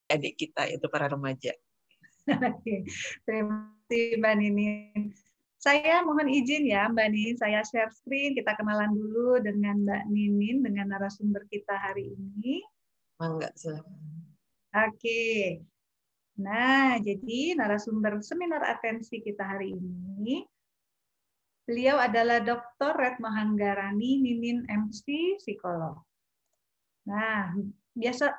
adik kita, yaitu para remaja. Oke, terima kasih Mbak Ninin. Saya mohon izin ya Mbak Ninin, saya share screen, kita kenalan dulu dengan Mbak Ninin, dengan narasumber kita hari ini. Mangga, silakan. Oke, nah jadi narasumber seminar atensi kita hari ini, beliau adalah Dr. Retno Hanggarani Ninin MC, psikolog. Nah, biasa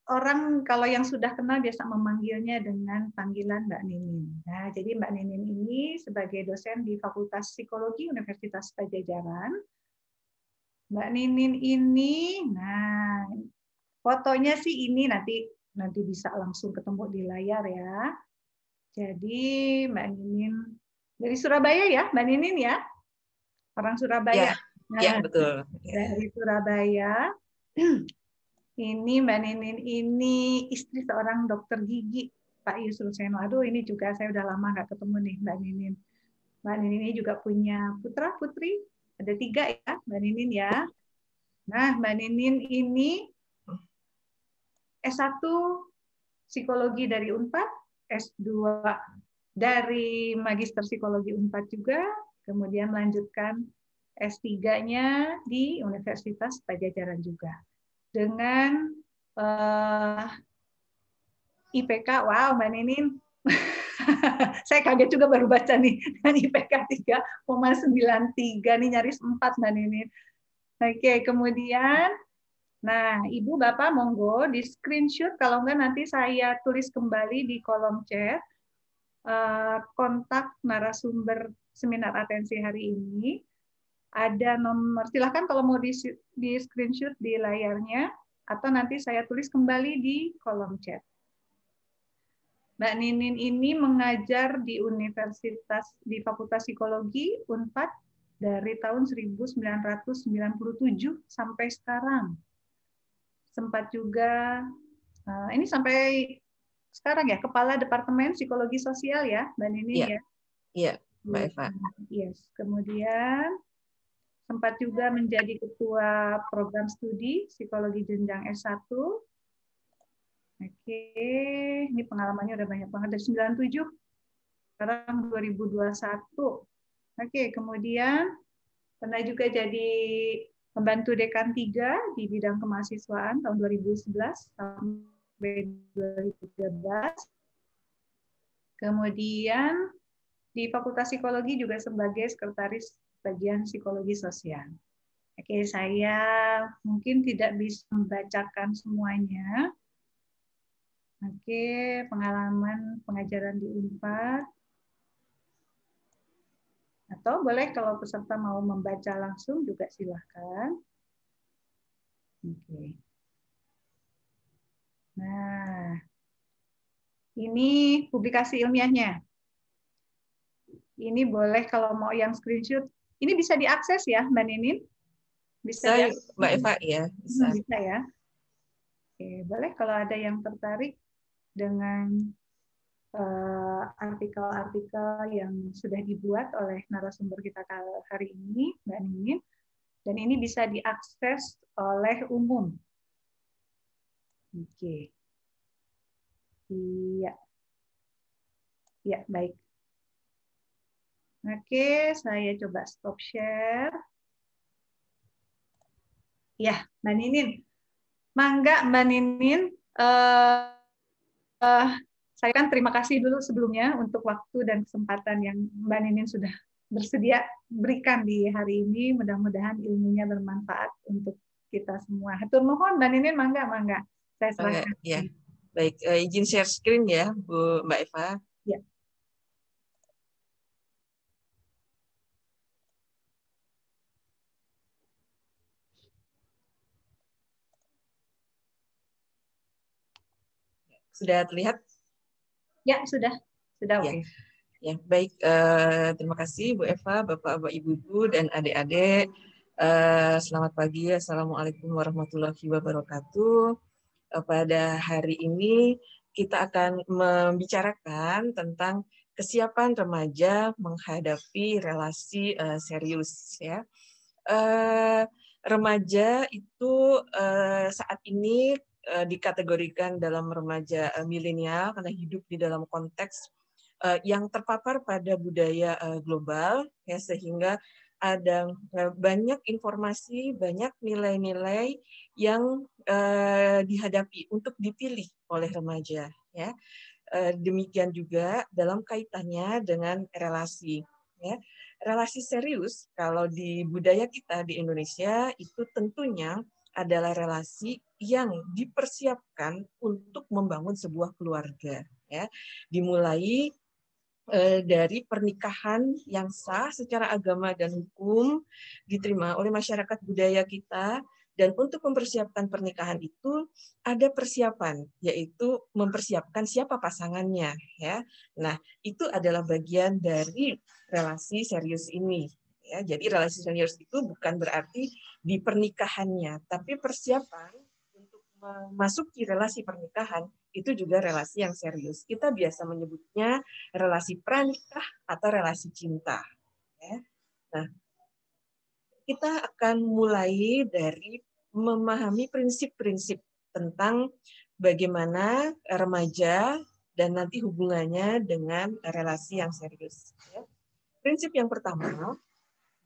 orang kalau yang sudah kenal biasa memanggilnya dengan panggilan Mbak Ninin. Nah, jadi Mbak Ninin ini sebagai dosen di Fakultas Psikologi Universitas Padjadjaran. Mbak Ninin ini, nah fotonya sih ini nanti bisa langsung ketemu di layar ya. Jadi Mbak Ninin dari Surabaya ya, Mbak Ninin ya, orang Surabaya. Ya, ya Nah, betul. dari Surabaya. Ini Mbak Ninin ini istri seorang dokter gigi, Pak Yusril Seno. Aduh, ini juga saya udah lama nggak ketemu nih Mbak Ninin. Mbak Ninin ini juga punya putra putri, ada 3 ya Mbak Ninin ya. Nah, Mbak Ninin ini S1 psikologi dari Unpad, S2 dari Magister Psikologi Unpad juga, kemudian melanjutkan S3-nya di Universitas Padjadjaran juga. Dengan IPK, wow Mbak Ninin, saya kaget juga baru baca nih, dengan IPK 3,93 nih, nyaris 4 Mbak Ninin. Oke, kemudian, nah Ibu Bapak monggo di screenshot, kalau enggak nanti saya tulis kembali di kolom chat kontak narasumber seminar atensi hari ini. Ada nomor, silahkan kalau mau di screenshot di layarnya, atau nanti saya tulis kembali di kolom chat. Mbak Ninin ini mengajar di Fakultas Psikologi Unpad dari tahun 1997 sampai sekarang. Sempat juga ini sampai sekarang ya, Kepala Departemen Psikologi Sosial ya, Mbak Ninin ya. Iya, Mbak Eva. Yes. Kemudian sempat juga menjadi ketua program studi psikologi jenjang S1. Oke, ini pengalamannya udah banyak banget dari 97, sekarang 2021. Oke, kemudian pernah juga jadi pembantu dekan 3 di bidang kemahasiswaan tahun 2011 sampai 2013. Kemudian di Fakultas Psikologi juga sebagai sekretaris bagian psikologi sosial. Oke, saya mungkin tidak bisa membacakan semuanya. Oke, pengalaman pengajaran di Unpad. Atau boleh kalau peserta mau membaca langsung juga silahkan. Oke. Nah, ini publikasi ilmiahnya. Ini boleh kalau mau yang screenshot. Ini bisa diakses ya, Mbak Ninin? Bisa, Mbak Eva ya. Bisa. Bisa ya. Oke, boleh kalau ada yang tertarik dengan artikel-artikel yang sudah dibuat oleh narasumber kita hari ini, Mbak Ninin, dan ini bisa diakses oleh umum. Oke. Iya. Ya, baik. Oke, saya coba stop share. Ya, Mbak Ninin. Mangga, Mbak Ninin. Saya kan terima kasih dulu sebelumnya untuk waktu dan kesempatan yang Mbak Ninin sudah bersedia berikan di hari ini. Mudah-mudahan ilmunya bermanfaat untuk kita semua. Hatur nuhun, Mbak Ninin, mangga. Saya serahkan. Ya. Baik, izin share screen ya, Bu Mbak Eva. Ya. Sudah terlihat? Ya, sudah. Sudah, oke. Ya, baik. Terima kasih Bu Eva, Bapak, Ibu, dan adik-adik. Selamat pagi. Assalamualaikum warahmatullahi wabarakatuh. Pada hari ini kita akan membicarakan tentang kesiapan remaja menghadapi relasi serius. Ya, remaja itu saat ini dikategorikan dalam remaja milenial karena hidup di dalam konteks yang terpapar pada budaya global, ya, sehingga ada banyak informasi, banyak nilai-nilai yang dihadapi untuk dipilih oleh remaja, ya. Demikian juga dalam kaitannya dengan relasi, ya. Relasi serius kalau di budaya kita di Indonesia itu tentunya adalah relasi yang dipersiapkan untuk membangun sebuah keluarga, ya. Dimulai dari pernikahan yang sah secara agama dan hukum diterima oleh masyarakat budaya kita, dan untuk mempersiapkan pernikahan itu ada persiapan, yaitu mempersiapkan siapa pasangannya, ya. Nah, itu adalah bagian dari relasi serius ini, ya. Jadi relasi serius itu bukan berarti di pernikahannya, tapi persiapan untuk memasuki relasi pernikahan itu juga relasi yang serius. Kita biasa menyebutnya relasi pranikah atau relasi cinta, ya. Nah, kita akan mulai dari memahami prinsip-prinsip tentang bagaimana remaja dan nanti hubungannya dengan relasi yang serius, ya. Prinsip yang pertama,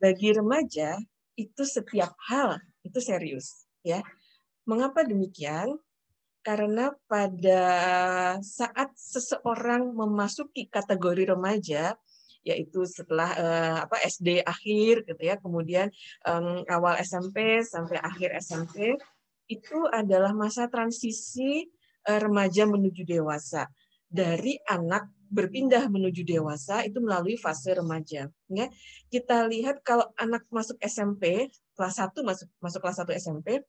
bagi remaja itu setiap hal itu serius, ya. Mengapa demikian? Karena pada saat seseorang memasuki kategori remaja, yaitu setelah SD akhir gitu ya, kemudian awal SMP sampai akhir SMP, itu adalah masa transisi remaja menuju dewasa. Dari anak berpindah menuju dewasa itu melalui fase remaja. Ya. Kita lihat kalau anak masuk SMP, kelas 1 masuk kelas 1 SMP,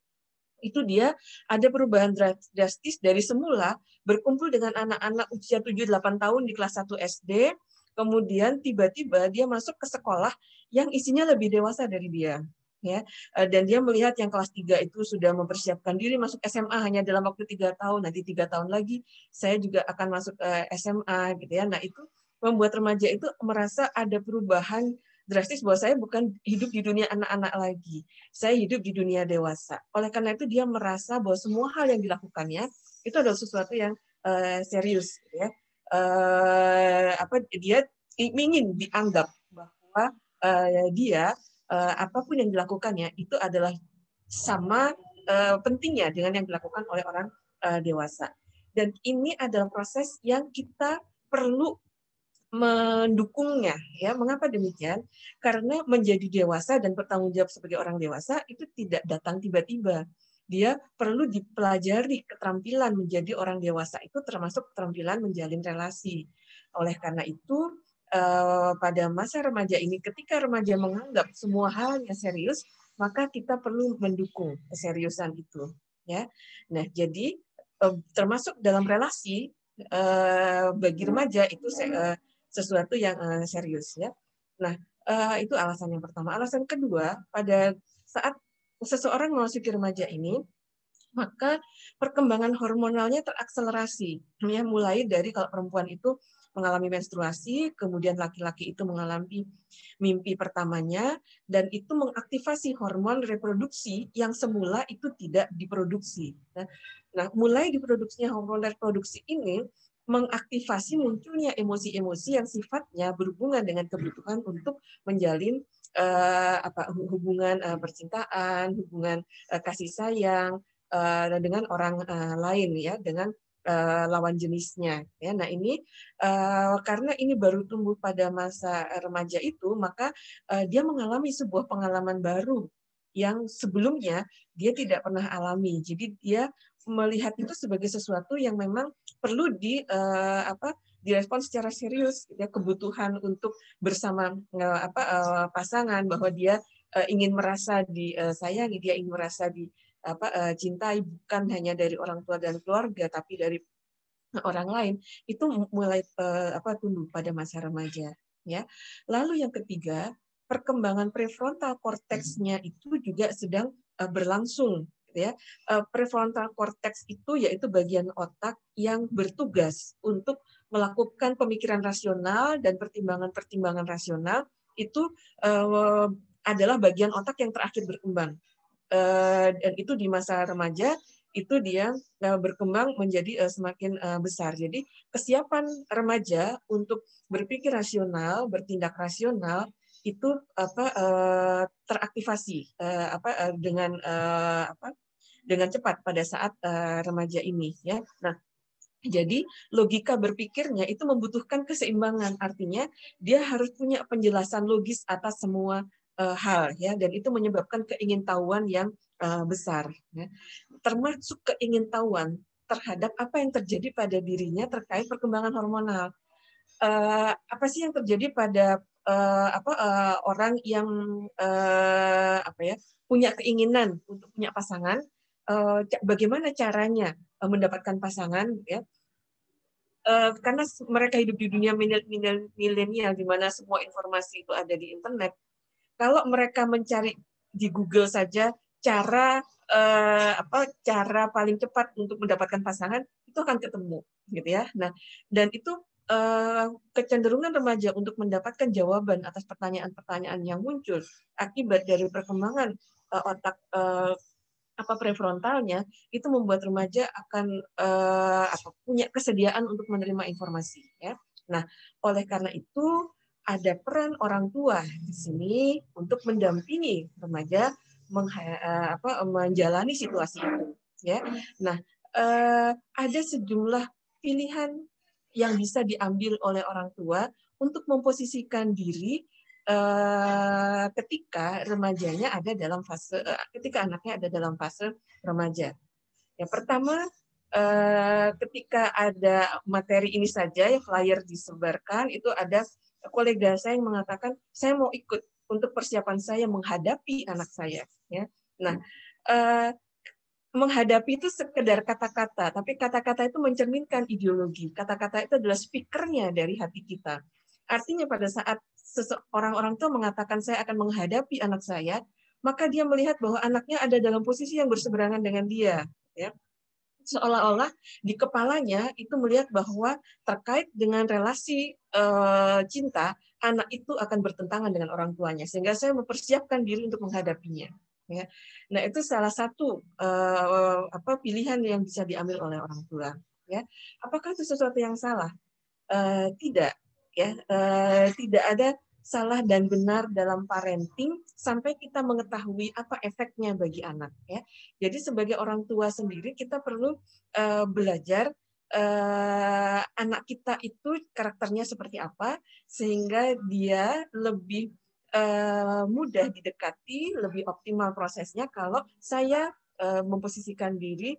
itu dia ada perubahan drastis dari semula berkumpul dengan anak-anak usia 7-8 tahun di kelas 1 SD, kemudian tiba-tiba dia masuk ke sekolah yang isinya lebih dewasa dari dia, ya. Dan dia melihat yang kelas 3 itu sudah mempersiapkan diri masuk SMA hanya dalam waktu 3 tahun, nanti 3 tahun lagi saya juga akan masuk SMA gitu ya. Nah, itu membuat remaja itu merasa ada perubahan drastis bahwa saya bukan hidup di dunia anak-anak lagi, saya hidup di dunia dewasa. Oleh karena itu dia merasa bahwa semua hal yang dilakukannya itu adalah sesuatu yang serius, ya. Dia ingin dianggap bahwa dia apapun yang dilakukannya itu adalah sama pentingnya dengan yang dilakukan oleh orang dewasa. Dan ini adalah proses yang kita perlu mendukungnya, ya. Mengapa demikian? Karena menjadi dewasa dan bertanggung jawab sebagai orang dewasa itu tidak datang tiba-tiba. Dia perlu dipelajari keterampilan menjadi orang dewasa itu, termasuk keterampilan menjalin relasi. Oleh karena itu pada masa remaja ini, ketika remaja menganggap semua halnya serius, maka kita perlu mendukung keseriusan itu, ya. Nah, jadi termasuk dalam relasi bagi remaja itu sesuatu yang serius, ya. Nah, itu alasan yang pertama. Alasan kedua, pada saat seseorang memasuki remaja ini, maka perkembangan hormonalnya terakselerasi, ya. Mulai dari kalau perempuan itu mengalami menstruasi, kemudian laki-laki itu mengalami mimpi pertamanya, dan itu mengaktifasi hormon reproduksi yang semula itu tidak diproduksi. Nah, mulai diproduksinya hormon reproduksi ini mengaktifasi munculnya emosi-emosi yang sifatnya berhubungan dengan kebutuhan untuk menjalin hubungan percintaan, hubungan kasih sayang dengan orang lain, ya, dengan lawan jenisnya, ya. Nah, ini karena ini baru tumbuh pada masa remaja itu, maka dia mengalami sebuah pengalaman baru yang sebelumnya dia tidak pernah alami. Jadi dia melihat itu sebagai sesuatu yang memang perlu direspon secara serius, ya. Kebutuhan untuk bersama pasangan, bahwa dia ingin merasa disayangi, dia ingin merasa cintai, bukan hanya dari orang tua dan keluarga, tapi dari orang lain, itu mulai tumbuh pada masa remaja, ya. Lalu yang ketiga, perkembangan prefrontal korteksnya itu juga sedang berlangsung, ya. Prefrontal korteks itu yaitu bagian otak yang bertugas untuk melakukan pemikiran rasional dan pertimbangan-pertimbangan rasional, itu adalah bagian otak yang terakhir berkembang. Dan itu di masa remaja itu dia berkembang menjadi semakin besar. Jadi kesiapan remaja untuk berpikir rasional, bertindak rasional itu teraktivasi dengan cepat pada saat remaja ini, ya. Nah, jadi logika berpikirnya itu membutuhkan keseimbangan, artinya dia harus punya penjelasan logis atas semua hal, ya, dan itu menyebabkan keingintahuan yang besar, ya. Termasuk keingintahuan terhadap apa yang terjadi pada dirinya terkait perkembangan hormonal. Apa sih yang terjadi pada orang yang punya keinginan untuk punya pasangan? Bagaimana caranya mendapatkan pasangan? Ya, karena mereka hidup di dunia milenial di mana semua informasi itu ada di internet. Kalau mereka mencari di Google saja cara cara paling cepat untuk mendapatkan pasangan, itu akan ketemu, gitu ya. Nah, dan itu kecenderungan remaja untuk mendapatkan jawaban atas pertanyaan-pertanyaan yang muncul akibat dari perkembangan otak prefrontalnya, itu membuat remaja akan punya kesediaan untuk menerima informasi, ya. Nah, oleh karena itu ada peran orang tua di sini untuk mendampingi remaja menjalani situasi itu, ya. Nah, ada sejumlah pilihan yang bisa diambil oleh orang tua untuk memposisikan diri ketika remajanya ada dalam fase ketika anaknya ada dalam fase remaja. Yang pertama, ketika ada materi ini saja, ya, flyer disebarkan, itu ada kolega saya yang mengatakan, saya mau ikut untuk persiapan saya menghadapi anak saya. Ya. Nah, menghadapi itu sekedar kata-kata, tapi kata-kata itu mencerminkan ideologi. Kata-kata itu adalah speakernya dari hati kita. Artinya pada saat orang tua mengatakan saya akan menghadapi anak saya, maka dia melihat bahwa anaknya ada dalam posisi yang berseberangan dengan dia. Ya. Seolah-olah di kepalanya itu melihat bahwa terkait dengan relasi cinta, anak itu akan bertentangan dengan orang tuanya, sehingga saya mempersiapkan diri untuk menghadapinya. Ya. Nah, itu salah satu pilihan yang bisa diambil oleh orang tua. Ya. Apakah itu sesuatu yang salah? Tidak. Ya. Tidak ada salah dan benar dalam parenting sampai kita mengetahui apa efeknya bagi anak, ya. Jadi sebagai orang tua sendiri kita perlu belajar anak kita itu karakternya seperti apa sehingga dia lebih mudah didekati, lebih optimal prosesnya kalau saya memposisikan diri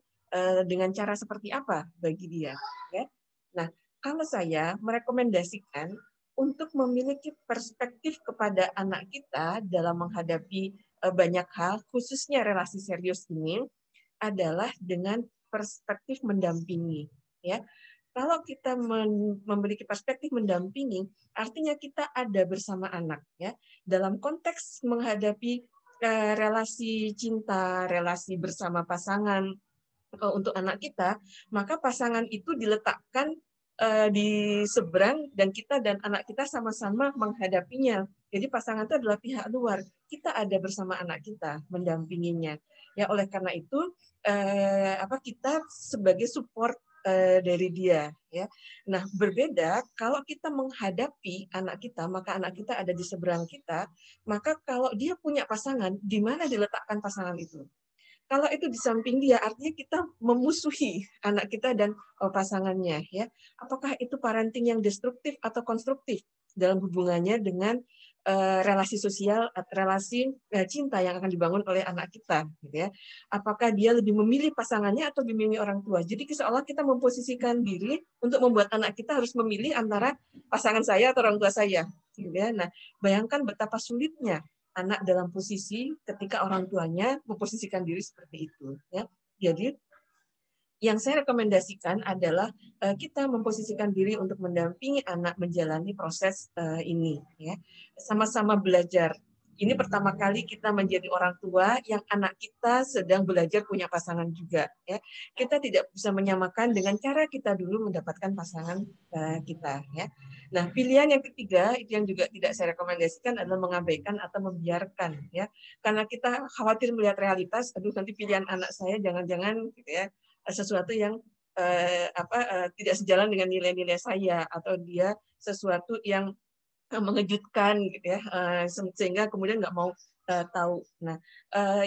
dengan cara seperti apa bagi dia, ya. Nah, kalau saya merekomendasikan untuk memiliki perspektif kepada anak kita dalam menghadapi banyak hal, khususnya relasi serius ini, adalah dengan perspektif mendampingi. Ya, kalau kita memiliki perspektif mendampingi, artinya kita ada bersama anak. Ya, dalam konteks menghadapi relasi cinta, relasi bersama pasangan untuk anak kita, maka pasangan itu diletakkan di seberang dan kita dan anak kita sama-sama menghadapinya. Jadi pasangan itu adalah pihak luar. Kita ada bersama anak kita, mendampinginya. Ya, oleh karena itu kita sebagai support dari dia. Ya. Nah, berbeda kalau kita menghadapi anak kita, maka anak kita ada di seberang kita. Maka kalau dia punya pasangan, di mana diletakkan pasangan itu? Kalau itu di samping dia, artinya kita memusuhi anak kita dan pasangannya, ya. Apakah itu parenting yang destruktif atau konstruktif dalam hubungannya dengan relasi sosial, relasi cinta yang akan dibangun oleh anak kita, gitu ya. Apakah dia lebih memilih pasangannya atau memilih orang tua? Jadi seolah kita memposisikan diri untuk membuat anak kita harus memilih antara pasangan saya atau orang tua saya, gitu ya. Nah, bayangkan betapa sulitnya anak dalam posisi ketika orang tuanya memposisikan diri seperti itu, ya. Jadi yang saya rekomendasikan adalah kita memposisikan diri untuk mendampingi anak menjalani proses ini, ya. Sama-sama belajar Ini pertama kali kita menjadi orang tua yang anak kita sedang belajar punya pasangan juga. Ya, kita tidak bisa menyamakan dengan cara kita dulu mendapatkan pasangan kita. Ya, nah pilihan yang ketiga itu yang juga tidak saya rekomendasikan adalah mengabaikan atau membiarkan. Ya, karena kita khawatir melihat realitas. Aduh nanti pilihan anak saya jangan-jangan gitu ya sesuatu yang tidak sejalan dengan nilai-nilai saya atau dia sesuatu yang mengejutkan gitu ya sehingga kemudian nggak mau tahu. Nah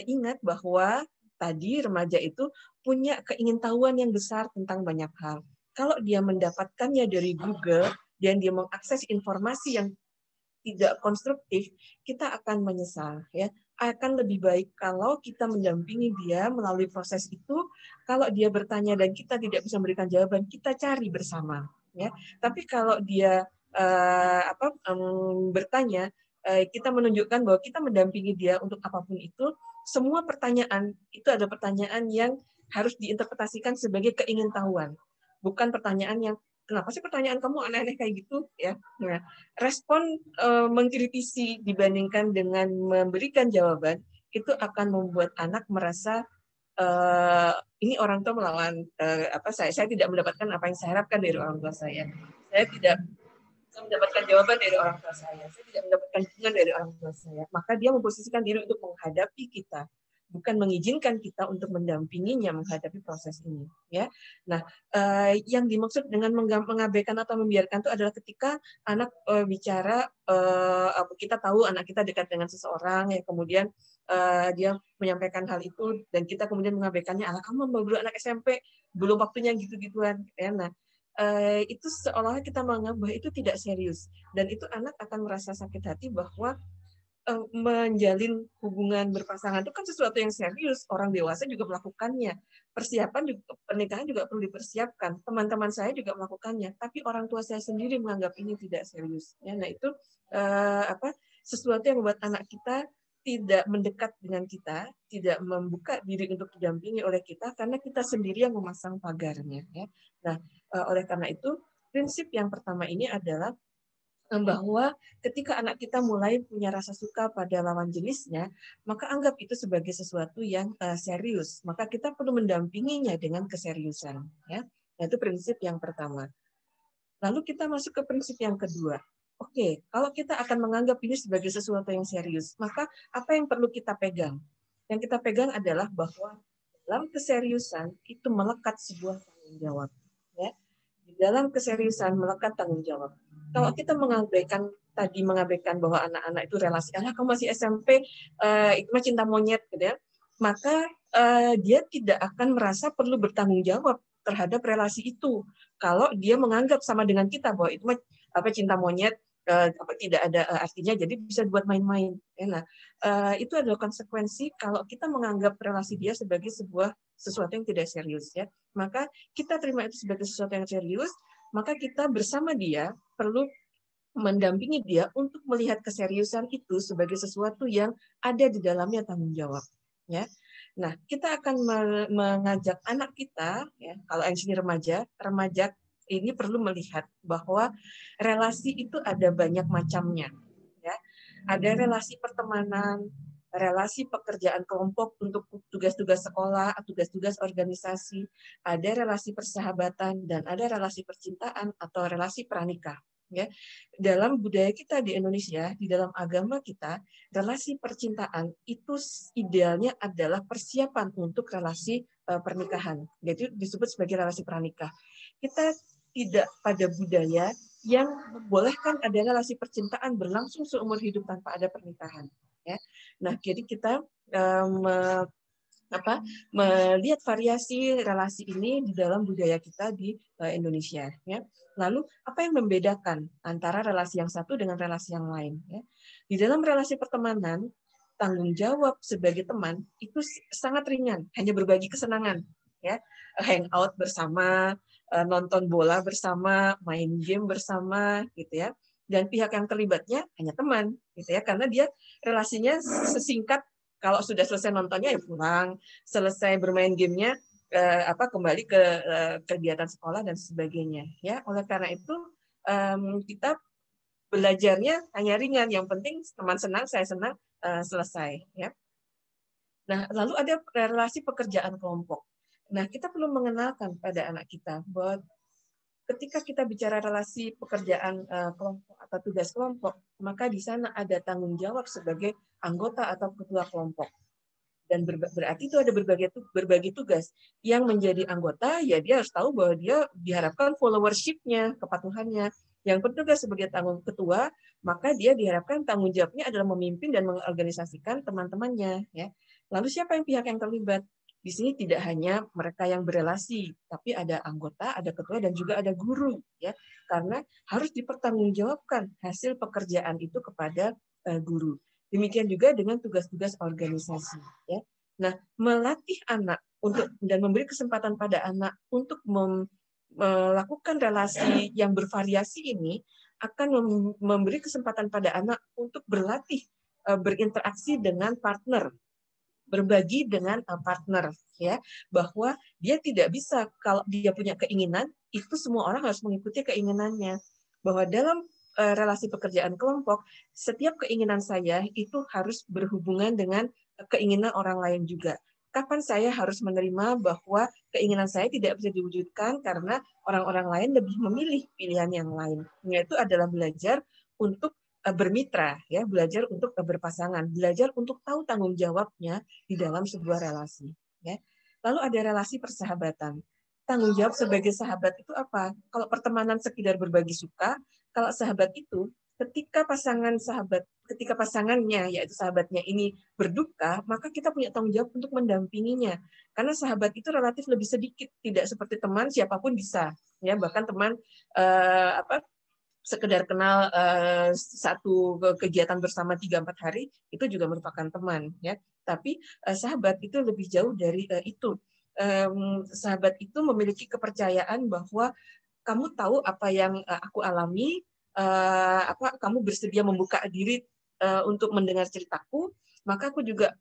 ingat bahwa tadi remaja itu punya keingintahuan yang besar tentang banyak hal. Kalau dia mendapatkannya dari Google dan dia mengakses informasi yang tidak konstruktif, kita akan menyesal ya. Akan lebih baik kalau kita mendampingi dia melalui proses itu. Kalau dia bertanya dan kita tidak bisa memberikan jawaban, kita cari bersama ya. Tapi kalau dia bertanya, kita menunjukkan bahwa kita mendampingi dia untuk apapun itu. Semua pertanyaan itu ada pertanyaan yang harus diinterpretasikan sebagai keingintahuan, bukan pertanyaan yang kenapa sih pertanyaan kamu aneh-aneh kayak gitu ya. Nah, respon mengkritisi dibandingkan dengan memberikan jawaban itu akan membuat anak merasa ini orang tua melawan saya tidak mendapatkan apa yang saya harapkan dari orang tua saya tidak mendapatkan jawaban dari orang tua saya tidak mendapatkan dukungan dari orang tua saya, maka dia memposisikan diri untuk menghadapi kita, bukan mengizinkan kita untuk mendampinginya menghadapi proses ini ya. Nah yang dimaksud dengan mengabaikan atau membiarkan itu adalah ketika anak bicara, kita tahu anak kita dekat dengan seseorang ya, kemudian dia menyampaikan hal itu dan kita kemudian mengabaikannya, kamu baru anak SMP belum waktunya gitu-gituan ya. Nah itu seolah kita menganggap bahwa itu tidak serius dan itu anak akan merasa sakit hati bahwa menjalin hubungan berpasangan itu kan sesuatu yang serius, orang dewasa juga melakukannya, persiapan juga, pernikahan juga perlu dipersiapkan, teman-teman saya juga melakukannya, tapi orang tua saya sendiri menganggap ini tidak serius ya. Nah itu sesuatu yang membuat anak kita tidak mendekat dengan kita, tidak membuka diri untuk didampingi oleh kita karena kita sendiri yang memasang pagarnya ya. Nah oleh karena itu, prinsip yang pertama ini adalah bahwa ketika anak kita mulai punya rasa suka pada lawan jenisnya, maka anggap itu sebagai sesuatu yang serius. Maka kita perlu mendampinginya dengan keseriusan. Ya, nah, itu prinsip yang pertama. Lalu kita masuk ke prinsip yang kedua. Oke, kalau kita akan menganggap ini sebagai sesuatu yang serius, maka apa yang perlu kita pegang? Yang kita pegang adalah bahwa dalam keseriusan itu melekat sebuah tanggung jawab. Ya, di dalam keseriusan melekat tanggung jawab. Kalau kita mengabaikan bahwa anak-anak itu relasi, kamu masih SMP, itu mah cinta monyet, gitu ya, maka dia tidak akan merasa perlu bertanggung jawab terhadap relasi itu. Kalau dia menganggap sama dengan kita bahwa itu mah cinta monyet, tidak ada artinya, jadi bisa buat main-main. Nah, itu adalah konsekuensi kalau kita menganggap relasi dia sebagai sesuatu yang tidak serius ya. Maka kita terima itu sebagai sesuatu yang serius, maka kita bersama dia perlu mendampingi dia untuk melihat keseriusan itu sebagai sesuatu yang ada di dalamnya tanggung jawab ya. Nah, kita akan mengajak anak kita ya, kalau yang sini remaja ini perlu melihat bahwa relasi itu ada banyak macamnya ya. Ada relasi pertemanan, relasi pekerjaan kelompok untuk tugas-tugas sekolah, tugas-tugas organisasi, ada relasi persahabatan, dan ada relasi percintaan atau relasi pranikah. Ya, dalam budaya kita di Indonesia, di dalam agama kita, relasi percintaan itu idealnya adalah persiapan untuk relasi pernikahan, yaitu disebut sebagai relasi pranikah. Kita tidak pada budaya yang membolehkan ada relasi percintaan berlangsung seumur hidup tanpa ada pernikahan. Ya. Nah, jadi kita melihat variasi relasi ini di dalam budaya kita di Indonesia. Ya. Lalu apa yang membedakan antara relasi yang satu dengan relasi yang lain? Ya. Di dalam relasi pertemanan, tanggung jawab sebagai teman itu sangat ringan, hanya berbagi kesenangan, ya, hangout bersama, nonton bola bersama, main game bersama, gitu ya. Dan pihak yang terlibatnya hanya teman, gitu ya, karena dia relasinya sesingkat kalau sudah selesai nontonnya ya pulang, selesai bermain gamenya kembali ke kegiatan sekolah dan sebagainya. Ya, oleh karena itu kita belajarnya hanya ringan. Yang penting teman senang, saya senang, selesai. Ya. Nah, lalu ada relasi pekerjaan kelompok. Nah, kita perlu mengenalkan pada anak kita bahwa ketika kita bicara relasi pekerjaan kelompok atau tugas kelompok, maka di sana ada tanggung jawab sebagai anggota atau ketua kelompok. Dan berarti itu ada berbagi tugas. Yang menjadi anggota, ya dia harus tahu bahwa dia diharapkan followership-nya, kepatuhannya. Yang bertugas sebagai tanggung ketua, maka dia diharapkan tanggung jawabnya adalah memimpin dan mengorganisasikan teman-temannya. Ya. Lalu siapa yang pihak yang terlibat? Di sini tidak hanya mereka yang berelasi, tapi ada anggota, ada ketua, dan juga ada guru. Ya. Karena harus dipertanggungjawabkan hasil pekerjaan itu kepada guru. Demikian juga dengan tugas-tugas organisasi. Ya. Nah, melatih anak untuk dan memberi kesempatan pada anak untuk melakukan relasi yang bervariasi ini akan memberi kesempatan pada anak untuk berlatih berinteraksi dengan partner, berbagi dengan partner, ya, bahwa dia tidak bisa kalau dia punya keinginan itu semua orang harus mengikuti keinginannya, bahwa dalam relasi pekerjaan kelompok setiap keinginan saya itu harus berhubungan dengan keinginan orang lain juga. Kapan saya harus menerima bahwa keinginan saya tidak bisa diwujudkan karena orang-orang lain lebih memilih pilihan yang lain, yaitu adalah belajar untuk bermitra, ya, belajar untuk berpasangan, belajar untuk tahu tanggung jawabnya di dalam sebuah relasi. Ya. Lalu ada relasi persahabatan. Tanggung jawab sebagai sahabat itu apa? Kalau pertemanan sekedar berbagi suka, kalau sahabat itu ketika pasangannya yaitu sahabatnya ini berduka, maka kita punya tanggung jawab untuk mendampinginya. Karena sahabat itu relatif lebih sedikit, tidak seperti teman siapapun bisa. Ya, bahkan teman sekedar kenal satu kegiatan bersama 3-4 hari itu juga merupakan teman, ya. Tapi sahabat itu lebih jauh dari itu. Sahabat itu memiliki kepercayaan bahwa kamu tahu apa yang aku alami, kamu bersedia membuka diri untuk mendengar ceritaku, maka aku juga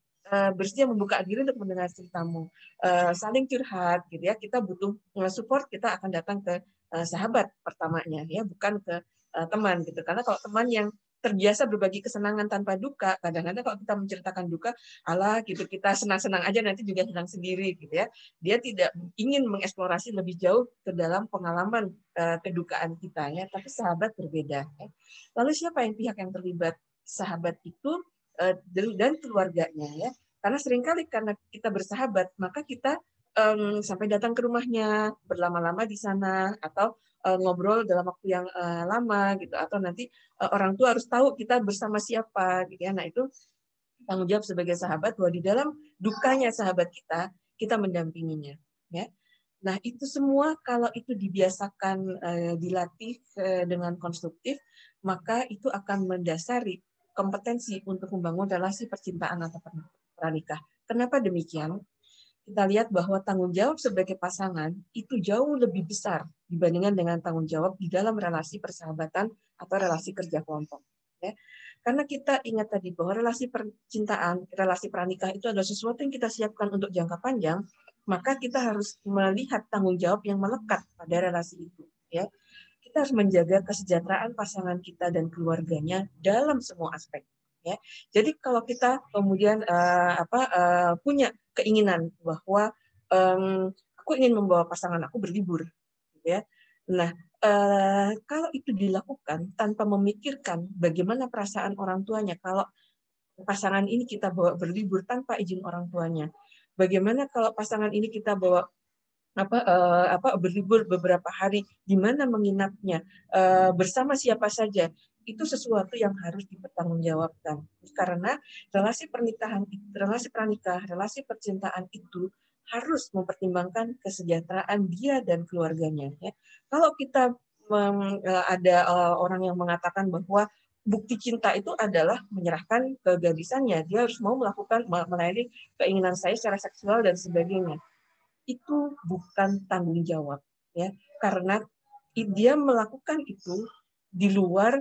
bersedia membuka diri untuk mendengar ceritamu. Saling curhat, gitu ya. Kita butuh support, kita akan datang ke sahabat pertamanya, ya, bukan ke teman, gitu. Karena kalau teman yang terbiasa berbagi kesenangan tanpa duka, kadang-kadang kalau kita menceritakan duka, alah gitu, kita senang-senang aja nanti juga senang sendiri, gitu ya. Dia tidak ingin mengeksplorasi lebih jauh ke dalam pengalaman kedukaan kita, ya. Tapi sahabat berbeda. Ya. Lalu siapa yang pihak yang terlibat? Sahabat itu dan keluarganya, ya. Karena seringkali karena kita bersahabat, maka kita sampai datang ke rumahnya, berlama-lama di sana, atau ngobrol dalam waktu yang lama, gitu. Atau nanti orang tua harus tahu kita bersama siapa, gitu ya. Nah, itu tanggung jawab sebagai sahabat bahwa di dalam dukanya sahabat kita mendampinginya, ya. Nah, itu semua kalau itu dibiasakan dilatih dengan konstruktif, maka itu akan mendasari kompetensi untuk membangun relasi percintaan atau pernikah. Kenapa demikian? Kita lihat bahwa tanggung jawab sebagai pasangan itu jauh lebih besar dibandingkan dengan tanggung jawab di dalam relasi persahabatan atau relasi kerja kelompok. Ya. Karena kita ingat tadi bahwa relasi percintaan, relasi pranikah itu adalah sesuatu yang kita siapkan untuk jangka panjang, maka kita harus melihat tanggung jawab yang melekat pada relasi itu. Ya. Kita harus menjaga kesejahteraan pasangan kita dan keluarganya dalam semua aspek. Ya. Jadi kalau kita kemudian punya keinginan bahwa aku ingin membawa pasangan aku berlibur, gitu ya. Nah, kalau itu dilakukan tanpa memikirkan bagaimana perasaan orang tuanya, kalau pasangan ini kita bawa berlibur tanpa izin orang tuanya, bagaimana kalau pasangan ini kita bawa berlibur beberapa hari, di mana menginapnya, bersama siapa saja, itu sesuatu yang harus dipertanggungjawabkan. Karena relasi pernikahan, relasi pranikah, relasi percintaan itu harus mempertimbangkan kesejahteraan dia dan keluarganya. Ya. Kalau kita ada orang yang mengatakan bahwa bukti cinta itu adalah menyerahkan kegadisannya, dia harus mau melayani keinginan saya secara seksual dan sebagainya. Itu bukan tanggung jawab, ya, karena dia melakukan itu di luar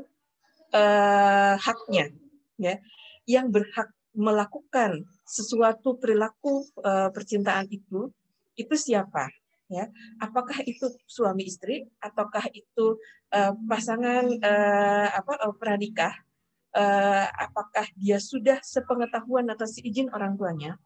haknya, ya. Yang berhak melakukan sesuatu perilaku percintaan itu siapa, ya? Apakah itu suami istri ataukah itu pasangan pranikah? apakah dia sudah sepengetahuan atau seizin orang tuanya.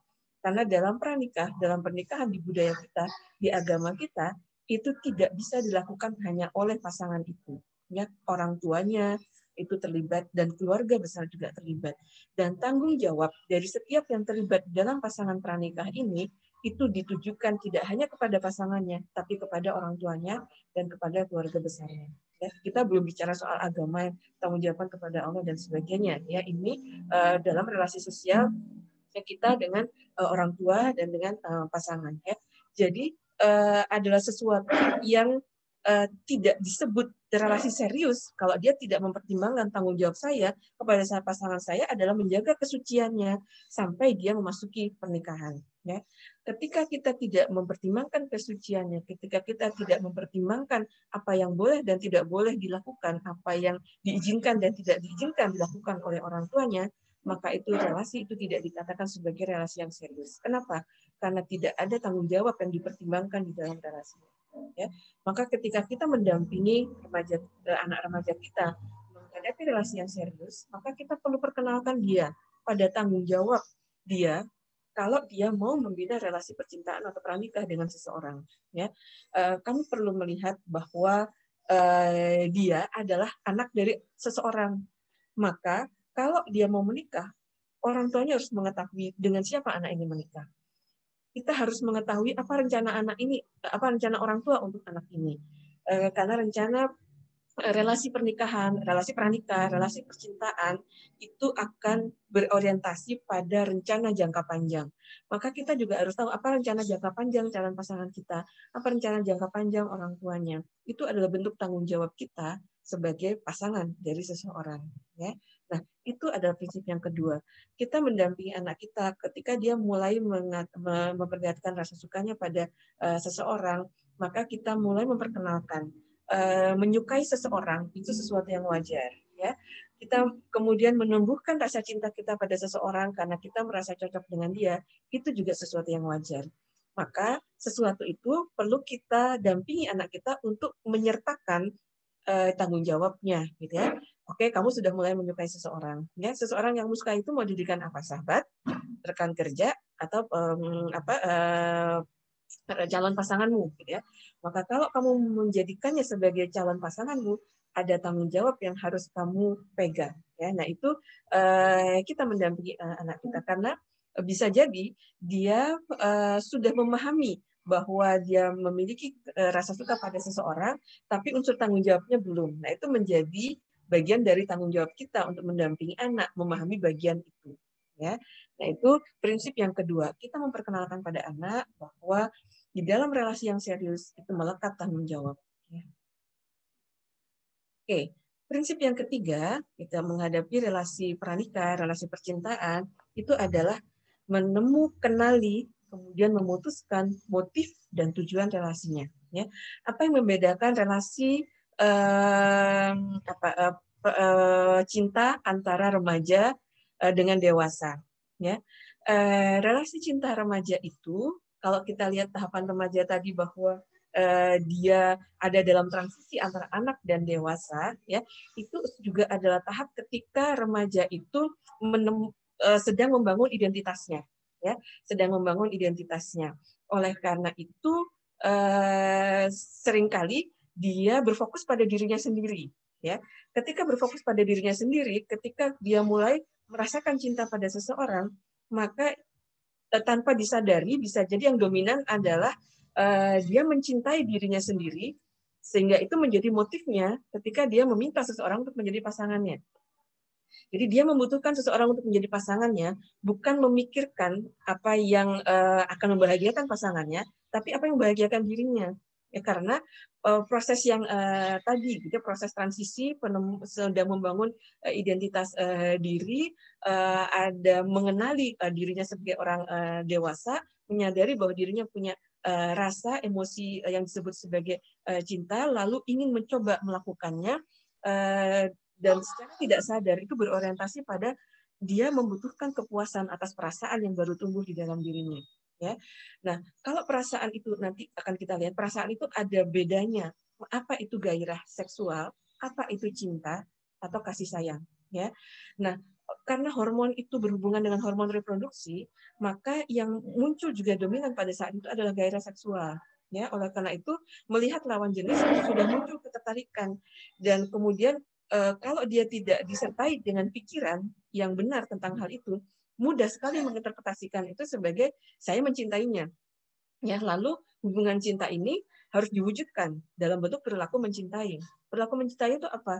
Karena dalam pranikah, dalam pernikahan di budaya kita, di agama kita, itu tidak bisa dilakukan hanya oleh pasangan itu. Ya, orang tuanya itu terlibat dan keluarga besar juga terlibat. Dan tanggung jawab dari setiap yang terlibat dalam pasangan pranikah ini itu ditujukan tidak hanya kepada pasangannya, tapi kepada orang tuanya dan kepada keluarga besarnya. Ya, kita belum bicara soal agama, tanggung jawab kepada Allah dan sebagainya. Ya, ini dalam relasi sosial kita dengan orang tua dan dengan pasangan. Ya. Jadi adalah sesuatu yang tidak disebut relasi serius kalau dia tidak mempertimbangkan tanggung jawab saya kepada pasangan saya adalah menjaga kesuciannya sampai dia memasuki pernikahan. Ya. Ketika kita tidak mempertimbangkan kesuciannya, ketika kita tidak mempertimbangkan apa yang boleh dan tidak boleh dilakukan, apa yang diizinkan dan tidak diizinkan dilakukan oleh orang tuanya, maka itu relasi itu tidak dikatakan sebagai relasi yang serius. Kenapa? Karena tidak ada tanggung jawab yang dipertimbangkan di dalam relasi. Ya. Maka ketika kita mendampingi anak remaja kita menghadapi relasi yang serius, maka kita perlu perkenalkan dia pada tanggung jawab dia kalau dia mau membina relasi percintaan atau pranikah dengan seseorang. Ya. Kami perlu melihat bahwa dia adalah anak dari seseorang. Maka kalau dia mau menikah, orang tuanya harus mengetahui dengan siapa anak ini menikah. Kita harus mengetahui apa rencana anak ini, apa rencana orang tua untuk anak ini. Karena rencana relasi pernikahan, relasi pranikah, relasi percintaan itu akan berorientasi pada rencana jangka panjang. Maka kita juga harus tahu apa rencana jangka panjang calon pasangan kita, apa rencana jangka panjang orang tuanya. Itu adalah bentuk tanggung jawab kita sebagai pasangan dari seseorang. Ya. Nah, itu adalah prinsip yang kedua. Kita mendampingi anak kita ketika dia mulai memperlihatkan rasa sukanya pada seseorang, maka kita mulai memperkenalkan. Menyukai seseorang itu sesuatu yang wajar. Ya. Kita kemudian menumbuhkan rasa cinta kita pada seseorang karena kita merasa cocok dengan dia, itu juga sesuatu yang wajar. Maka sesuatu itu perlu kita dampingi anak kita untuk menyertakan tanggung jawabnya, gitu ya. Oke, kamu sudah mulai menyukai seseorang, ya. Seseorang yang suka itu mau dijadikan apa? Sahabat, rekan kerja, atau calon pasanganmu, gitu ya. Maka kalau kamu menjadikannya sebagai calon pasanganmu, ada tanggung jawab yang harus kamu pegang. Ya, nah itu kita mendampingi anak kita karena bisa jadi dia sudah memahami bahwa dia memiliki rasa suka pada seseorang, tapi unsur tanggung jawabnya belum. Nah, itu menjadi bagian dari tanggung jawab kita untuk mendampingi anak, memahami bagian itu. Ya. Nah, itu prinsip yang kedua. Kita memperkenalkan pada anak bahwa di dalam relasi yang serius itu melekat tanggung jawab. Ya. Oke, prinsip yang ketiga, kita menghadapi relasi pranikah, relasi percintaan, itu adalah kenali, kemudian memutuskan motif dan tujuan relasinya. Ya. Apa yang membedakan relasi cinta antara remaja dengan dewasa? Ya. Relasi cinta remaja itu, kalau kita lihat tahapan remaja tadi bahwa dia ada dalam transisi antara anak dan dewasa, ya, itu juga adalah tahap ketika remaja itu sedang membangun identitasnya, ya, sedang membangun identitasnya. Oleh karena itu seringkali dia berfokus pada dirinya sendiri, ya. Ketika berfokus pada dirinya sendiri, ketika dia mulai merasakan cinta pada seseorang, maka tanpa disadari bisa jadi yang dominan adalah dia mencintai dirinya sendiri, sehingga itu menjadi motifnya ketika dia meminta seseorang untuk menjadi pasangannya. Jadi dia membutuhkan seseorang untuk menjadi pasangannya, bukan memikirkan apa yang akan membahagiakan pasangannya, tapi apa yang membahagiakan dirinya. Ya, karena proses yang tadi, gitu, proses transisi sedang membangun identitas diri, ada mengenali dirinya sebagai orang dewasa, menyadari bahwa dirinya punya rasa emosi yang disebut sebagai cinta, lalu ingin mencoba melakukannya, dan secara tidak sadar itu berorientasi pada dia membutuhkan kepuasan atas perasaan yang baru tumbuh di dalam dirinya. Ya. Nah, kalau perasaan itu nanti akan kita lihat, perasaan itu ada bedanya. Apa itu gairah seksual, apa itu cinta, atau kasih sayang. ya. Nah, karena hormon itu berhubungan dengan hormon reproduksi, maka yang muncul juga dominan pada saat itu adalah gairah seksual. Ya, oleh karena itu melihat lawan jenis sudah muncul ketertarikan, dan kemudian kalau dia tidak disertai dengan pikiran yang benar tentang hal itu, mudah sekali menginterpretasikan itu sebagai saya mencintainya. Ya, lalu hubungan cinta ini harus diwujudkan dalam bentuk perilaku mencintai. Perilaku mencintai itu apa?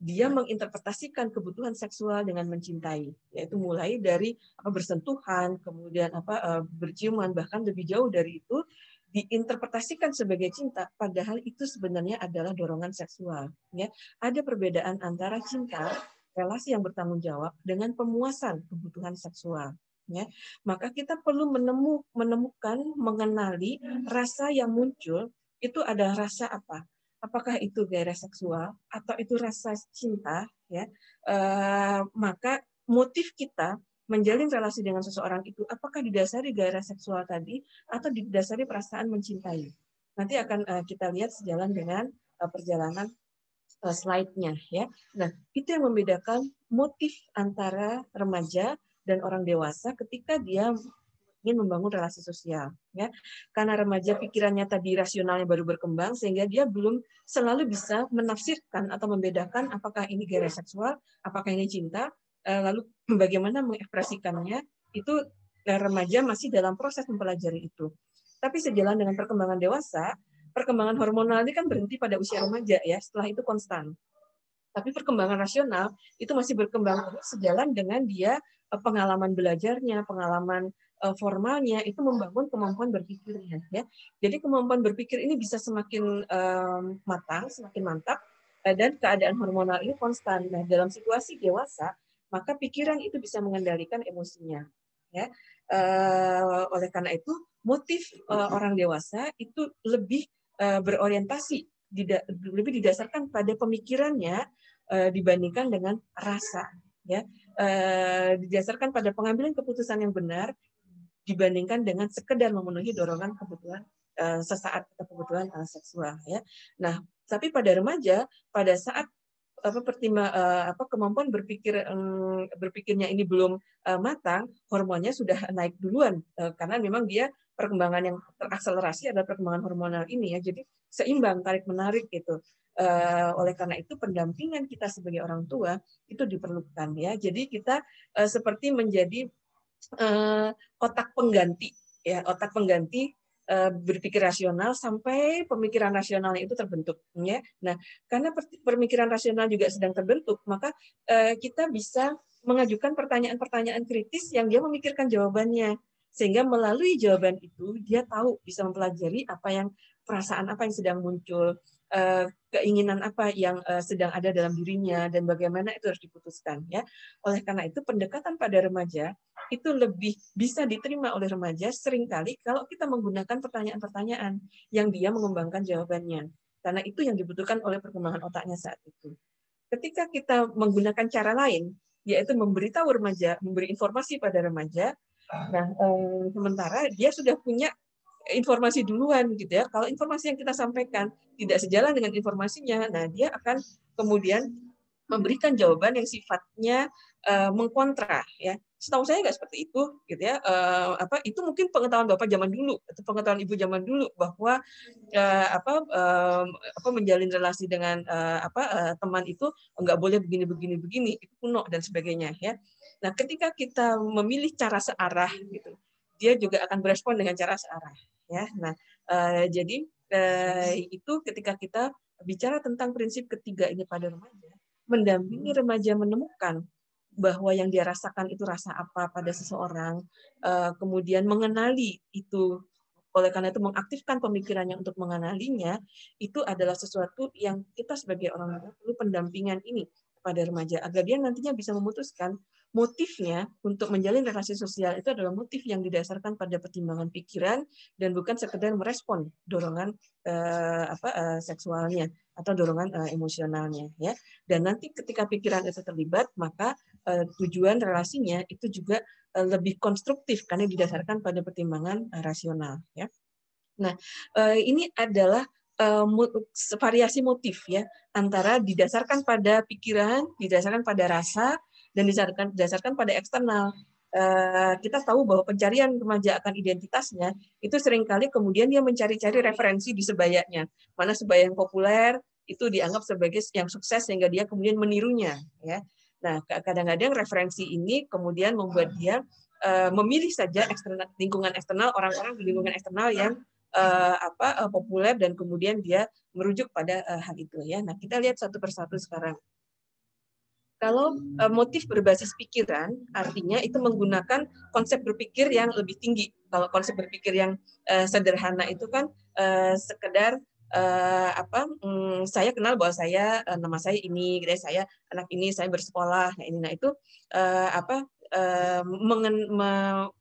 Dia menginterpretasikan kebutuhan seksual dengan mencintai, yaitu mulai dari bersentuhan, kemudian berciuman, bahkan lebih jauh dari itu diinterpretasikan sebagai cinta, padahal itu sebenarnya adalah dorongan seksual. Ya, ada perbedaan antara cinta, relasi yang bertanggung jawab, dengan pemuasan kebutuhan seksual. Ya, maka kita perlu menemukan, mengenali rasa yang muncul itu adalah rasa apa? Apakah itu gairah seksual atau itu rasa cinta, ya, maka motif kita menjalin relasi dengan seseorang itu apakah didasari gairah seksual tadi atau didasari perasaan mencintai. Nanti akan kita lihat sejalan dengan perjalanan slide-nya, ya. Nah, itu yang membedakan motif antara remaja dan orang dewasa ketika dia ingin membangun relasi sosial, ya. Karena remaja pikirannya tadi rasionalnya baru berkembang sehingga dia belum selalu bisa menafsirkan atau membedakan apakah ini gairah seksual, apakah ini cinta, lalu bagaimana mengekspresikannya, itu remaja masih dalam proses mempelajari itu. Tapi sejalan dengan perkembangan dewasa, perkembangan hormonal ini kan berhenti pada usia remaja, ya, setelah itu konstan. Tapi perkembangan rasional itu masih berkembang terus sejalan dengan dia pengalaman belajarnya, pengalaman formalnya itu membangun kemampuan berpikirnya, ya. Jadi kemampuan berpikir ini bisa semakin matang, semakin mantap, dan keadaan hormonal ini konstan. Nah, dalam situasi dewasa, maka pikiran itu bisa mengendalikan emosinya, ya. Oleh karena itu, motif orang dewasa itu lebih berorientasi, lebih didasarkan pada pemikirannya dibandingkan dengan rasa, ya, didasarkan pada pengambilan keputusan yang benar dibandingkan dengan sekedar memenuhi dorongan kebutuhan sesaat atau kebutuhan seksual, ya. Nah, tapi pada remaja, pada saat kemampuan berpikirnya ini belum matang, hormonnya sudah naik duluan karena memang dia perkembangan yang terakselerasi adalah perkembangan hormonal ini, ya. Jadi seimbang, tarik menarik gitu. Oleh karena itu pendampingan kita sebagai orang tua itu diperlukan, ya. Jadi kita seperti menjadi otak pengganti, ya, otak pengganti berpikir rasional sampai pemikiran rasionalnya itu terbentuk, ya. Nah, karena pemikiran rasional juga sedang terbentuk, maka kita bisa mengajukan pertanyaan-pertanyaan kritis yang dia memikirkan jawabannya, sehingga melalui jawaban itu dia tahu, bisa mempelajari perasaan apa yang sedang muncul, keinginan apa yang sedang ada dalam dirinya, dan bagaimana itu harus diputuskan, ya. Oleh karena itu pendekatan pada remaja itu lebih bisa diterima oleh remaja seringkali kalau kita menggunakan pertanyaan-pertanyaan yang dia mengembangkan jawabannya. Karena itu yang dibutuhkan oleh perkembangan otaknya saat itu. Ketika kita menggunakan cara lain, yaitu memberitahu remaja, memberi informasi pada remaja, nah sementara dia sudah punya informasi duluan, gitu, ya. Kalau informasi yang kita sampaikan tidak sejalan dengan informasinya, nah dia akan kemudian memberikan jawaban yang sifatnya mengkontra, ya. Setahu saya nggak seperti itu, gitu, ya. Itu mungkin pengetahuan Bapak zaman dulu atau pengetahuan Ibu zaman dulu bahwa menjalin relasi dengan teman itu nggak boleh begini, itu kuno dan sebagainya, ya. Nah, ketika kita memilih cara searah, gitu, dia juga akan berespon dengan cara searah, ya. Nah, jadi itu ketika kita bicara tentang prinsip ketiga ini pada remaja, mendampingi remaja menemukan bahwa yang dia rasakan itu rasa apa pada seseorang, kemudian mengenali itu, oleh karena itu mengaktifkan pemikirannya untuk mengenalinya, itu adalah sesuatu yang kita sebagai orang tua perlu pendampingan ini pada remaja, agar dia nantinya bisa memutuskan motifnya untuk menjalin relasi sosial itu adalah motif yang didasarkan pada pertimbangan pikiran dan bukan sekedar merespon dorongan seksualnya atau dorongan emosionalnya, ya. Dan nanti ketika pikiran itu terlibat, maka tujuan relasinya itu juga lebih konstruktif karena didasarkan pada pertimbangan rasional, ya. Nah, ini adalah variasi motif ya, antara didasarkan pada pikiran, didasarkan pada rasa, dan didasarkan pada eksternal. Kita tahu bahwa pencarian remaja akan identitasnya itu seringkali kemudian dia mencari-cari referensi di sebayanya, mana sebaya yang populer itu dianggap sebagai yang sukses sehingga dia kemudian menirunya ya. Nah, kadang-kadang referensi ini kemudian membuat dia memilih saja lingkungan eksternal, orang-orang di lingkungan eksternal yang populer, dan kemudian dia merujuk pada hal itu ya. Nah, kita lihat satu persatu sekarang. Kalau motif berbasis pikiran, artinya itu menggunakan konsep berpikir yang lebih tinggi. Kalau konsep berpikir yang sederhana itu kan sekedar saya kenal bahwa saya nama saya ini, saya anak ini, saya bersekolah. Nah, ini, nah itu mengingat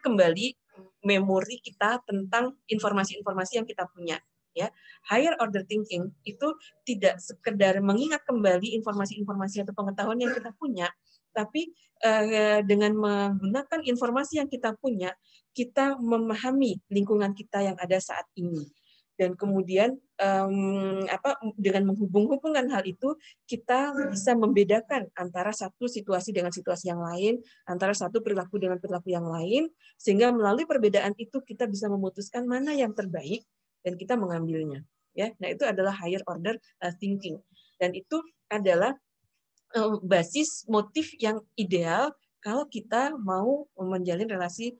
kembali memori kita tentang informasi-informasi yang kita punya. Ya, higher order thinking itu tidak sekedar mengingat kembali informasi-informasi atau pengetahuan yang kita punya, tapi dengan menggunakan informasi yang kita punya, kita memahami lingkungan kita yang ada saat ini. Dan kemudian dengan menghubung-hubungkan hal itu, kita bisa membedakan antara satu situasi dengan situasi yang lain, antara satu perilaku dengan perilaku yang lain, sehingga melalui perbedaan itu kita bisa memutuskan mana yang terbaik dan kita mengambilnya. Ya, nah itu adalah higher order thinking, dan itu adalah basis motif yang ideal kalau kita mau menjalin relasi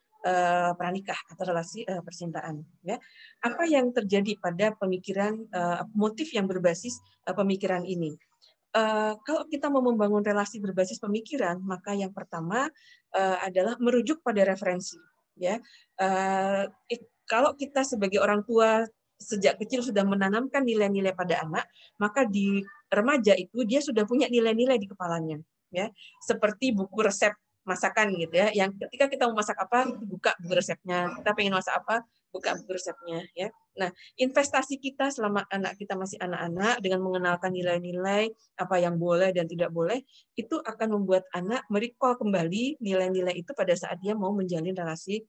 pranikah atau relasi percintaan. Ya, apa yang terjadi pada pemikiran motif yang berbasis pemikiran ini? Kalau kita mau membangun relasi berbasis pemikiran, maka yang pertama adalah merujuk pada referensi. Ya, kalau kita sebagai orang tua sejak kecil sudah menanamkan nilai-nilai pada anak, maka di remaja itu dia sudah punya nilai-nilai di kepalanya. Ya, seperti buku resep masakan gitu ya, yang ketika kita mau masak apa, buka buku resepnya. Kita pengen masak apa, buka buku resepnya. Ya, nah investasi kita selama anak kita masih anak-anak dengan mengenalkan nilai-nilai apa yang boleh dan tidak boleh, itu akan membuat anak merecall kembali nilai-nilai itu pada saat dia mau menjalin relasi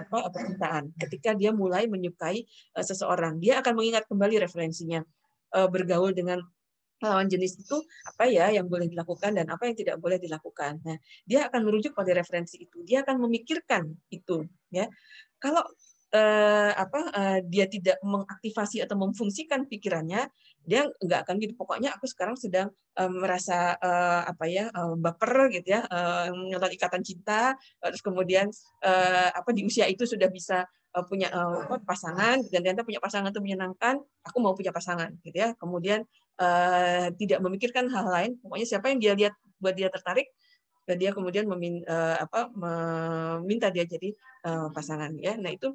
percintaan. Ketika dia mulai menyukai seseorang, dia akan mengingat kembali referensinya, bergaul dengan lawan jenis itu apa ya yang boleh dilakukan dan apa yang tidak boleh dilakukan. Nah, dia akan merujuk pada referensi itu. Dia akan memikirkan itu, ya. Kalau dia tidak mengaktifasi atau memfungsikan pikirannya, dia nggak akan gitu. Pokoknya aku sekarang sedang merasa baper gitu ya, menonton ikatan cinta, terus kemudian di usia itu sudah bisa punya pasangan, dan ternyata punya pasangan itu menyenangkan, aku mau punya pasangan gitu ya. Kemudian tidak memikirkan hal lain, pokoknya siapa yang dia lihat buat dia tertarik, dan dia kemudian meminta dia jadi pasangan ya. Nah, itu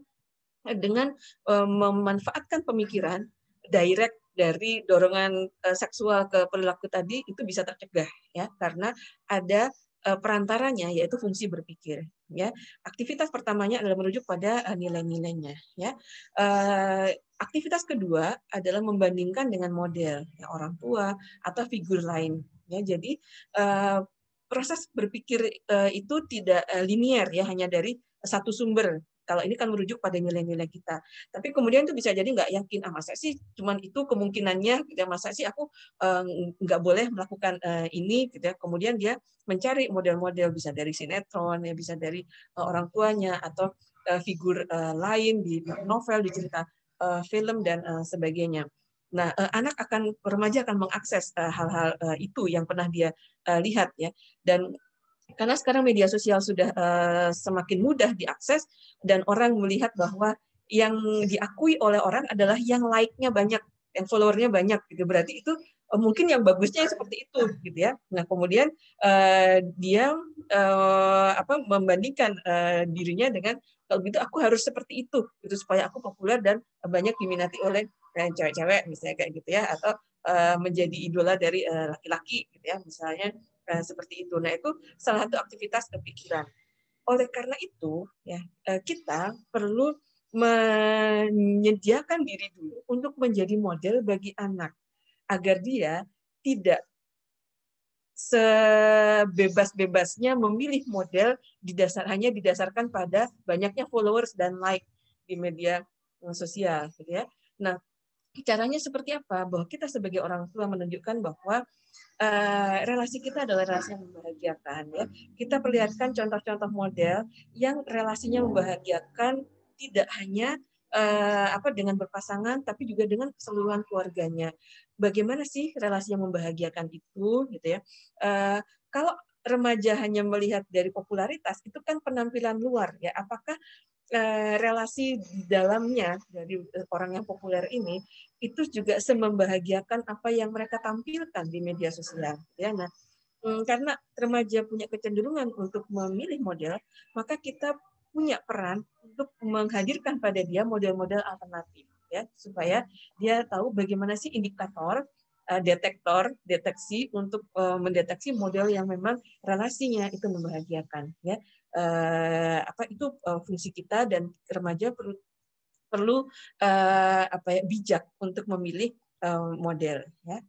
dengan memanfaatkan pemikiran direct dari dorongan seksual ke perilaku tadi, itu bisa tercegah ya, karena ada perantaranya, yaitu fungsi berpikir. Ya, aktivitas pertamanya adalah merujuk pada nilai-nilainya. Ya, aktivitas kedua adalah membandingkan dengan model ya, orang tua atau figur lain. Ya, jadi proses berpikir itu tidak linier ya, hanya dari satu sumber. Kalau ini kan merujuk pada nilai-nilai kita. Tapi kemudian itu bisa jadi nggak yakin, masa sih cuman itu kemungkinannya, gitu ya, masa sih aku nggak boleh melakukan ini, gitu ya. Kemudian dia mencari model-model, bisa dari sinetron, ya, bisa dari orang tuanya, atau figur lain di novel, di cerita film, dan sebagainya. Nah, remaja akan mengakses hal-hal itu yang pernah dia lihat ya, dan karena sekarang media sosial sudah semakin mudah diakses, dan orang melihat bahwa yang diakui oleh orang adalah yang like-nya banyak, yang follower-nya banyak, gitu. Berarti itu mungkin yang bagusnya seperti itu, gitu ya. Nah, kemudian dia membandingkan dirinya dengan, kalau gitu aku harus seperti itu, gitu, supaya aku populer dan banyak diminati oleh cewek-cewek, misalnya kayak gitu ya, atau menjadi idola dari laki-laki, gitu ya, misalnya. Seperti itu. Nah, itu salah satu aktivitas kepikiran. Oleh karena itu, ya, kita perlu menyediakan diri dulu untuk menjadi model bagi anak, agar dia tidak sebebas-bebasnya memilih model hanya didasarkan pada banyaknya followers dan like di media sosial, gitu ya. Nah, caranya seperti apa? Bahwa kita sebagai orang tua menunjukkan bahwa relasi kita adalah relasi yang membahagiakan, ya. Kita perlihatkan contoh-contoh model yang relasinya membahagiakan, tidak hanya dengan berpasangan, tapi juga dengan keseluruhan keluarganya. Bagaimana sih relasi yang membahagiakan itu, gitu ya? Kalau remaja hanya melihat dari popularitas, itu kan penampilan luar, ya. Apakah relasi di dalamnya dari orang yang populer ini itu juga semembahagiakan apa yang mereka tampilkan di media sosial, ya. Nah, karena remaja punya kecenderungan untuk memilih model, maka kita punya peran untuk menghadirkan pada dia model-model alternatif, ya, supaya dia tahu bagaimana sih indikator, deteksi untuk mendeteksi model yang memang relasinya itu membahagiakan, ya. Fungsi kita, dan remaja perlu bijak untuk memilih model, ya.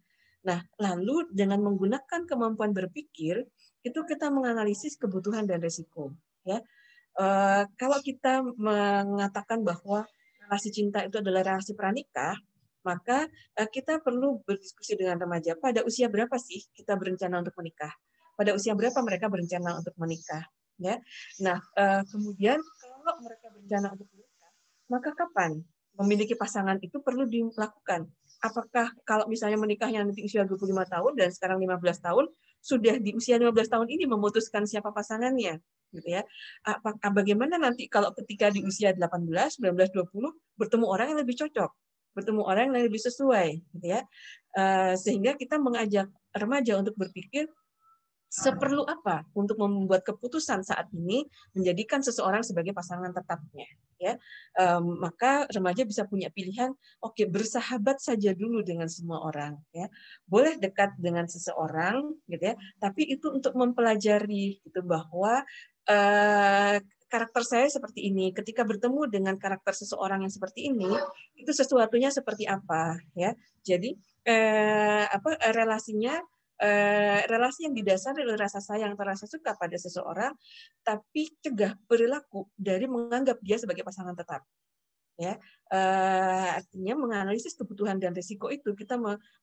Nah, lalu dengan menggunakan kemampuan berpikir itu kita menganalisis kebutuhan dan risiko, ya. Kalau kita mengatakan bahwa relasi cinta itu adalah relasi pranikah, maka kita perlu berdiskusi dengan remaja, pada usia berapa sih kita berencana untuk menikah? Pada usia berapa mereka berencana untuk menikah, ya. Nah, kemudian kalau mereka berencana untuk menikah, maka kapan memiliki pasangan itu perlu dilakukan. Apakah kalau misalnya menikahnya nanti usia 25 tahun dan sekarang 15 tahun, sudah di usia 15 tahun ini memutuskan siapa pasangannya, gitu ya. Bagaimana nanti kalau ketika di usia 18, 19, 20 bertemu orang yang lebih cocok, bertemu orang yang lebih sesuai, gitu ya. Sehingga kita mengajak remaja untuk berpikir seperlu apa untuk membuat keputusan saat ini menjadikan seseorang sebagai pasangan tetapnya, ya. Maka remaja bisa punya pilihan, oke, bersahabat saja dulu dengan semua orang, ya. Boleh dekat dengan seseorang, gitu ya, tapi itu untuk mempelajari gitu bahwa karakter saya seperti ini, ketika bertemu dengan karakter seseorang yang seperti ini, itu sesuatunya seperti apa, ya. Jadi relasinya, relasi yang didasari oleh rasa sayang atau rasa suka pada seseorang, tapi cegah perilaku dari menganggap dia sebagai pasangan tetap, ya. Artinya menganalisis kebutuhan dan risiko itu, kita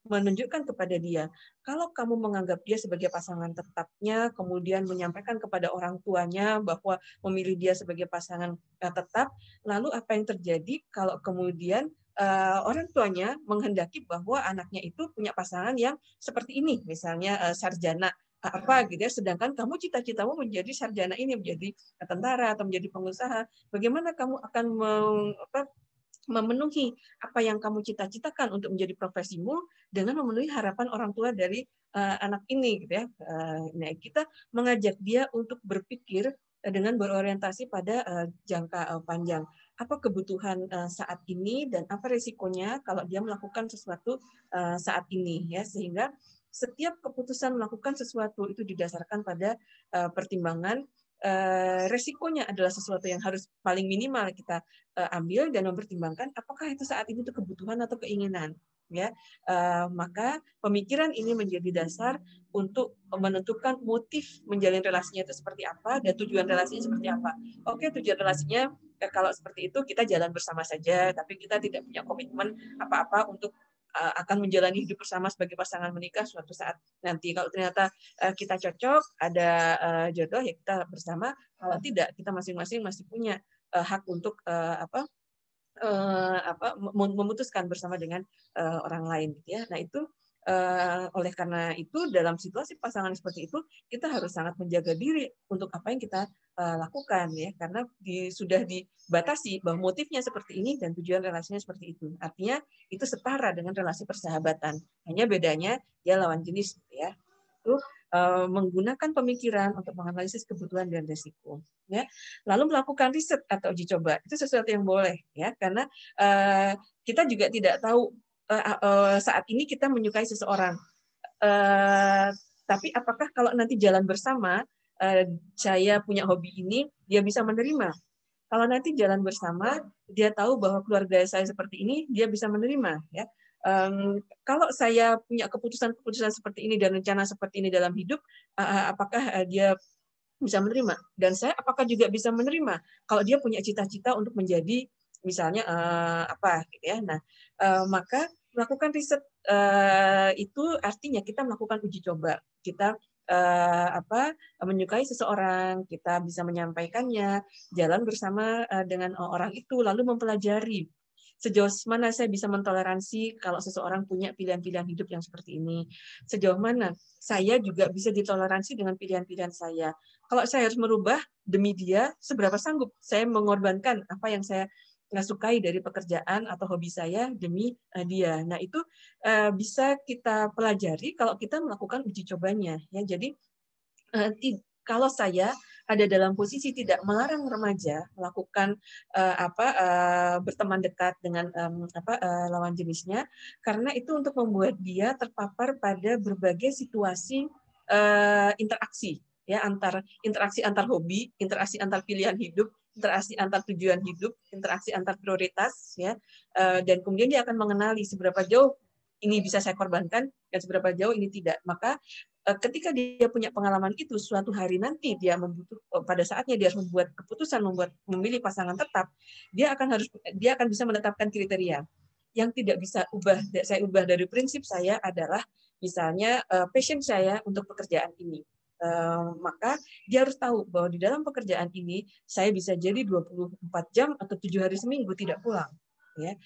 menunjukkan kepada dia, kalau kamu menganggap dia sebagai pasangan tetapnya, kemudian menyampaikan kepada orang tuanya bahwa memilih dia sebagai pasangan tetap, lalu apa yang terjadi kalau kemudian orang tuanya menghendaki bahwa anaknya itu punya pasangan yang seperti ini, misalnya sarjana apa gitu ya, sedangkan kamu cita-citamu menjadi sarjana ini, menjadi tentara atau menjadi pengusaha. Bagaimana kamu akan memenuhi apa yang kamu cita-citakan untuk menjadi profesimu dengan memenuhi harapan orang tua dari anak ini, gitu ya. Nah, kita mengajak dia untuk berpikir dengan berorientasi pada jangka panjang. Apa kebutuhan saat ini dan apa resikonya kalau dia melakukan sesuatu saat ini, ya, sehingga setiap keputusan melakukan sesuatu itu didasarkan pada pertimbangan resikonya adalah sesuatu yang harus paling minimal kita ambil dan mempertimbangkan apakah itu saat ini itu kebutuhan atau keinginan, ya. Maka pemikiran ini menjadi dasar untuk menentukan motif menjalin relasinya itu seperti apa dan tujuan relasinya seperti apa. Oke, tujuan relasinya kalau seperti itu kita jalan bersama saja, tapi kita tidak punya komitmen apa-apa untuk akan menjalani hidup bersama sebagai pasangan menikah suatu saat nanti. Kalau ternyata kita cocok, ada jodoh, ya kita bersama. Kalau tidak, kita masing-masing masih punya hak untuk memutuskan bersama dengan orang lain, gitu ya. Nah, itu oleh karena itu dalam situasi pasangan seperti itu kita harus sangat menjaga diri untuk apa yang kita lakukan, ya, karena sudah dibatasi bahwa motifnya seperti ini dan tujuan relasinya seperti itu. Artinya itu setara dengan relasi persahabatan, hanya bedanya dia lawan jenis, gitu ya. Itu menggunakan pemikiran untuk menganalisis kebutuhan dan risiko, ya. Lalu melakukan riset atau uji coba itu sesuatu yang boleh, ya, karena kita juga tidak tahu saat ini kita menyukai seseorang, tapi apakah kalau nanti jalan bersama, saya punya hobi ini, dia bisa menerima. Kalau nanti jalan bersama, dia tahu bahwa keluarga saya seperti ini, dia bisa menerima, ya. Kalau saya punya keputusan-keputusan seperti ini dan rencana seperti ini dalam hidup, apakah dia bisa menerima? Dan saya apakah juga bisa menerima kalau dia punya cita-cita untuk menjadi misalnya apa gitu ya. Nah, maka melakukan riset itu artinya kita melakukan uji coba. Kita menyukai seseorang, kita bisa menyampaikannya, jalan bersama dengan orang itu, lalu mempelajari sejauh mana saya bisa mentoleransi kalau seseorang punya pilihan-pilihan hidup yang seperti ini. Sejauh mana saya juga bisa ditoleransi dengan pilihan-pilihan saya. Kalau saya harus merubah demi dia, seberapa sanggup saya mengorbankan apa yang saya nggak sukai dari pekerjaan atau hobi saya demi dia. Nah, itu bisa kita pelajari kalau kita melakukan uji cobanya. Ya, jadi kalau saya ada dalam posisi tidak melarang remaja melakukan berteman dekat dengan lawan jenisnya, karena itu untuk membuat dia terpapar pada berbagai situasi interaksi, ya, interaksi antar hobi, interaksi antar pilihan hidup, interaksi antar tujuan hidup, interaksi antar prioritas, ya, dan kemudian dia akan mengenali seberapa jauh ini bisa saya korbankan dan seberapa jauh ini tidak. Maka ketika dia punya pengalaman itu, suatu hari nanti pada saatnya dia harus membuat keputusan, memilih pasangan tetap, dia akan bisa menetapkan kriteria yang tidak bisa saya ubah dari prinsip saya adalah misalnya passion saya untuk pekerjaan ini. Maka dia harus tahu bahwa di dalam pekerjaan ini saya bisa jadi 24 jam atau 7 hari seminggu tidak pulang. Ya,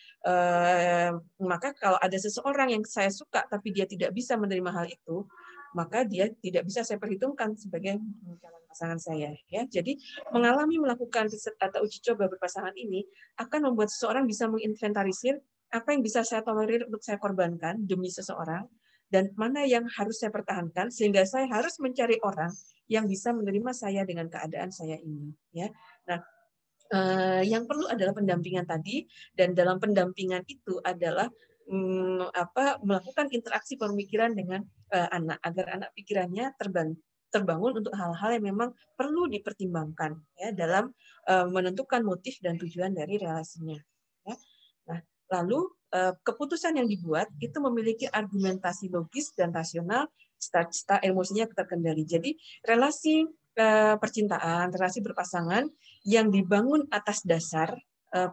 maka kalau ada seseorang yang saya suka tapi dia tidak bisa menerima hal itu, maka dia tidak bisa saya perhitungkan sebagai calon pasangan saya. Ya, jadi melakukan riset atau uji coba berpasangan ini akan membuat seseorang bisa menginventarisir apa yang bisa saya tolerir untuk saya korbankan demi seseorang dan mana yang harus saya pertahankan sehingga saya harus mencari orang yang bisa menerima saya dengan keadaan saya ini. Ya, nah. Yang perlu adalah pendampingan tadi, dan dalam pendampingan itu adalah melakukan interaksi pemikiran dengan anak agar anak pikirannya terbangun untuk hal-hal yang memang perlu dipertimbangkan ya dalam menentukan motif dan tujuan dari relasinya. Ya. Nah, lalu keputusan yang dibuat itu memiliki argumentasi logis dan rasional, serta emosinya terkendali. Jadi relasi percintaan, relasi berpasangan yang dibangun atas dasar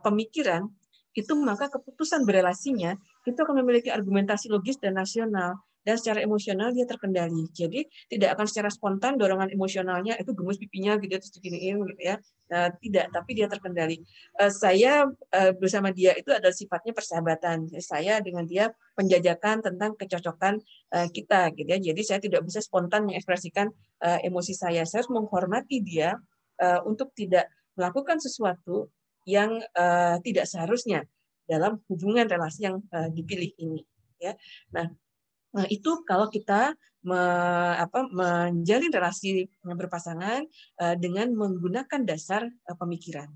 pemikiran, itu maka keputusan berelasinya itu akan memiliki argumentasi logis dan rasional, dan secara emosional dia terkendali. Jadi tidak akan secara spontan dorongan emosionalnya itu gemes pipinya gitu terus diginiin gitu ya. Tidak, tapi dia terkendali. Saya bersama dia itu adalah sifatnya persahabatan. Saya dengan dia penjajakan tentang kecocokan kita gitu ya. Jadi saya tidak bisa spontan mengekspresikan emosi saya. Saya harus menghormati dia untuk tidak melakukan sesuatu yang tidak seharusnya dalam hubungan relasi yang dipilih ini. Ya, nah itu kalau kita menjalin relasi berpasangan dengan menggunakan dasar pemikiran.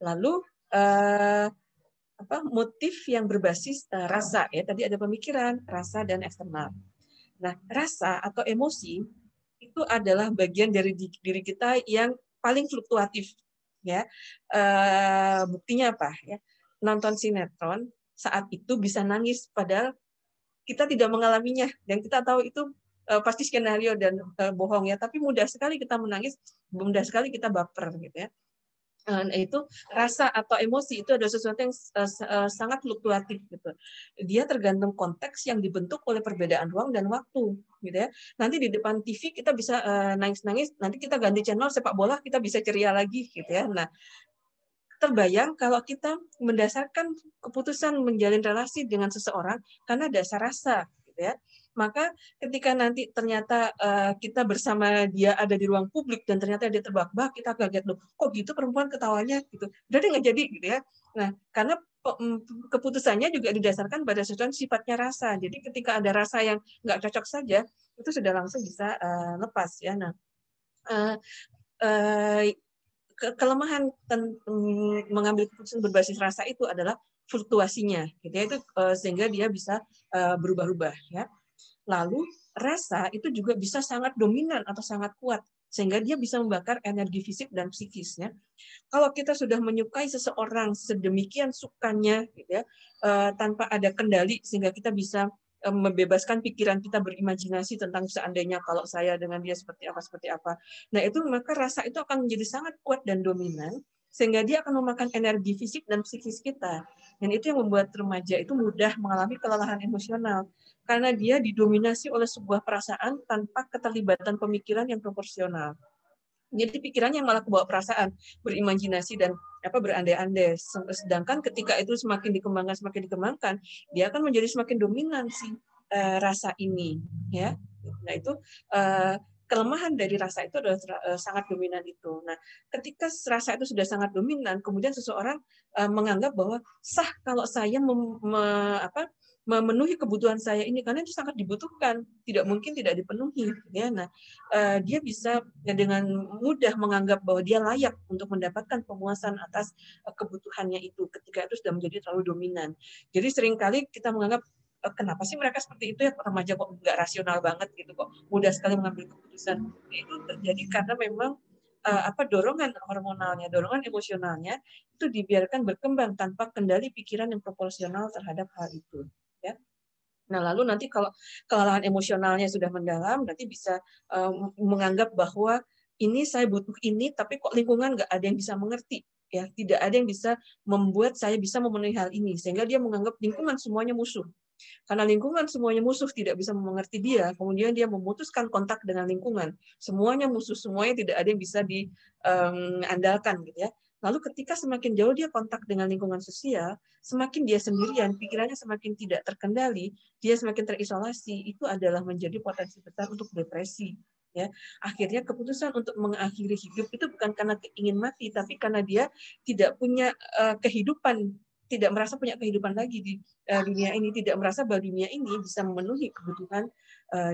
Lalu motif yang berbasis rasa ya, tadi ada pemikiran, rasa dan eksternal. Nah, rasa atau emosi itu adalah bagian dari diri kita yang paling fluktuatif ya. Buktinya apa ya? Nonton sinetron saat itu bisa nangis padahal kita tidak mengalaminya dan kita tahu itu pasti skenario dan bohong ya, tapi mudah sekali kita menangis, mudah sekali kita baper gitu ya. Nah, itu rasa atau emosi itu adalah sesuatu yang sangat fluktuatif gitu. Dia tergantung konteks yang dibentuk oleh perbedaan ruang dan waktu gitu ya. Nanti di depan TV kita bisa nangis-nangis, nanti kita ganti channel sepak bola kita bisa ceria lagi gitu ya. Nah, terbayang kalau kita mendasarkan keputusan menjalin relasi dengan seseorang karena dasar rasa gitu ya. Maka ketika nanti ternyata kita bersama dia ada di ruang publik dan ternyata dia terbak-bak, kita kaget loh, kok gitu perempuan ketawanya gitu. Berarti nggak jadi gitu ya. Nah, karena keputusannya juga didasarkan pada sesuatu sifatnya rasa. Jadi ketika ada rasa yang nggak cocok saja, itu sudah langsung bisa lepas ya. Nah, kelemahan mengambil keputusan berbasis rasa itu adalah fluktuasinya, gitu ya, itu sehingga dia bisa berubah-ubah ya. Lalu rasa itu juga bisa sangat dominan atau sangat kuat sehingga dia bisa membakar energi fisik dan psikisnya. Kalau kita sudah menyukai seseorang sedemikian sukanya, gitu ya, tanpa ada kendali sehingga kita bisa membebaskan pikiran kita berimajinasi tentang seandainya kalau saya dengan dia seperti apa. Nah itu maka rasa itu akan menjadi sangat kuat dan dominan sehingga dia akan memakan energi fisik dan psikis kita. Dan itu yang membuat remaja itu mudah mengalami kelelahan emosional karena dia didominasi oleh sebuah perasaan tanpa keterlibatan pemikiran yang proporsional. Jadi pikirannya malah kebawa perasaan, berimajinasi dan berandai-andai. Sedangkan ketika itu semakin dikembangkan, dia akan menjadi semakin dominan si rasa ini, ya. Nah itu kelemahan dari rasa itu adalah sangat dominan itu. Nah, ketika rasa itu sudah sangat dominan, kemudian seseorang menganggap bahwa sah kalau saya memenuhi kebutuhan saya ini karena itu sangat dibutuhkan, tidak mungkin tidak dipenuhi, ya. Nah, dia bisa dengan mudah menganggap bahwa dia layak untuk mendapatkan pemuasan atas kebutuhannya itu ketika itu sudah menjadi terlalu dominan. Jadi seringkali kita menganggap kenapa sih mereka seperti itu ya, remaja kok nggak rasional banget gitu, kok mudah sekali mengambil keputusan. Itu terjadi karena memang dorongan hormonalnya, dorongan emosionalnya itu dibiarkan berkembang tanpa kendali pikiran yang proporsional terhadap hal itu. Ya. Nah, lalu nanti kalau kelelahan emosionalnya sudah mendalam, nanti bisa menganggap bahwa ini saya butuh ini, tapi kok lingkungan nggak ada yang bisa mengerti, ya, tidak ada yang bisa membuat saya bisa memenuhi hal ini, sehingga dia menganggap lingkungan semuanya musuh. Karena lingkungan semuanya musuh, tidak bisa mengerti dia, kemudian dia memutuskan kontak dengan lingkungan. Semuanya musuh, semuanya tidak ada yang bisa diandalkan, gitu ya. Lalu ketika semakin jauh dia kontak dengan lingkungan sosial, semakin dia sendirian, pikirannya semakin tidak terkendali, dia semakin terisolasi, itu adalah menjadi potensi besar untuk depresi. Ya, akhirnya keputusan untuk mengakhiri hidup itu bukan karena ingin mati, tapi karena dia tidak punya kehidupan, tidak merasa punya kehidupan lagi di dunia ini, tidak merasa bahwa dunia ini bisa memenuhi kebutuhan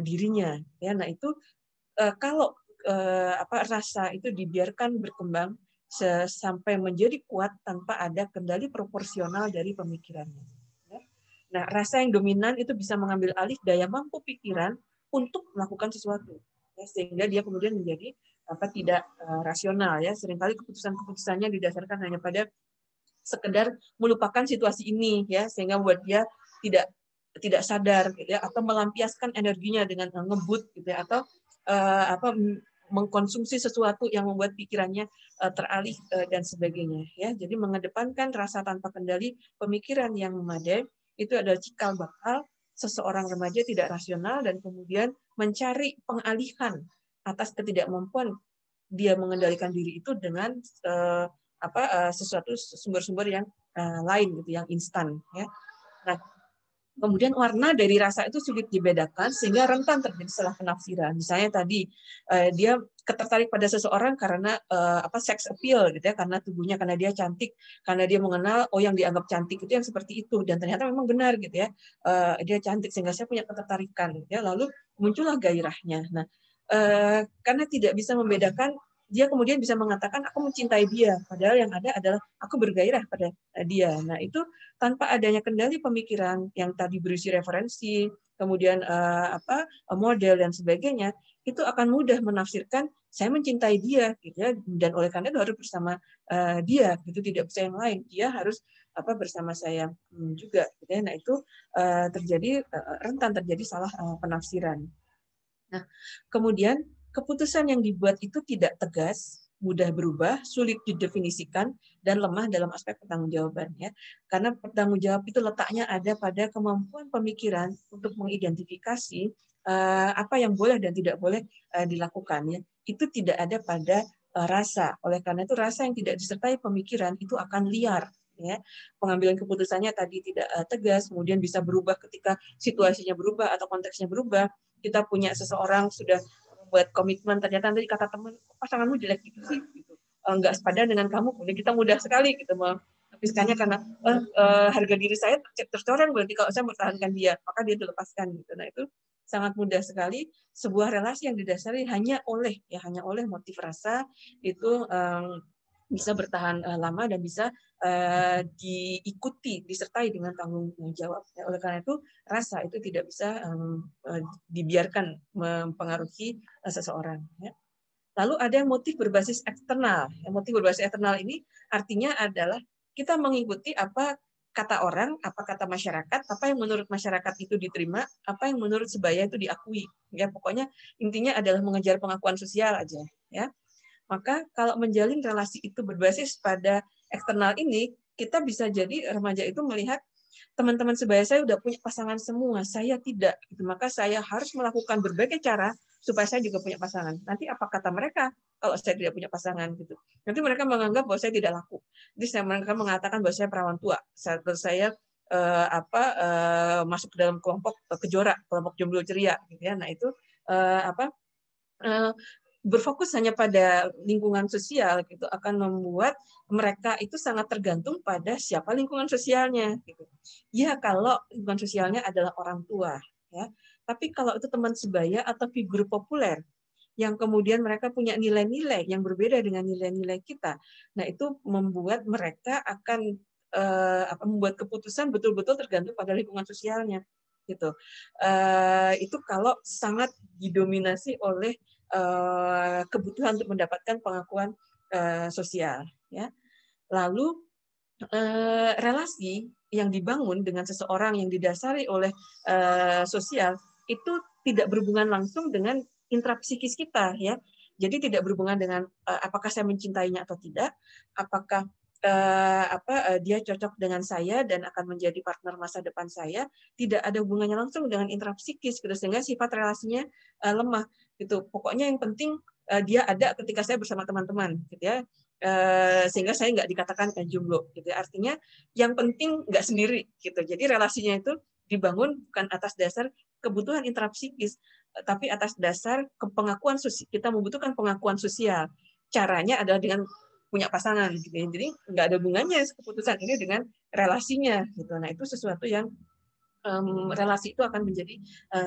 dirinya. Ya, nah itu kalau rasa itu dibiarkan berkembang sampai menjadi kuat tanpa ada kendali proporsional dari pemikirannya. Nah, rasa yang dominan itu bisa mengambil alih daya mampu pikiran untuk melakukan sesuatu, ya, sehingga dia kemudian menjadi tidak rasional, ya. Seringkali keputusan-keputusannya didasarkan hanya pada sekedar melupakan situasi ini, ya, sehingga membuat dia tidak sadar, gitu ya, atau melampiaskan energinya dengan ngebut, gitu ya, atau mengkonsumsi sesuatu yang membuat pikirannya teralih dan sebagainya, ya. Jadi mengedepankan rasa tanpa kendali, pemikiran yang memadai itu adalah cikal bakal seseorang remaja tidak rasional dan kemudian mencari pengalihan atas ketidakmampuan dia mengendalikan diri itu dengan sesuatu sumber-sumber yang lain, gitu, yang instan, ya. Nah, kemudian warna dari rasa itu sulit dibedakan sehingga rentan terjadi salah penafsiran. Misalnya tadi dia tertarik pada seseorang karena sex appeal, gitu ya, karena tubuhnya, karena dia cantik, karena dia mengenal yang dianggap cantik itu yang seperti itu, dan ternyata memang benar, gitu ya, dia cantik sehingga saya punya ketertarikan, gitu ya. Lalu muncullah gairahnya. Nah, karena tidak bisa membedakan, dia kemudian bisa mengatakan aku mencintai dia, padahal yang ada adalah aku bergairah pada dia. Nah, itu tanpa adanya kendali pemikiran yang tadi berisi referensi, kemudian model dan sebagainya, itu akan mudah menafsirkan saya mencintai dia, gitu ya, dan oleh karena itu harus bersama dia, gitu, tidak bisa yang lain, dia harus bersama saya juga, gitu ya. Nah, itu rentan terjadi salah penafsiran. Nah, kemudian keputusan yang dibuat itu tidak tegas, mudah berubah, sulit didefinisikan, dan lemah dalam aspek pertanggungjawabannya. Karena pertanggungjawab itu letaknya ada pada kemampuan pemikiran untuk mengidentifikasi apa yang boleh dan tidak boleh dilakukan. Ya. Itu tidak ada pada rasa. Oleh karena itu rasa yang tidak disertai pemikiran itu akan liar. Ya. Pengambilan keputusannya tadi tidak tegas, kemudian bisa berubah ketika situasinya berubah atau konteksnya berubah. Kita punya seseorang sudah buat komitmen, ternyata nanti kata teman, pasanganmu jelek gitu sih, gitu. Nggak sepadan dengan kamu, kemudian kita mudah sekali gitu menghabiskannya karena harga diri saya tercoreng, berarti kalau saya mempertahankan dia, maka dia dilepaskan gitu. Nah, itu sangat mudah sekali sebuah relasi yang didasari hanya oleh motif rasa itu bisa bertahan lama dan bisa diikuti, disertai dengan tanggung jawab. Oleh karena itu, rasa itu tidak bisa dibiarkan mempengaruhi seseorang. Ya. Lalu ada motif berbasis eksternal. Motif berbasis eksternal ini artinya adalah kita mengikuti apa kata orang, apa kata masyarakat, apa yang menurut masyarakat itu diterima, apa yang menurut sebaya itu diakui. Ya, pokoknya intinya adalah mengejar pengakuan sosial aja. Ya. Maka kalau menjalin relasi itu berbasis pada eksternal ini, kita bisa jadi remaja itu melihat teman-teman sebaya saya udah punya pasangan semua, saya tidak. Gitu. Maka saya harus melakukan berbagai cara supaya saya juga punya pasangan. Nanti apa kata mereka kalau saya tidak punya pasangan? Gitu. Nanti mereka menganggap bahwa saya tidak laku. Jadi mereka mengatakan bahwa saya perawan tua. Saya masuk ke dalam kelompok kejora, kelompok jomblo ceria. Gitu ya. Nah itu berfokus hanya pada lingkungan sosial gitu akan membuat mereka itu sangat tergantung pada siapa lingkungan sosialnya gitu. Ya kalau lingkungan sosialnya adalah orang tua ya. Tapi kalau itu teman sebaya atau figur populer yang kemudian mereka punya nilai-nilai yang berbeda dengan nilai-nilai kita. Nah, itu membuat mereka akan membuat keputusan betul-betul tergantung pada lingkungan sosialnya gitu. Itu kalau sangat didominasi oleh kebutuhan untuk mendapatkan pengakuan sosial ya. Lalu relasi yang dibangun dengan seseorang yang didasari oleh sosial itu tidak berhubungan langsung dengan intrapsikis kita ya. Jadi tidak berhubungan dengan apakah saya mencintainya atau tidak, apakah dia cocok dengan saya dan akan menjadi partner masa depan saya, tidak ada hubungannya langsung dengan intrapsikis gitu, sehingga sifat relasinya lemah gitu. Pokoknya yang penting dia ada ketika saya bersama teman-teman gitu ya. Sehingga saya nggak dikatakan jomblo gitu. Artinya yang penting nggak sendiri gitu. Jadi relasinya itu dibangun bukan atas dasar kebutuhan intrapsikis, tapi atas dasar pengakuan sosial. Kita membutuhkan pengakuan sosial. Caranya adalah dengan punya pasangan gitu. Jadi nggak ada hubungannya keputusan ini dengan relasinya gitu. Nah itu sesuatu yang relasi itu akan menjadi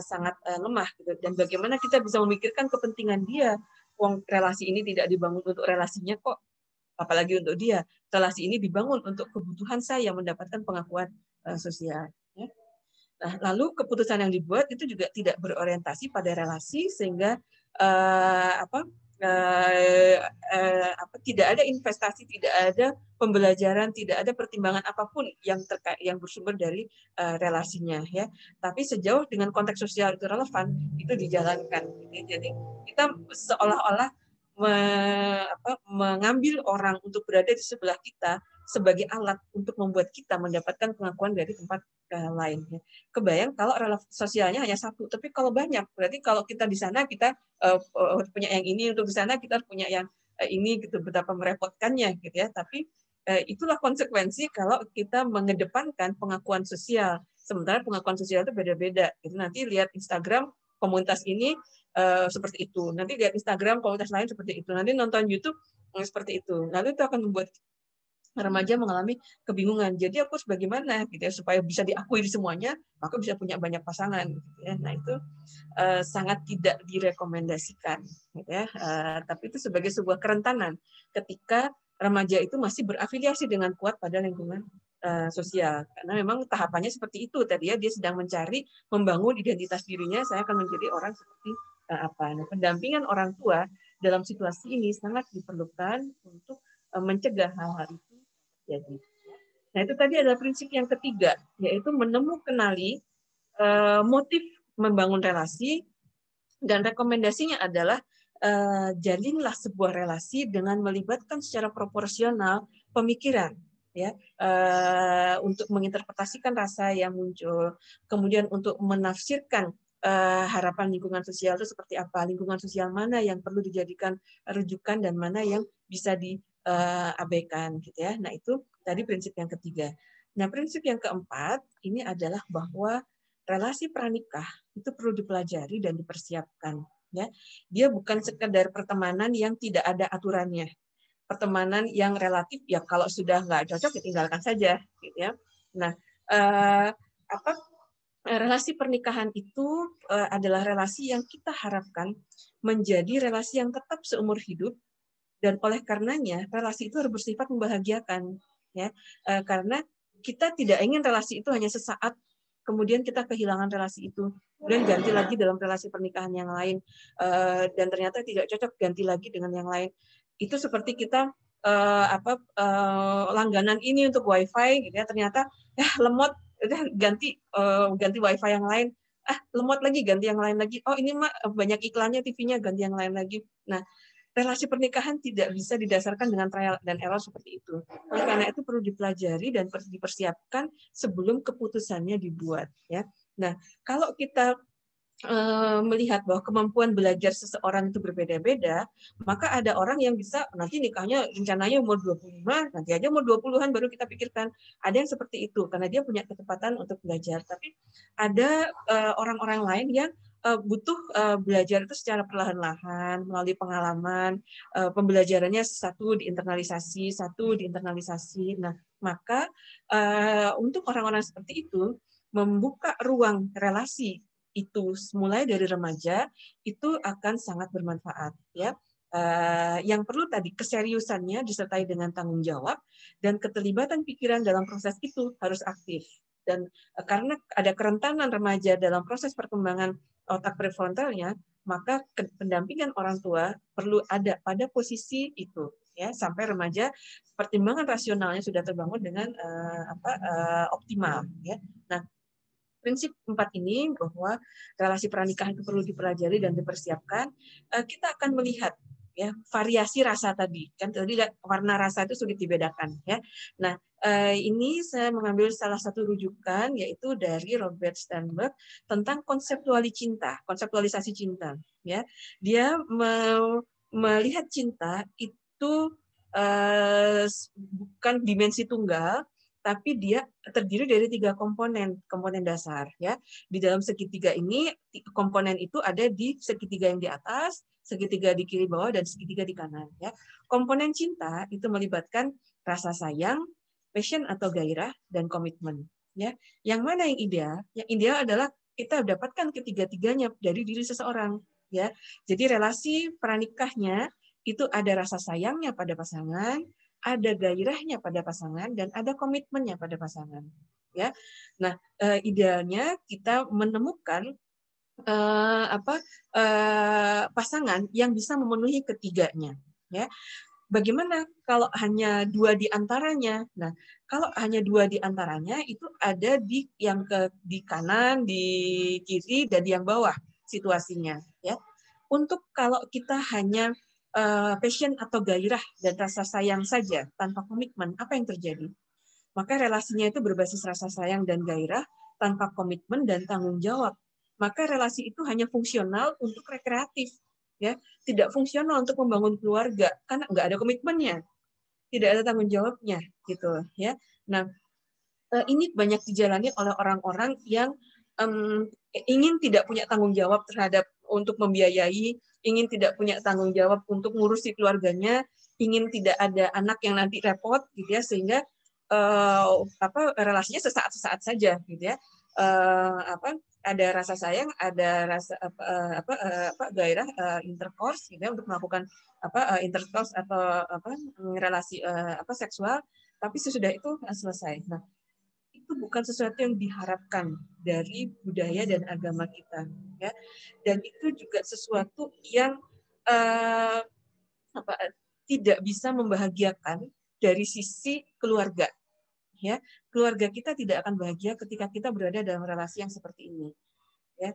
sangat lemah gitu. Dan bagaimana kita bisa memikirkan kepentingan dia. Uang relasi ini tidak dibangun untuk relasinya kok, apalagi untuk dia. Relasi ini dibangun untuk kebutuhan saya mendapatkan pengakuan sosial. Ya. Nah, lalu keputusan yang dibuat itu juga tidak berorientasi pada relasi sehingga tidak ada investasi, tidak ada pembelajaran, tidak ada pertimbangan apapun yang terkait yang bersumber dari relasinya ya. Tapi sejauh dengan konteks sosial itu relevan, itu dijalankan. Jadi kita seolah-olah mengambil orang untuk berada di sebelah kita sebagai alat untuk membuat kita mendapatkan pengakuan dari tempat lain. Kebayang kalau relasi sosialnya hanya satu, tapi kalau banyak, berarti kalau kita di sana kita punya yang ini, untuk di sana kita punya yang ini, gitu, betapa merepotkannya, gitu ya. Tapi itulah konsekuensi kalau kita mengedepankan pengakuan sosial, sementara pengakuan sosial itu beda-beda. Gitu. Nanti lihat Instagram komunitas ini seperti itu, nanti lihat Instagram komunitas lain seperti itu, nanti nonton YouTube seperti itu. Lalu itu akan membuat remaja mengalami kebingungan. Jadi aku harus bagaimana gitu ya supaya bisa diakui di semuanya, maka bisa punya banyak pasangan. Gitu ya. Nah itu sangat tidak direkomendasikan. Gitu ya. Tapi itu sebagai sebuah kerentanan ketika remaja itu masih berafiliasi dengan kuat pada lingkungan sosial. Karena memang tahapannya seperti itu tadi ya, dia sedang mencari, membangun identitas dirinya. Saya akan menjadi orang seperti apa. Nah, pendampingan orang tua dalam situasi ini sangat diperlukan untuk mencegah hal-hal itu jadi. Nah itu tadi adalah prinsip yang ketiga, yaitu kenali motif membangun relasi, dan rekomendasinya adalah jalinlah sebuah relasi dengan melibatkan secara proporsional pemikiran, ya, untuk menginterpretasikan rasa yang muncul, kemudian untuk menafsirkan harapan lingkungan sosial itu seperti apa, lingkungan sosial mana yang perlu dijadikan rujukan dan mana yang bisa diabaikan, gitu ya. Nah itu tadi prinsip yang ketiga. Nah prinsip yang keempat ini adalah bahwa relasi pranikah itu perlu dipelajari dan dipersiapkan. Ya, dia bukan sekedar pertemanan yang tidak ada aturannya, pertemanan yang relatif ya kalau sudah nggak cocok ya tinggalkan saja, gitu ya. Nah, relasi pernikahan itu adalah relasi yang kita harapkan menjadi relasi yang tetap seumur hidup, dan oleh karenanya relasi itu harus bersifat membahagiakan, ya, karena kita tidak ingin relasi itu hanya sesaat kemudian kita kehilangan relasi itu, kemudian ganti lagi dalam relasi pernikahan yang lain, dan ternyata tidak cocok, ganti lagi dengan yang lain. Itu seperti kita langganan ini untuk wifi, gitu ya, ternyata lemot, udah ganti wifi yang lain, lemot lagi, ganti yang lain lagi. Oh ini mah banyak iklannya, TV-nya, ganti yang lain lagi. Nah relasi pernikahan tidak bisa didasarkan dengan trial dan error seperti itu. Oleh karena itu perlu dipelajari dan dipersiapkan sebelum keputusannya dibuat. Ya. Nah, kalau kita melihat bahwa kemampuan belajar seseorang itu berbeda-beda, maka ada orang yang bisa nanti nikahnya rencananya umur 25, nanti aja umur 20-an baru kita pikirkan. Ada yang seperti itu karena dia punya kecepatan untuk belajar. Tapi ada orang-orang lain yang butuh belajar itu secara perlahan-lahan melalui pengalaman, pembelajarannya satu diinternalisasi. Nah, maka untuk orang-orang seperti itu membuka ruang relasi itu mulai dari remaja itu akan sangat bermanfaat, ya. Yang perlu tadi keseriusannya disertai dengan tanggung jawab dan keterlibatan pikiran dalam proses itu harus aktif. Dan karena ada kerentanan remaja dalam proses perkembangan otak prefrontalnya, maka pendampingan orang tua perlu ada pada posisi itu, ya, sampai remaja pertimbangan rasionalnya sudah terbangun dengan optimal, ya. Nah, prinsip 4 ini bahwa relasi pernikahan itu perlu dipelajari dan dipersiapkan, kita akan melihat ya variasi rasa tadi. Kan tadi warna rasa itu sulit dibedakan ya. Nah, ini saya mengambil salah satu rujukan yaitu dari Robert Sternberg tentang konseptualisasi cinta ya. Dia melihat cinta itu bukan dimensi tunggal, tapi dia terdiri dari 3 komponen dasar ya. Di dalam segitiga ini komponen itu ada di segitiga yang di atas, segitiga di kiri bawah dan segitiga di kanan ya. Komponen cinta itu melibatkan rasa sayang, passion atau gairah dan komitmen ya. Yang mana yang ideal? Yang ideal adalah kita dapatkan ketiga-tiganya dari diri seseorang ya. Jadi relasi pranikahnya itu ada rasa sayangnya pada pasangan, ada gairahnya pada pasangan dan ada komitmennya pada pasangan ya. Nah, idealnya kita menemukan pasangan yang bisa memenuhi ketiganya ya. Bagaimana kalau hanya 2 di antaranya? Nah, kalau hanya 2 di antaranya itu ada di di kanan, di kiri dan di yang bawah situasinya ya. Untuk kalau kita hanya passion atau gairah dan rasa sayang saja tanpa komitmen, apa yang terjadi? Maka relasinya itu berbasis rasa sayang dan gairah tanpa komitmen dan tanggung jawab. Maka relasi itu hanya fungsional untuk rekreatif, ya, tidak fungsional untuk membangun keluarga karena nggak ada komitmennya, tidak ada tanggung jawabnya, gitu, ya. Nah, ini banyak dijalani oleh orang-orang yang ingin tidak punya tanggung jawab terhadap untuk membiayai, ingin tidak punya tanggung jawab untuk ngurusi keluarganya, ingin tidak ada anak yang nanti repot, gitu ya, sehingga relasinya sesaat-sesaat saja, gitu ya. Ada rasa sayang, ada rasa gairah intercourse, gitu ya, untuk melakukan intercourse atau relasi seksual, tapi sesudah itu selesai. Nah, itu bukan sesuatu yang diharapkan dari budaya dan agama kita ya, dan itu juga sesuatu yang tidak bisa membahagiakan dari sisi keluarga ya. Keluarga kita tidak akan bahagia ketika kita berada dalam relasi yang seperti ini ya,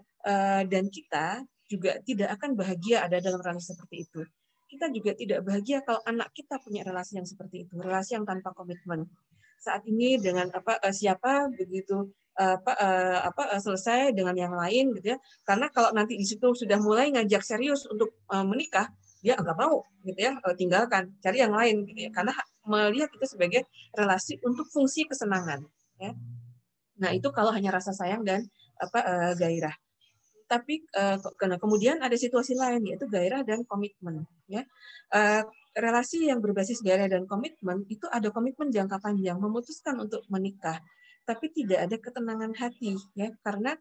dan kita juga tidak akan bahagia ada dalam relasi seperti itu. Kita juga tidak bahagia kalau anak kita punya relasi yang seperti itu, relasi yang tanpa komitmen. Saat ini dengan siapa begitu selesai dengan yang lain gitu ya. Karena kalau nanti di situ sudah mulai ngajak serius untuk menikah, dia nggak mau gitu ya, tinggalkan, cari yang lain gitu ya. Karena melihat itu sebagai relasi untuk fungsi kesenangan ya. Nah, itu kalau hanya rasa sayang dan gairah. Tapi kemudian ada situasi lain yaitu gairah dan komitmen ya. Relasi yang berbasis gairah dan komitmen itu ada komitmen jangka panjang, memutuskan untuk menikah, tapi tidak ada ketenangan hati ya, karena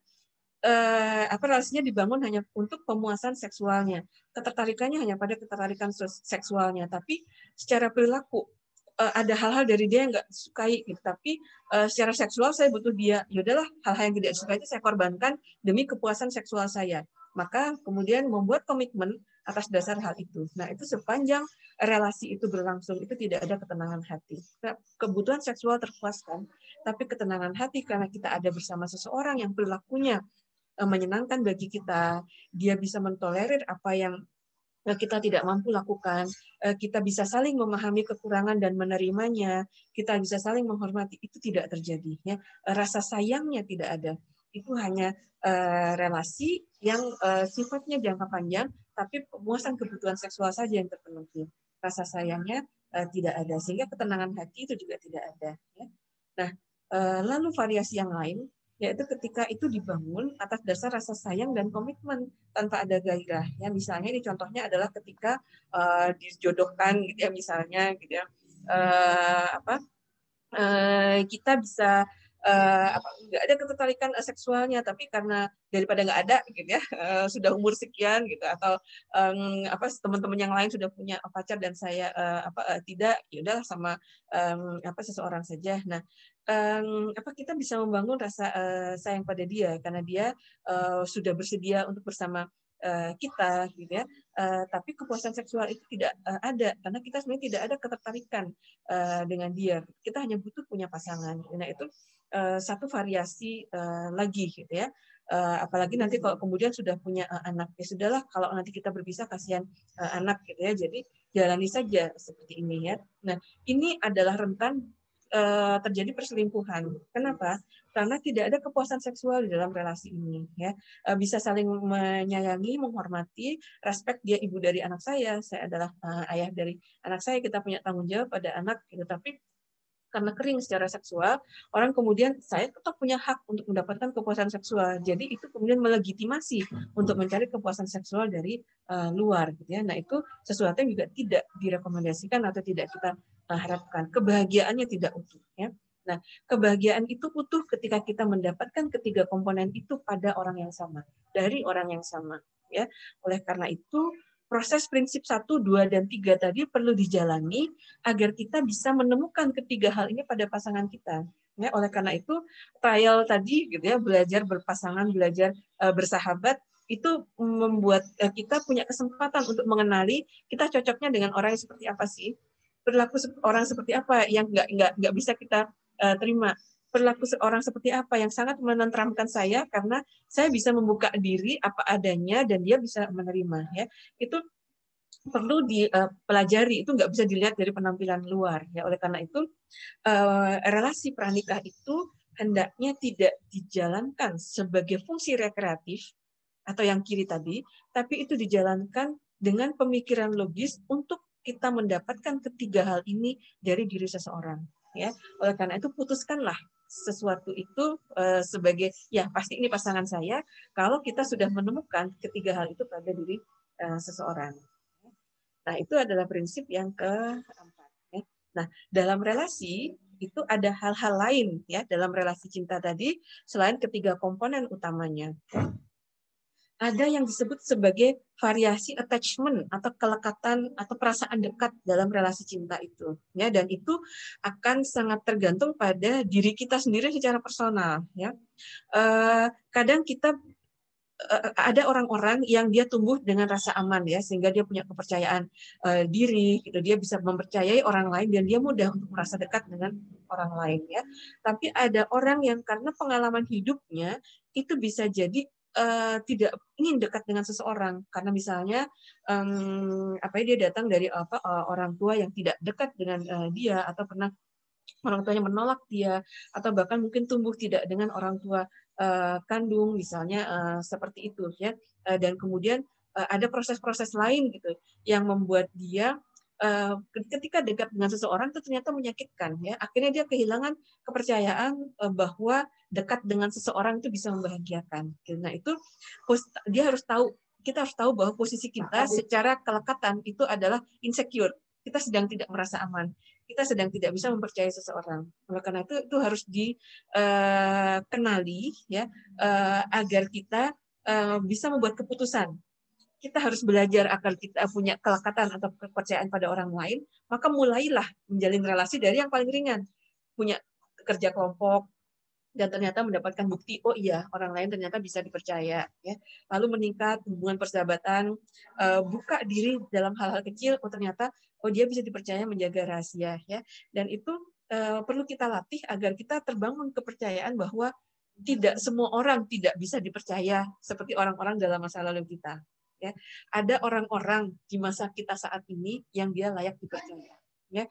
relasinya dibangun hanya untuk pemuasan seksualnya, ketertarikannya hanya pada ketertarikan seksualnya, tapi secara perilaku ada hal-hal dari dia yang nggak disukai gitu, tapi secara seksual saya butuh dia, yaudahlah hal-hal yang tidak disukai itu saya korbankan demi kepuasan seksual saya, maka kemudian membuat komitmen atas dasar hal itu. Nah, itu sepanjang relasi itu berlangsung itu tidak ada ketenangan hati. Nah, kebutuhan seksual terpuaskan, tapi ketenangan hati karena kita ada bersama seseorang yang perilakunya menyenangkan bagi kita, dia bisa mentolerir apa yang kita tidak mampu lakukan, kita bisa saling memahami kekurangan dan menerimanya, kita bisa saling menghormati, itu tidak terjadi. Ya. Rasa sayangnya tidak ada. Itu hanya relasi yang sifatnya jangka panjang, tapi pemuasan kebutuhan seksual saja yang terpenuhi. Rasa sayangnya tidak ada, sehingga ketenangan hati itu juga tidak ada. Ya. Nah, lalu variasi yang lain, yaitu ketika itu dibangun atas dasar rasa sayang dan komitmen tanpa ada gairah. Ya, misalnya ini contohnya adalah ketika dijodohkan, gitu ya, misalnya, gitu ya, kita bisa nggak ada ketertarikan seksualnya, tapi karena daripada nggak ada, gitu ya, sudah umur sekian, gitu, atau teman-teman yang lain sudah punya pacar dan saya tidak, ya udahlah sama seseorang saja. Nah, kita bisa membangun rasa sayang pada dia karena dia sudah bersedia untuk bersama kita, gitu ya. Tapi kepuasan seksual itu tidak ada karena kita sebenarnya tidak ada ketertarikan dengan dia. Kita hanya butuh punya pasangan. Nah, itu satu variasi lagi, gitu ya. Apalagi nanti kalau kemudian sudah punya anak, ya sudahlah, kalau nanti kita berpisah kasihan anak, gitu ya. Jadi jalani saja seperti ini, ya. Nah, ini adalah rentan terjadi perselingkuhan. Kenapa? Karena tidak ada kepuasan seksual di dalam relasi ini, ya. Bisa saling menyayangi, menghormati, respect, dia ibu dari anak saya adalah ayah dari anak saya, kita punya tanggung jawab pada anak, gitu. Tapi karena kering secara seksual, orang kemudian saya tetap punya hak untuk mendapatkan kepuasan seksual. Jadi itu kemudian melegitimasi untuk mencari kepuasan seksual dari luar, gitu ya. Nah, itu sesuatu yang juga tidak direkomendasikan atau tidak kita harapkan. Kebahagiaannya tidak utuh, ya. Nah, kebahagiaan itu utuh ketika kita mendapatkan ketiga komponen itu pada orang yang sama, dari orang yang sama, ya. Oleh karena itu, proses prinsip 1, 2, dan 3 tadi perlu dijalani agar kita bisa menemukan ketiga hal ini pada pasangan kita. Ya, oleh karena itu trial tadi, gitu ya, belajar berpasangan, belajar bersahabat, itu membuat kita punya kesempatan untuk mengenali kita cocoknya dengan orang yang seperti apa sih, perilaku orang seperti apa yang nggak bisa kita terima, perilaku seorang seperti apa yang sangat menenteramkan saya karena saya bisa membuka diri apa adanya dan dia bisa menerima, ya. Itu perlu dipelajari, itu nggak bisa dilihat dari penampilan luar, ya. Oleh karena itu relasi pranikah itu hendaknya tidak dijalankan sebagai fungsi rekreatif atau yang kiri tadi, tapi itu dijalankan dengan pemikiran logis untuk kita mendapatkan ketiga hal ini dari diri seseorang, ya. Oleh karena itu putuskanlah sesuatu itu sebagai, ya pasti ini pasangan saya kalau kita sudah menemukan ketiga hal itu pada diri seseorang. Nah, itu adalah prinsip yang keempat. Ya. Nah, dalam relasi itu ada hal-hal lain, ya, dalam relasi cinta tadi selain ketiga komponen utamanya. Ada yang disebut sebagai variasi attachment atau kelekatan atau perasaan dekat dalam relasi cinta itu, ya, dan itu akan sangat tergantung pada diri kita sendiri secara personal, ya. Kadang kita ada orang-orang yang dia tumbuh dengan rasa aman, ya, sehingga dia punya kepercayaan diri, gitu. Dia bisa mempercayai orang lain dan dia mudah untuk merasa dekat dengan orang lain, ya. Tapi ada orang yang karena pengalaman hidupnya itu bisa jadi tidak ingin dekat dengan seseorang karena misalnya dia datang dari orang tua yang tidak dekat dengan dia, atau pernah orang tuanya menolak dia, atau bahkan mungkin tumbuh tidak dengan orang tua kandung, misalnya seperti itu, ya. Dan kemudian ada proses-proses lain, gitu, yang membuat dia ketika dekat dengan seseorang itu ternyata menyakitkan, ya. Akhirnya dia kehilangan kepercayaan bahwa dekat dengan seseorang itu bisa membahagiakan. Nah, itu dia harus tahu, kita harus tahu bahwa posisi kita secara kelekatan itu adalah insecure. Kita sedang tidak merasa aman, kita sedang tidak bisa mempercayai seseorang. Oleh karena itu harus dikenali, ya, agar kita bisa membuat keputusan. Kita harus belajar agar kita punya kelekatan atau kepercayaan pada orang lain, maka mulailah menjalin relasi dari yang paling ringan. Punya kerja kelompok, dan ternyata mendapatkan bukti, oh iya, orang lain ternyata bisa dipercaya, ya. Lalu meningkat hubungan persahabatan, buka diri dalam hal-hal kecil, oh ternyata dia bisa dipercaya menjaga rahasia, ya. Dan itu perlu kita latih agar kita terbangun kepercayaan bahwa tidak semua orang tidak bisa dipercaya seperti orang-orang dalam masa lalu kita. Ya, ada orang-orang di masa kita saat ini yang dia layak dipercaya. Ya,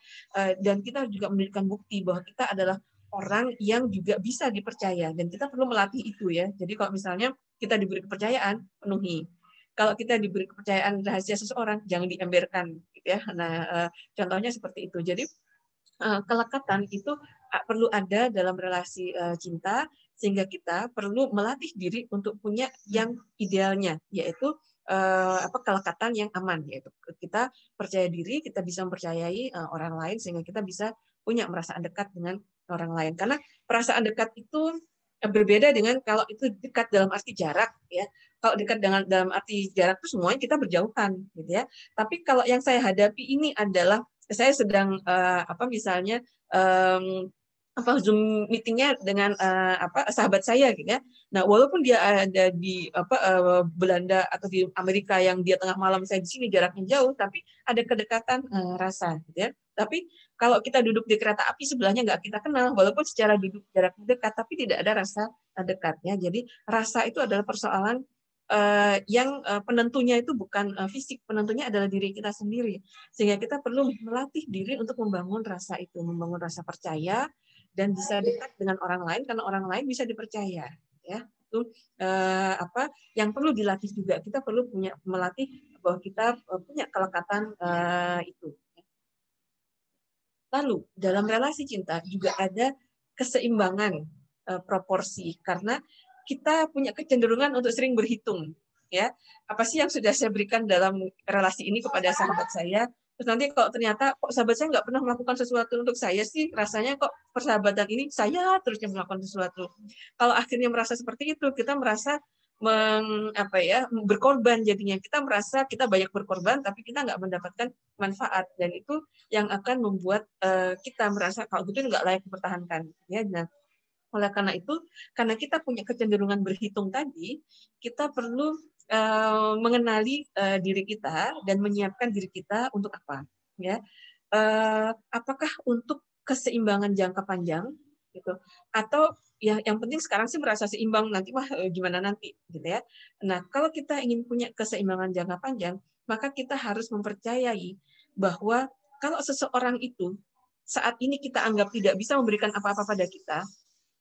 dan kita juga menunjukkan bukti bahwa kita adalah orang yang juga bisa dipercaya dan kita perlu melatih itu ya. Jadi kalau misalnya kita diberi kepercayaan, penuhi. Kalau kita diberi kepercayaan rahasia seseorang, jangan diemberkan, gitu ya. Nah, contohnya seperti itu. Jadi kelekatan itu perlu ada dalam relasi cinta, sehingga kita perlu melatih diri untuk punya yang idealnya, yaitu kelekatan yang aman, yaitu kita percaya diri, kita bisa mempercayai orang lain sehingga kita bisa punya merasa dekat dengan orang lain. Karena perasaan dekat itu berbeda dengan kalau itu dekat dalam arti jarak, ya. Kalau dekat dengan dalam arti jarak itu semuanya kita berjauhan, gitu ya. Tapi kalau yang saya hadapi ini adalah saya sedang misalnya Zoom meetingnya dengan sahabat saya gitu ya. Nah, walaupun dia ada di Belanda atau di Amerika yang dia tengah malam, saya di sini jaraknya jauh, tapi ada kedekatan rasa gitu ya. Tapi kalau kita duduk di kereta api sebelahnya nggak kita kenal, walaupun secara duduk jarak dekat, tapi tidak ada rasa dekatnya. Jadi rasa itu adalah persoalan yang penentunya itu bukan fisik, penentunya adalah diri kita sendiri. Sehingga kita perlu melatih diri untuk membangun rasa itu, membangun rasa percaya dan bisa dekat dengan orang lain karena orang lain bisa dipercaya. Ya, itu yang perlu dilatih juga. Kita perlu melatih bahwa kita punya kelekatan itu. Lalu dalam relasi cinta juga ada keseimbangan proporsi karena kita punya kecenderungan untuk sering berhitung, ya. Apa sih yang sudah saya berikan dalam relasi ini kepada sahabat saya? Terus nanti kalau ternyata kok sahabat saya nggak pernah melakukan sesuatu untuk saya sih, rasanya kok persahabatan ini saya terus yang melakukan sesuatu. Kalau akhirnya merasa seperti itu, kita merasa berkorban jadinya. Kita merasa kita banyak berkorban, tapi kita nggak mendapatkan manfaat, dan itu yang akan membuat kita merasa kalau gitu nggak layak dipertahankan. Ya, nah, oleh karena itu, karena kita punya kecenderungan berhitung tadi, kita perlu mengenali diri kita dan menyiapkan diri kita untuk apa, ya? Apakah untuk keseimbangan jangka panjang, gitu, atau ya yang penting sekarang sih merasa seimbang, nanti mah gimana nanti, gitu ya. Nah, kalau kita ingin punya keseimbangan jangka panjang, maka kita harus mempercayai bahwa kalau seseorang itu saat ini kita anggap tidak bisa memberikan apa-apa pada kita,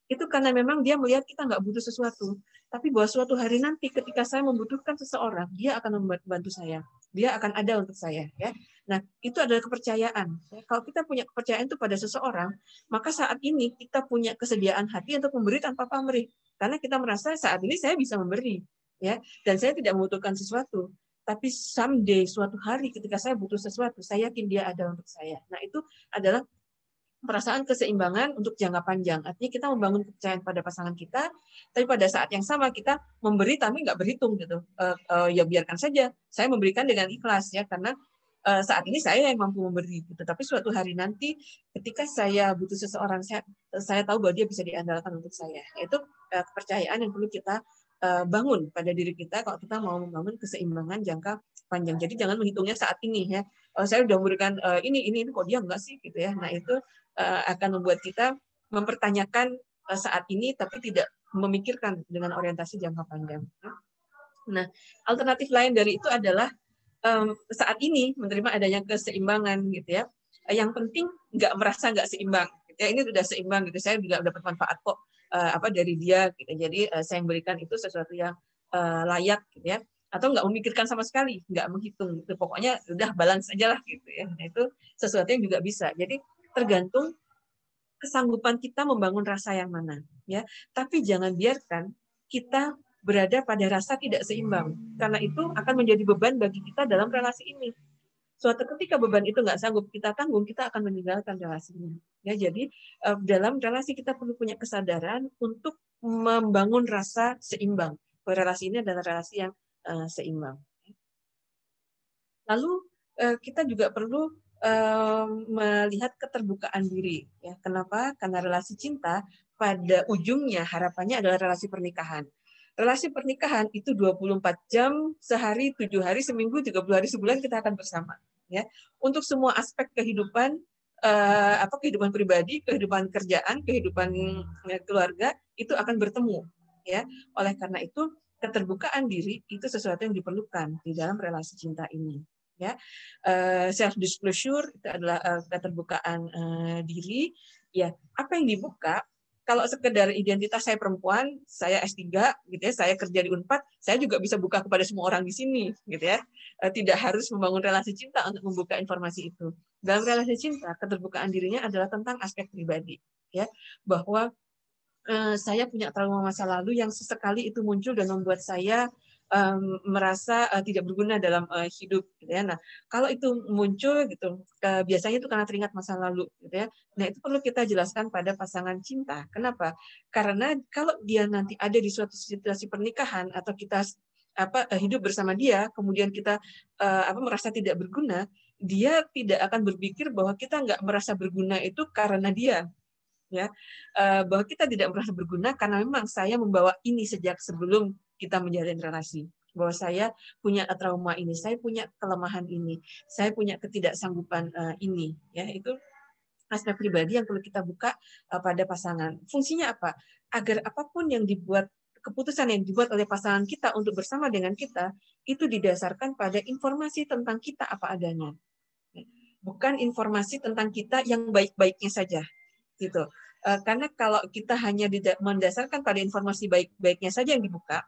itu karena memang dia melihat kita nggak butuh sesuatu. Tapi bahwa suatu hari nanti ketika saya membutuhkan seseorang, dia akan membantu saya. Dia akan ada untuk saya. Ya. Nah, itu adalah kepercayaan. Ya. Kalau kita punya kepercayaan itu pada seseorang, maka saat ini kita punya kesediaan hati untuk memberi tanpa pamrih. Karena kita merasa saat ini saya bisa memberi. Ya. Dan saya tidak membutuhkan sesuatu. Tapi someday, suatu hari ketika saya butuh sesuatu, saya yakin dia ada untuk saya. Nah, itu adalah perasaan keseimbangan untuk jangka panjang. Artinya kita membangun kepercayaan pada pasangan kita, tapi pada saat yang sama kita memberi tapi nggak berhitung gitu. Ya biarkan saja, saya memberikan dengan ikhlas ya, karena saat ini saya yang mampu memberi gitu. Tapi suatu hari nanti ketika saya butuh seseorang, saya tahu bahwa dia bisa diandalkan untuk saya. Itu kepercayaan yang perlu kita bangun pada diri kita kalau kita mau membangun keseimbangan jangka panjang. Jadi jangan menghitungnya saat ini ya. Saya sudah memberikan ini kok dia enggak sih gitu ya. Nah, itu akan membuat kita mempertanyakan saat ini tapi tidak memikirkan dengan orientasi jangka panjang. Nah, alternatif lain dari itu adalah saat ini menerima adanya keseimbangan gitu ya. Yang penting nggak merasa nggak seimbang. Gitu ya. Ini sudah seimbang gitu. Saya juga dapat manfaat kok dari dia. Gitu. Jadi saya memberikan itu sesuatu yang layak gitu ya. Atau nggak memikirkan sama sekali, nggak menghitung. Gitu. Pokoknya udah balance aja lah gitu ya. Nah, itu sesuatu yang juga bisa. Jadi tergantung kesanggupan kita membangun rasa yang mana, ya. Tapi jangan biarkan kita berada pada rasa tidak seimbang, karena itu akan menjadi beban bagi kita dalam relasi ini. Suatu ketika beban itu nggak sanggup kita tanggung, kita akan meninggalkan relasinya. Ya, jadi dalam relasi kita perlu punya kesadaran untuk membangun rasa seimbang. Relasi ini adalah relasi yang seimbang. Lalu kita juga perlu melihat keterbukaan diri. Ya, kenapa? Karena relasi cinta pada ujungnya harapannya adalah relasi pernikahan. Relasi pernikahan itu 24 jam, sehari, 7 hari, seminggu, 30 hari, sebulan kita akan bersama. Ya, untuk semua aspek kehidupan, kehidupan pribadi, kehidupan kerjaan, kehidupan keluarga itu akan bertemu. Ya, oleh karena itu keterbukaan diri itu sesuatu yang diperlukan di dalam relasi cinta ini. Ya, self disclosure itu adalah keterbukaan diri. Ya, apa yang dibuka? Kalau sekedar identitas saya perempuan, saya S3, gitu ya, saya kerja di Unpad, saya juga bisa buka kepada semua orang di sini, gitu ya. Tidak harus membangun relasi cinta untuk membuka informasi itu. Dalam relasi cinta, keterbukaan dirinya adalah tentang aspek pribadi, ya, bahwa saya punya trauma masa lalu yang sesekali itu muncul dan membuat saya merasa tidak berguna dalam hidup, gitu ya. Nah, kalau itu muncul gitu, biasanya itu karena teringat masa lalu, gitu ya. Nah, itu perlu kita jelaskan pada pasangan cinta. Kenapa? Karena kalau dia nanti ada di suatu situasi pernikahan atau kita hidup bersama dia, kemudian kita merasa tidak berguna, dia tidak akan berpikir bahwa kita nggak merasa berguna itu karena dia, ya, bahwa kita tidak merasa berguna karena memang saya membawa ini sejak sebelum kita menjalin relasi, bahwa saya punya trauma ini, saya punya kelemahan ini, saya punya ketidaksanggupan ini, ya, itu aspek pribadi yang perlu kita buka pada pasangan. Fungsinya apa? Agar apapun yang dibuat, keputusan yang dibuat oleh pasangan kita untuk bersama dengan kita itu didasarkan pada informasi tentang kita apa adanya, bukan informasi tentang kita yang baik-baiknya saja, gitu. Karena kalau kita hanya mendasarkan pada informasi baik-baiknya saja yang dibuka,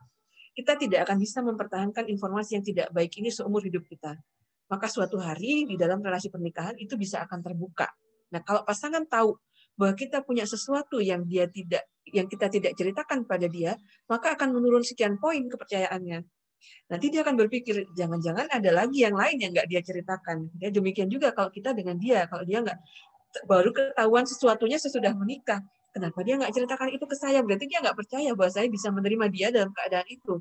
kita tidak akan bisa mempertahankan informasi yang tidak baik ini seumur hidup kita. Maka suatu hari di dalam relasi pernikahan itu bisa akan terbuka. Nah, kalau pasangan tahu bahwa kita punya sesuatu yang kita tidak ceritakan pada dia, maka akan menurun sekian poin kepercayaannya. Nanti dia akan berpikir, jangan-jangan ada lagi yang lain yang nggak dia ceritakan. Ya, demikian juga kalau kita dengan dia, kalau dia nggak, baru ketahuan sesuatunya sesudah menikah. Kenapa dia nggak ceritakan itu ke saya? Berarti dia nggak percaya bahwa saya bisa menerima dia dalam keadaan itu.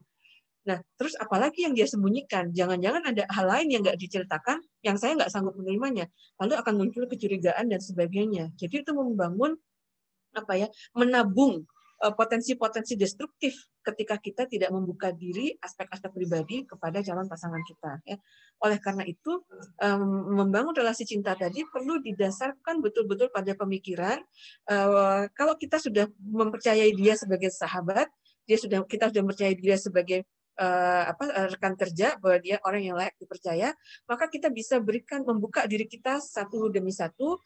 Nah, terus apalagi yang dia sembunyikan? Jangan-jangan ada hal lain yang nggak diceritakan, yang saya nggak sanggup menerimanya. Lalu akan muncul kecurigaan dan sebagainya. Jadi itu membangun menabung potensi-potensi destruktif ketika kita tidak membuka diri aspek-aspek pribadi kepada calon pasangan kita. Ya. Oleh karena itu, membangun relasi cinta tadi perlu didasarkan betul-betul pada pemikiran. Kalau kita sudah mempercayai dia sebagai sahabat, kita sudah mempercayai dia sebagai rekan kerja, bahwa dia orang yang layak dipercaya, maka kita bisa membuka diri kita satu demi satu,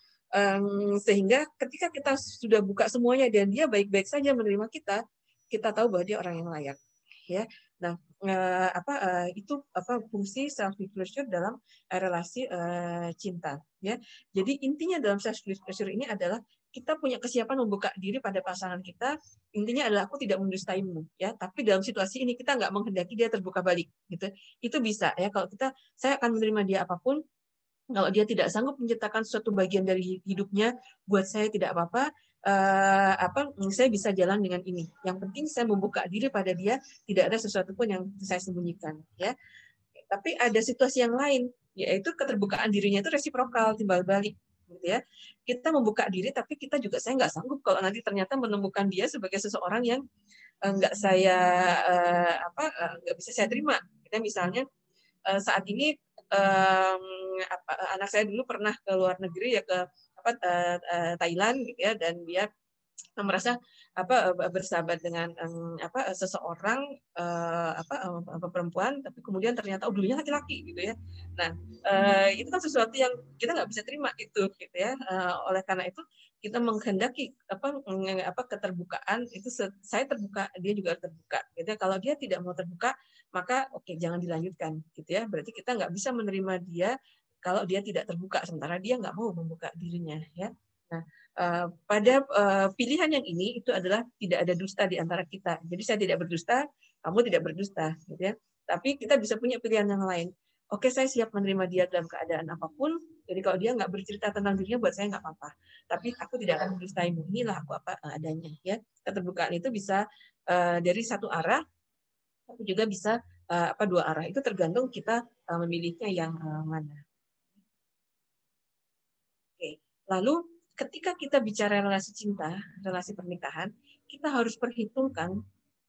sehingga ketika kita sudah buka semuanya dan dia baik-baik saja menerima kita, kita tahu bahwa dia orang yang layak, ya. Nah, itu fungsi self disclosure dalam relasi cinta, ya. Jadi intinya dalam self disclosure ini adalah kita punya kesiapan membuka diri pada pasangan kita. Intinya adalah aku tidak mendustaimu, ya. Tapi dalam situasi ini kita nggak menghendaki dia terbuka balik, gitu. Itu bisa, ya. Kalau saya akan menerima dia apapun. Kalau dia tidak sanggup menciptakan suatu bagian dari hidupnya, buat saya tidak apa-apa. Saya bisa jalan dengan ini. Yang penting saya membuka diri pada dia, tidak ada sesuatu pun yang saya sembunyikan. Ya, tapi ada situasi yang lain, yaitu keterbukaan dirinya itu resiprokal, timbal balik. Gitu ya. Kita membuka diri, tapi saya nggak sanggup kalau nanti ternyata menemukan dia sebagai seseorang yang nggak bisa saya terima. Kita misalnya saat ini anak saya dulu pernah ke luar negeri, ya, ke Thailand, gitu ya, dan dia merasa bersahabat dengan seseorang perempuan, tapi kemudian ternyata dulunya laki-laki, gitu ya. Nah, itu kan sesuatu yang kita nggak bisa terima itu, gitu ya. Oleh karena itu kita menghendaki keterbukaan itu, saya terbuka, dia juga terbuka, gitu ya. Kalau dia tidak mau terbuka, maka oke, jangan dilanjutkan, gitu ya. Berarti kita nggak bisa menerima dia kalau dia tidak terbuka, sementara dia nggak mau membuka dirinya, ya. Nah, pada pilihan yang ini itu adalah tidak ada dusta di antara kita. Jadi saya tidak berdusta, kamu tidak berdusta, gitu ya. Tapi kita bisa punya pilihan yang lain. Oke, saya siap menerima dia dalam keadaan apapun. Jadi kalau dia nggak bercerita tentang dirinya, buat saya nggak apa-apa. Tapi aku tidak akan mendustaimu. Inilah aku apa adanya, ya. Keterbukaan itu bisa dari satu arah, tapi juga bisa dua arah. Itu tergantung kita memilihnya yang mana. Oke. Lalu ketika kita bicara relasi cinta, relasi pernikahan, kita harus perhitungkan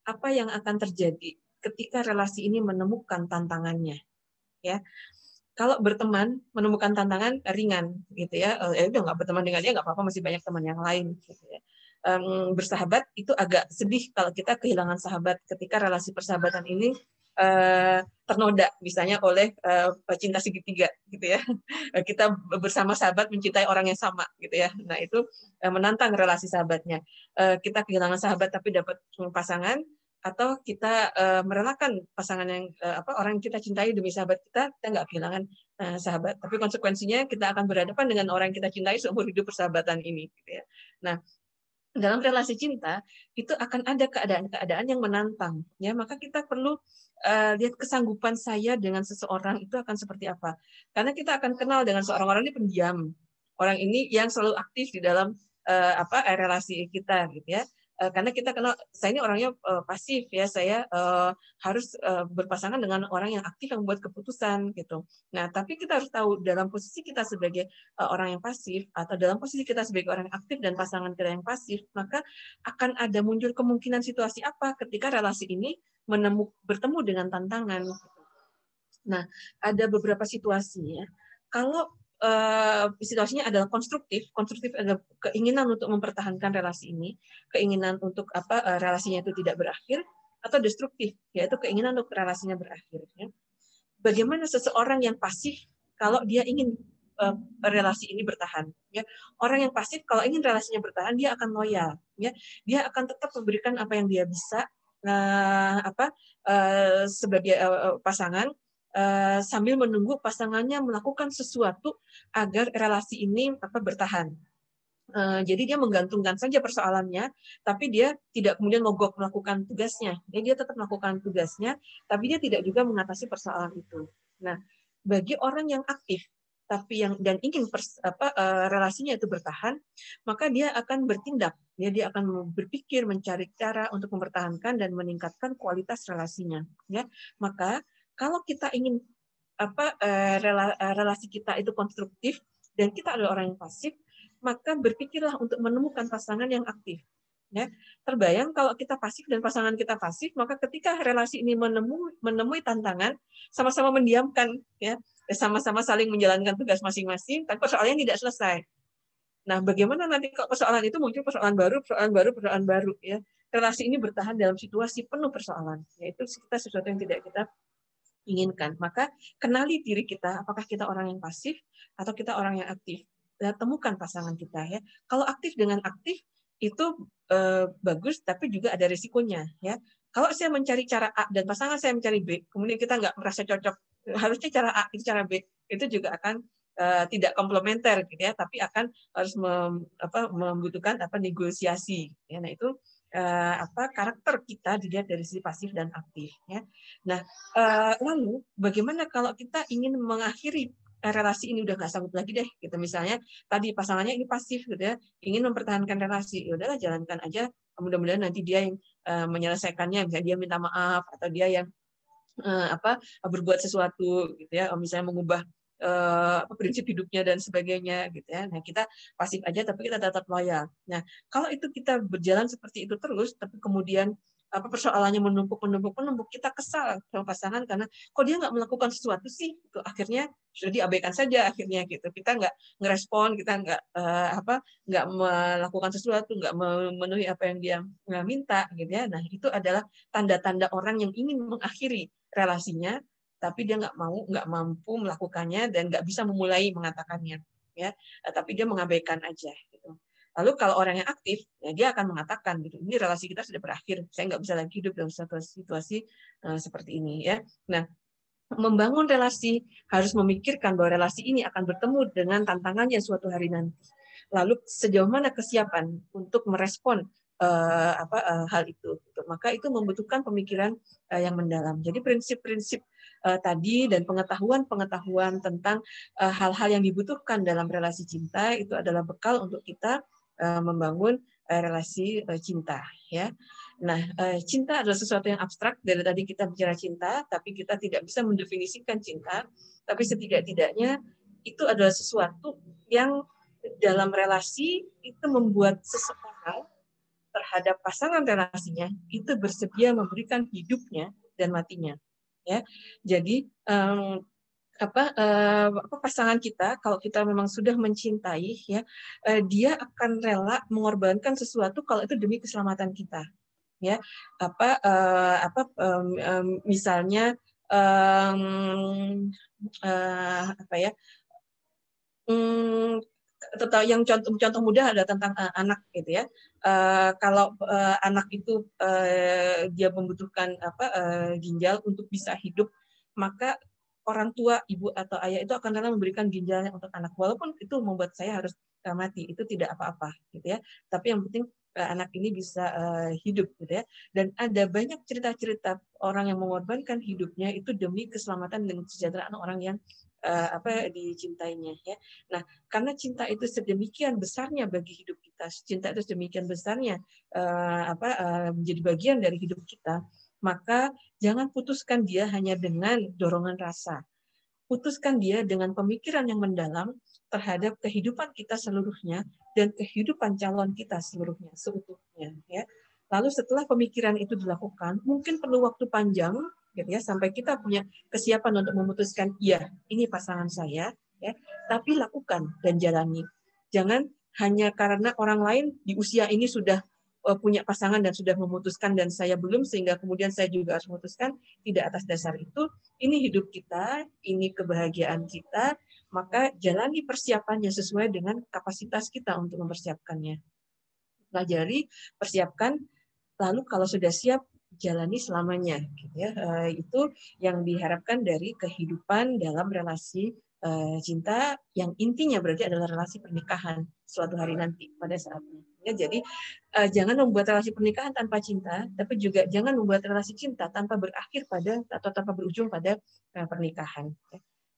apa yang akan terjadi ketika relasi ini menemukan tantangannya, ya. Kalau berteman menemukan tantangan ringan, gitu ya, udah nggak berteman dengan dia nggak apa-apa, masih banyak teman yang lain, gitu ya. bersahabat, itu agak sedih kalau kita kehilangan sahabat ketika relasi persahabatan ini ternoda misalnya oleh cinta segitiga gitu ya. Kita bersama sahabat mencintai orang yang sama gitu ya. Nah, itu menantang relasi sahabatnya. Kita kehilangan sahabat tapi dapat pasangan, atau kita merelakan pasangan yang orang yang kita cintai demi sahabat kita nggak kehilangan sahabat. Tapi konsekuensinya kita akan berhadapan dengan orang yang kita cintai seumur hidup persahabatan ini gitu ya. Nah, dalam relasi cinta itu akan ada keadaan-keadaan yang menantang ya, maka kita perlu lihat kesanggupan saya dengan seseorang itu akan seperti apa, karena kita akan kenal dengan seorang orang ini pendiam, orang ini yang selalu aktif di dalam relasi kita gitu ya. Karena kita kenal, saya ini orangnya pasif ya, saya harus berpasangan dengan orang yang aktif yang membuat keputusan gitu. Nah, tapi kita harus tahu dalam posisi kita sebagai orang yang pasif, atau dalam posisi kita sebagai orang yang aktif dan pasangan kita yang pasif, maka akan ada muncul kemungkinan situasi apa ketika relasi ini bertemu dengan tantangan. Nah, ada beberapa situasi ya. Kalau situasinya adalah konstruktif adalah keinginan untuk mempertahankan relasi ini, keinginan untuk relasinya itu tidak berakhir, atau destruktif, yaitu keinginan untuk relasinya berakhir. Ya. Bagaimana seseorang yang pasif kalau dia ingin relasi ini bertahan? Ya. Orang yang pasif kalau ingin relasinya bertahan, dia akan loyal. Ya. Dia akan tetap memberikan apa yang dia bisa sebagai pasangan, sambil menunggu pasangannya melakukan sesuatu agar relasi ini bertahan. Jadi dia menggantungkan saja persoalannya, tapi dia tidak kemudian mogok melakukan tugasnya. Dia tetap melakukan tugasnya, tapi dia tidak juga mengatasi persoalan itu. Nah, bagi orang yang aktif tapi dan ingin relasinya itu bertahan, maka dia akan bertindak. Dia akan berpikir, mencari cara untuk mempertahankan dan meningkatkan kualitas relasinya. Ya, maka kalau kita ingin relasi kita itu konstruktif dan kita adalah orang yang pasif, maka berpikirlah untuk menemukan pasangan yang aktif. Ya, terbayang kalau kita pasif dan pasangan kita pasif, maka ketika relasi ini menemui tantangan, sama-sama mendiamkan, ya, sama-sama saling menjalankan tugas masing-masing, tapi persoalannya tidak selesai. Nah, bagaimana nanti kalau persoalan itu muncul persoalan baru, ya. Relasi ini bertahan dalam situasi penuh persoalan, yaitu kita sesuatu yang tidak kita inginkan. Maka kenali diri kita, apakah kita orang yang pasif atau kita orang yang aktif. Temukan pasangan kita ya. Kalau aktif dengan aktif itu bagus, tapi juga ada risikonya ya. Kalau saya mencari cara A dan pasangan saya mencari B, kemudian kita nggak merasa cocok, harusnya cara A, itu cara B, itu juga akan tidak komplementer gitu ya, tapi akan harus membutuhkan negosiasi. Ya, nah itu karakter kita dilihat dari sisi pasif dan aktif. Ya. Nah, lalu bagaimana kalau kita ingin mengakhiri relasi ini, udah nggak sanggup lagi deh, gitu misalnya tadi pasangannya ini pasif gitu ya, ingin mempertahankan relasi, ya udahlah jalankan aja, mudah-mudahan nanti dia yang menyelesaikannya, misalnya dia minta maaf atau dia yang berbuat sesuatu gitu ya, misalnya mengubah prinsip hidupnya dan sebagainya gitu ya. Nah, kita pasif aja tapi kita tetap loyal. Nah, kalau itu kita berjalan seperti itu terus, tapi kemudian persoalannya menumpuk, kita kesal sama pasangan karena kok dia nggak melakukan sesuatu sih, itu akhirnya sudah diabaikan saja akhirnya gitu. Kita nggak ngerespon, kita nggak melakukan sesuatu, nggak memenuhi apa yang dia minta gitu ya. Nah, itu adalah tanda-tanda orang yang ingin mengakhiri relasinya, tapi dia nggak mampu melakukannya dan nggak bisa memulai mengatakannya, ya. Tapi dia mengabaikan aja. Gitu. Lalu kalau orang yang aktif, ya dia akan mengatakan, gitu, ini relasi kita sudah berakhir, saya nggak bisa lagi hidup dalam situasi seperti ini, ya. Nah, membangun relasi harus memikirkan bahwa relasi ini akan bertemu dengan tantangannya suatu hari nanti. Lalu sejauh mana kesiapan untuk merespon hal itu. Maka itu membutuhkan pemikiran yang mendalam. Jadi prinsip-prinsip tadi dan pengetahuan tentang hal-hal yang dibutuhkan dalam relasi cinta itu adalah bekal untuk kita membangun relasi cinta. Ya. Nah, cinta adalah sesuatu yang abstrak. Dari tadi kita bicara cinta, tapi kita tidak bisa mendefinisikan cinta. Tapi setidak-tidaknya itu adalah sesuatu yang dalam relasi itu membuat seseorang terhadap pasangan relasinya itu bersedia memberikan hidupnya dan matinya. Ya, jadi pasangan kita, kalau kita memang sudah mencintai, ya, dia akan rela mengorbankan sesuatu kalau itu demi keselamatan kita, ya. Misalnya, apa ya, yang contoh mudah adalah tentang anak, gitu ya. Kalau anak itu dia membutuhkan ginjal untuk bisa hidup, maka orang tua, ibu atau ayah itu akan rela memberikan ginjalnya untuk anak, walaupun itu membuat saya harus mati, itu tidak apa-apa, gitu ya. Tapi yang penting anak ini bisa hidup, gitu ya. Dan ada banyak cerita-cerita orang yang mengorbankan hidupnya itu demi keselamatan dan kesejahteraan orang yang dicintainya, ya. Nah, karena cinta itu sedemikian besarnya bagi hidup kita, cinta itu sedemikian besarnya menjadi bagian dari hidup kita, maka jangan putuskan dia hanya dengan dorongan rasa. Putuskan dia dengan pemikiran yang mendalam terhadap kehidupan kita seluruhnya dan kehidupan calon kita seluruhnya, seutuhnya, ya. Lalu setelah pemikiran itu dilakukan, mungkin perlu waktu panjang, gitu ya, sampai kita punya kesiapan untuk memutuskan, iya, ini pasangan saya, ya, tapi lakukan dan jalani. Jangan hanya karena orang lain di usia ini sudah punya pasangan dan sudah memutuskan dan saya belum, sehingga kemudian saya juga harus memutuskan. Tidak, atas dasar itu, ini hidup kita, ini kebahagiaan kita, maka jalani persiapannya sesuai dengan kapasitas kita untuk mempersiapkannya. Pelajari, persiapkan, lalu kalau sudah siap, jalani selamanya, gitu ya. Itu yang diharapkan dari kehidupan dalam relasi cinta, yang intinya berarti adalah relasi pernikahan suatu hari nanti pada saatnya. Ya, jadi jangan membuat relasi pernikahan tanpa cinta, tapi juga jangan membuat relasi cinta tanpa berakhir pada atau tanpa berujung pada pernikahan.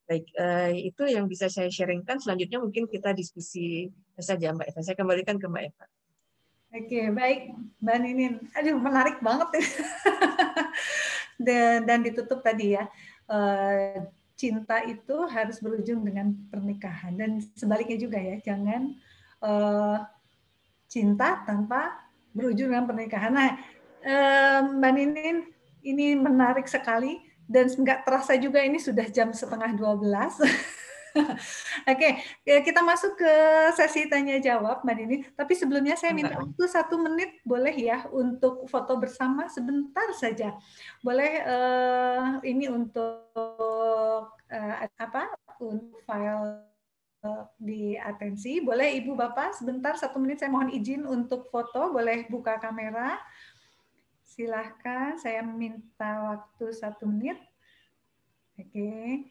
Baik, itu yang bisa saya sharingkan. Selanjutnya mungkin kita diskusi saja, Mbak Eva. Saya kembalikan ke Mbak Eva. Oke, baik, Mbak Ninin. Aduh, menarik banget ya. Dan ditutup tadi ya, cinta itu harus berujung dengan pernikahan. Dan sebaliknya juga ya, jangan cinta tanpa berujung dengan pernikahan. Nah, Mbak Ninin, ini menarik sekali. Dan nggak terasa juga ini sudah jam 11:30. Oke, kita masuk ke sesi tanya jawab, Mbak Nini. Tapi sebelumnya saya minta waktu 1 menit, boleh ya, untuk foto bersama sebentar saja. Boleh ini untuk untuk file di atensi. Boleh Ibu Bapak sebentar 1 menit, saya mohon izin untuk foto. Boleh buka kamera. Silahkan, saya minta waktu 1 menit. Oke.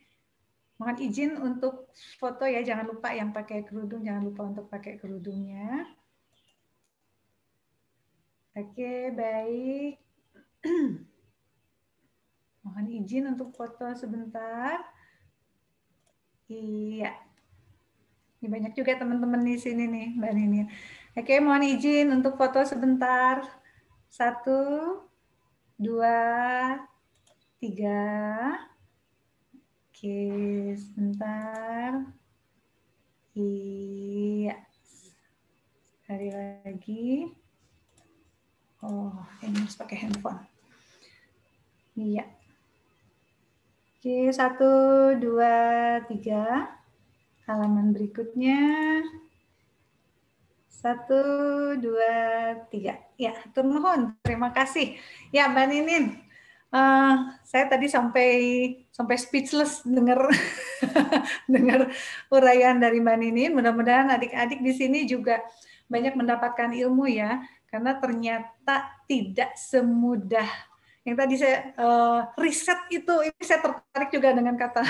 Mohon izin untuk foto ya, jangan lupa yang pakai kerudung, jangan lupa untuk pakai kerudungnya. Oke, baik. Mohon izin untuk foto sebentar. Iya. Ini banyak juga teman-teman di sini nih, Mbak Nini. Oke, mohon izin untuk foto sebentar. 1, 2, 3. Oke, sebentar. Iya. Sekali lagi. Oh, ini harus pakai handphone. Iya. Oke, 1, 2, 3. Halaman berikutnya. 1, 2, 3. Ya, hatur nuhun. Terima kasih. Ya, Mbak Ninin. Saya tadi sampai speechless dengar dengar uraian dari Mbak Ninin. Mudah-mudahan adik-adik di sini juga banyak mendapatkan ilmu ya, karena ternyata tidak semudah yang tadi saya riset itu. Ini saya tertarik juga dengan kata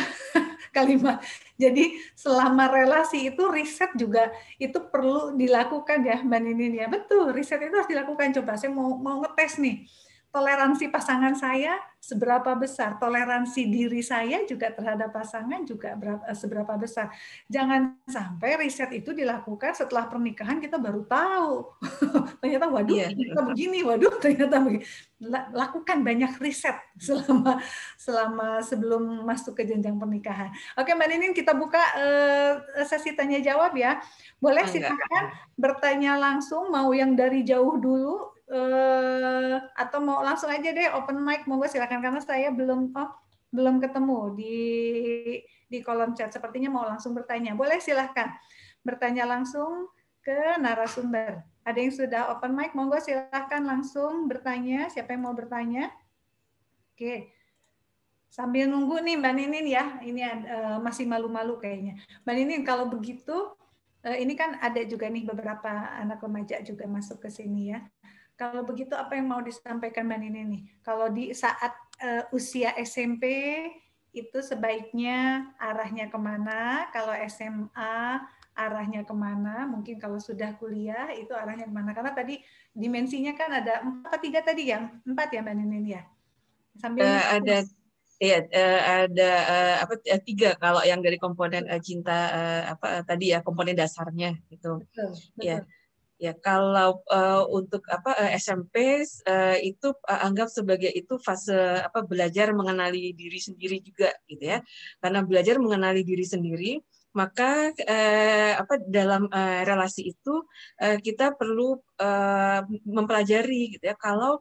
kalimat. Jadi selama relasi itu riset juga itu perlu dilakukan ya, Mbak Ninin ya. Betul, riset itu harus dilakukan. Coba saya mau ngetes nih. Toleransi pasangan saya seberapa besar, toleransi diri saya juga terhadap pasangan juga seberapa besar. Jangan sampai riset itu dilakukan setelah pernikahan kita baru tahu. Ternyata waduh, ternyata begini, waduh, ternyata begini. Lakukan banyak riset selama sebelum masuk ke jenjang pernikahan. Oke, Mbak Ninin, kita buka sesi tanya jawab ya. Boleh silakan bertanya langsung, mau yang dari jauh dulu atau mau langsung aja deh open mic, monggo silakan, karena saya belum Belum ketemu di kolom chat. Sepertinya mau langsung bertanya. Boleh silahkan bertanya langsung ke narasumber. Ada yang sudah open mic, monggo silahkan langsung bertanya. Siapa yang mau bertanya? Oke. Sambil nunggu nih Mbak Ninin ya. Ini masih malu-malu kayaknya. Mbak Ninin, kalau begitu, ini kan ada juga nih beberapa anak remaja juga masuk ke sini ya. Kalau begitu apa yang mau disampaikan Mbak Ninin nih? Kalau di saat usia SMP itu sebaiknya arahnya kemana? Kalau SMA arahnya kemana? Mungkin kalau sudah kuliah itu arahnya kemana? Karena tadi dimensinya kan ada 4 atau 3 tadi ya? 4 ya Mbak Ninin ya? Sambil Ada ya ada 3 kalau yang dari komponen cinta tadi ya komponen dasarnya gitu. betul, Ya. betul. Ya, kalau untuk SMP itu anggap sebagai itu fase belajar mengenali diri sendiri juga gitu ya. Karena belajar mengenali diri sendiri, maka dalam relasi itu kita perlu mempelajari gitu ya. Kalau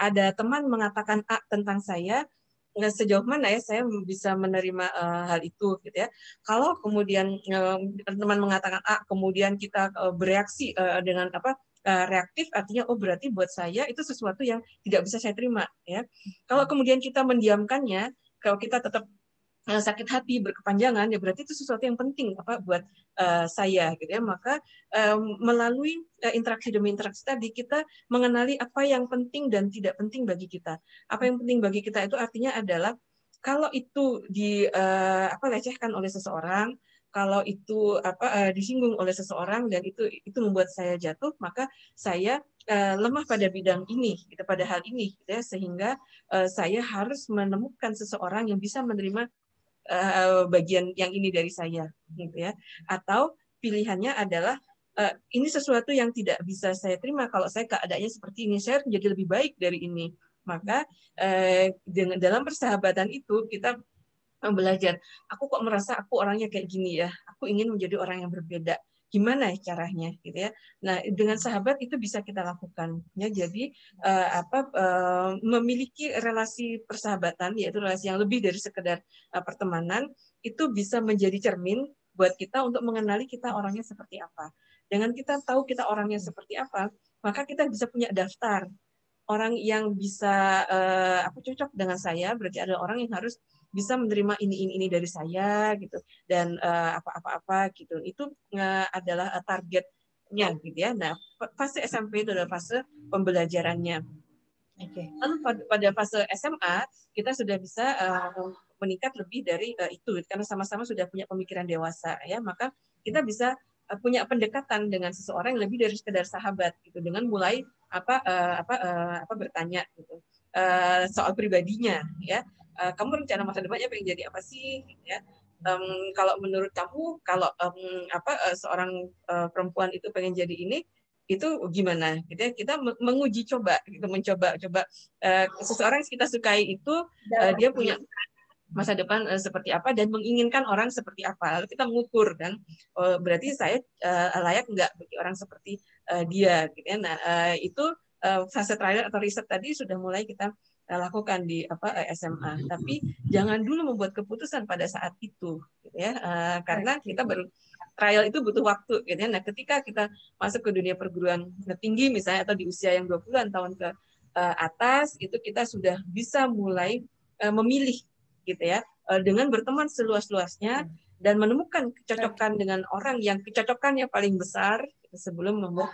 ada teman mengatakan A tentang saya, sejauh mana ya saya bisa menerima hal itu gitu ya. Kalau kemudian teman mengatakan A, kemudian kita bereaksi dengan reaktif, artinya oh berarti buat saya itu sesuatu yang tidak bisa saya terima ya. Kalau kemudian kita mendiamkannya, kalau kita tetap sakit hati berkepanjangan ya berarti itu sesuatu yang penting buat saya gitu ya. Maka melalui interaksi demi interaksi tadi kita mengenali apa yang penting dan tidak penting bagi kita. Apa yang penting bagi kita itu artinya adalah kalau itu lecehkan oleh seseorang, kalau itu disinggung oleh seseorang dan itu membuat saya jatuh, maka saya lemah pada bidang ini, gitu, pada hal ini, gitu ya, sehingga saya harus menemukan seseorang yang bisa menerima bagian yang ini dari saya, gitu ya. Atau pilihannya adalah ini sesuatu yang tidak bisa saya terima kalau saya keadaannya seperti ini, saya menjadi lebih baik dari ini. Maka dengan dalam persahabatan itu kita belajar. Aku kok merasa aku orangnya kayak gini ya. Aku ingin menjadi orang yang berbeda. Gimana ya caranya, gitu ya. Nah, dengan sahabat itu bisa kita lakukan. Ya, jadi memiliki relasi persahabatan, yaitu relasi yang lebih dari sekedar pertemanan, itu bisa menjadi cermin buat kita untuk mengenali kita orangnya seperti apa. Dengan kita tahu kita orangnya seperti apa, maka kita bisa punya daftar orang yang bisa cocok dengan saya. Berarti ada orang yang harus bisa menerima ini dari saya gitu, dan apa-apa gitu. Itu adalah targetnya gitu ya. Nah, fase SMP itu adalah fase pembelajarannya. Lalu pada fase SMA kita sudah bisa meningkat lebih dari itu karena sama-sama sudah punya pemikiran dewasa ya. Maka kita bisa punya pendekatan dengan seseorang yang lebih dari sekedar sahabat gitu, dengan mulai bertanya gitu soal pribadinya ya. Kamu rencana masa depannya pengen jadi apa sih ya. Kalau menurut kamu kalau seorang perempuan itu pengen jadi ini, itu gimana gitu ya. Kita menguji coba gitu, mencoba seseorang yang kita sukai itu dia punya masa depan seperti apa dan menginginkan orang seperti apa. Lalu kita mengukur kan, berarti saya layak nggak bagi orang seperti dia gitu ya. Nah, itu fase trial atau riset tadi sudah mulai kita lakukan di SMA. Tapi jangan dulu membuat keputusan pada saat itu gitu ya. Karena kita baru trial itu butuh waktu gitu ya. Nah, ketika kita masuk ke dunia perguruan tinggi misalnya atau di usia yang 20-an tahun ke atas, itu kita sudah bisa mulai memilih gitu ya, dengan berteman seluas-luasnya dan menemukan kecocokan dengan orang yang kecocokannya paling besar sebelum membuat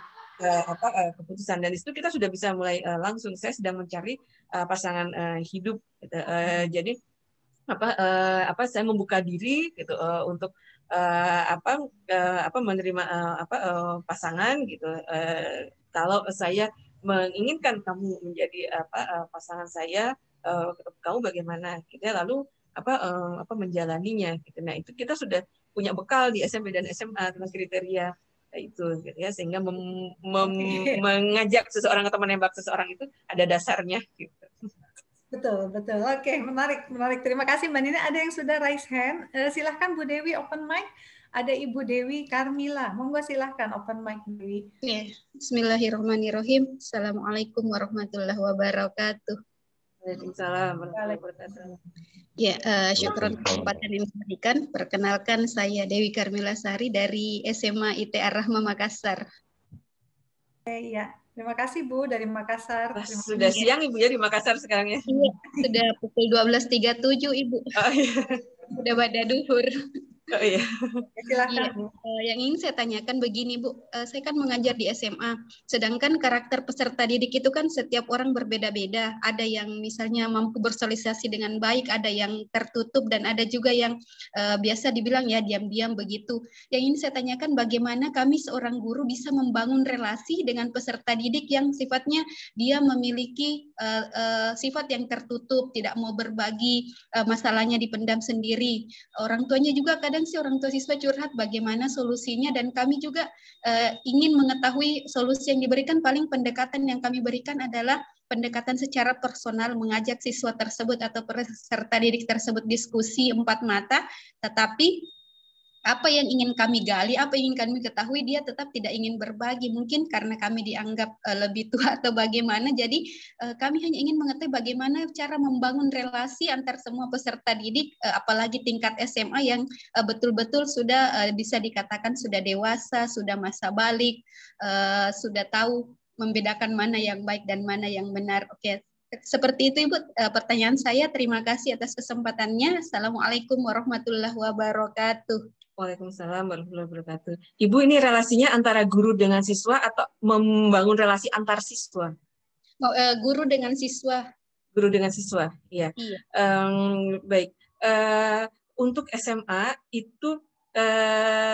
keputusan. Dan di situ kita sudah bisa mulai langsung, saya sedang mencari pasangan hidup gitu. Jadi saya membuka diri gitu untuk menerima pasangan gitu. Kalau saya menginginkan kamu menjadi pasangan saya, kamu bagaimana gitu ya, lalu menjalaninya gitu. Nah, itu kita sudah punya bekal di SMP dan SMA tentang kriteria itu gitu ya, sehingga mengajak seseorang atau menembak seseorang itu ada dasarnya gitu. Betul, betul. Oke, menarik, menarik. Terima kasih Mbak Nina. Ada yang sudah raise hand. Silahkan Bu Dewi open mic. Ada Ibu Dewi Karmila. Monggo silahkan open mic Dewi. Bismillahirrahmanirrahim. Assalamualaikum warahmatullahi wabarakatuh. Waalaikumsalam warahmatullahi wabarakatuh. Ya, syukur kesempatan yang diberikan. Perkenalkan, saya Dewi Karmila Sari dari SMA IT Ar-Rahma Makassar. Iya, terima kasih Bu dari Makassar. Sudah siang Ibu ya di Makassar sekarang ya? Iya, sudah pukul 12.37 Ibu. Oh iya. Sudah pada duhur. Oh iya. Silakan. Iya, yang ingin saya tanyakan begini Bu, saya kan mengajar di SMA, sedangkan karakter peserta didik itu kan setiap orang berbeda-beda. Ada yang misalnya mampu bersosialisasi dengan baik, ada yang tertutup, dan ada juga yang biasa dibilang ya diam-diam begitu. Yang ingin saya tanyakan bagaimana kami seorang guru bisa membangun relasi dengan peserta didik yang sifatnya dia memiliki sifat yang tertutup, tidak mau berbagi, masalahnya dipendam sendiri. Orang tuanya juga kadang sih orang tua siswa curhat bagaimana solusinya, dan kami juga ingin mengetahui solusi yang diberikan. Paling pendekatan yang kami berikan adalah pendekatan secara personal, mengajak siswa tersebut atau peserta didik tersebut diskusi 4 mata, tetapi apa yang ingin kami gali, apa yang ingin kami ketahui, dia tetap tidak ingin berbagi. Mungkin karena kami dianggap lebih tua atau bagaimana, jadi kami hanya ingin mengetahui bagaimana cara membangun relasi antar semua peserta didik, apalagi tingkat SMA yang betul-betul sudah bisa dikatakan sudah dewasa, sudah masa balik, sudah tahu membedakan mana yang baik dan mana yang benar. Oke, seperti itu Ibu pertanyaan saya. Terima kasih atas kesempatannya. Assalamualaikum warahmatullahi wabarakatuh. Waalaikumsalam warahmatullahi wabarakatuh. Ibu, ini relasinya antara guru dengan siswa atau membangun relasi antar siswa? Guru dengan siswa. Guru dengan siswa, iya. Iya. Baik. Untuk SMA itu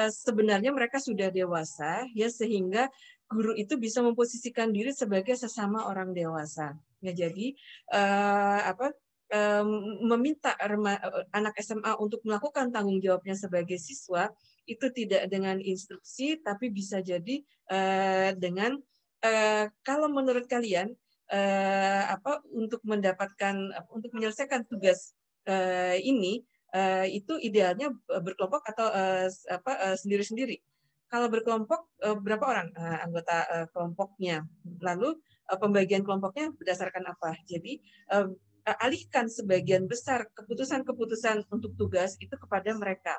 sebenarnya mereka sudah dewasa, ya, sehingga guru itu bisa memposisikan diri sebagai sesama orang dewasa. Ya, jadi meminta anak SMA untuk melakukan tanggung jawabnya sebagai siswa itu tidak dengan instruksi, tapi bisa jadi dengan kalau menurut kalian untuk menyelesaikan tugas ini itu idealnya berkelompok atau sendiri-sendiri. Kalau berkelompok berapa orang anggota kelompoknya, lalu pembagian kelompoknya berdasarkan apa? Jadi alihkan sebagian besar keputusan-keputusan untuk tugas itu kepada mereka,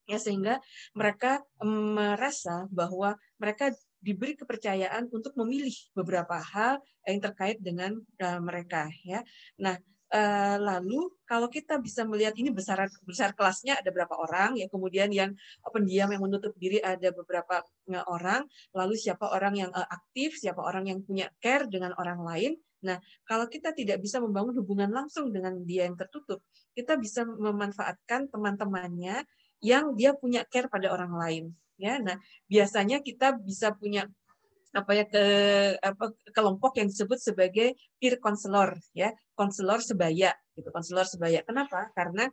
ya, sehingga mereka merasa bahwa mereka diberi kepercayaan untuk memilih beberapa hal yang terkait dengan mereka, ya. Nah, lalu kalau kita bisa melihat ini besar kelasnya ada berapa orang, ya, kemudian yang pendiam yang menutup diri ada beberapa orang, lalu siapa orang yang aktif, siapa orang yang punya care dengan orang lain. Nah, kalau kita tidak bisa membangun hubungan langsung dengan dia yang tertutup, kita bisa memanfaatkan teman-temannya yang dia punya care pada orang lain, ya. Nah, biasanya kita bisa punya kelompok yang disebut sebagai peer counselor, ya, konselor sebaya gitu, konselor sebaya. Kenapa? Karena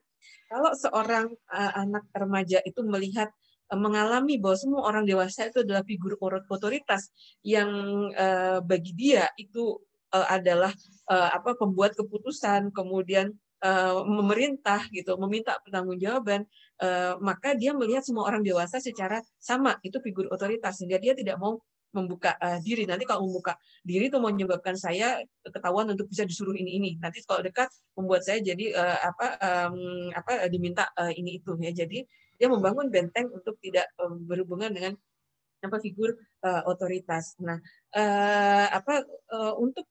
kalau seorang anak remaja itu melihat mengalami bahwa semua orang dewasa itu adalah figur otoritas yang bagi dia itu adalah pembuat keputusan, kemudian memerintah gitu, meminta pertanggungjawaban, maka dia melihat semua orang dewasa secara sama, itu figur otoritas, sehingga dia tidak mau membuka diri. Nanti kalau membuka diri itu mau menyebabkan saya ketahuan untuk bisa disuruh ini. Nanti kalau dekat membuat saya jadi diminta ini itu, ya. Jadi dia membangun benteng untuk tidak berhubungan dengan figur otoritas. Nah, untuk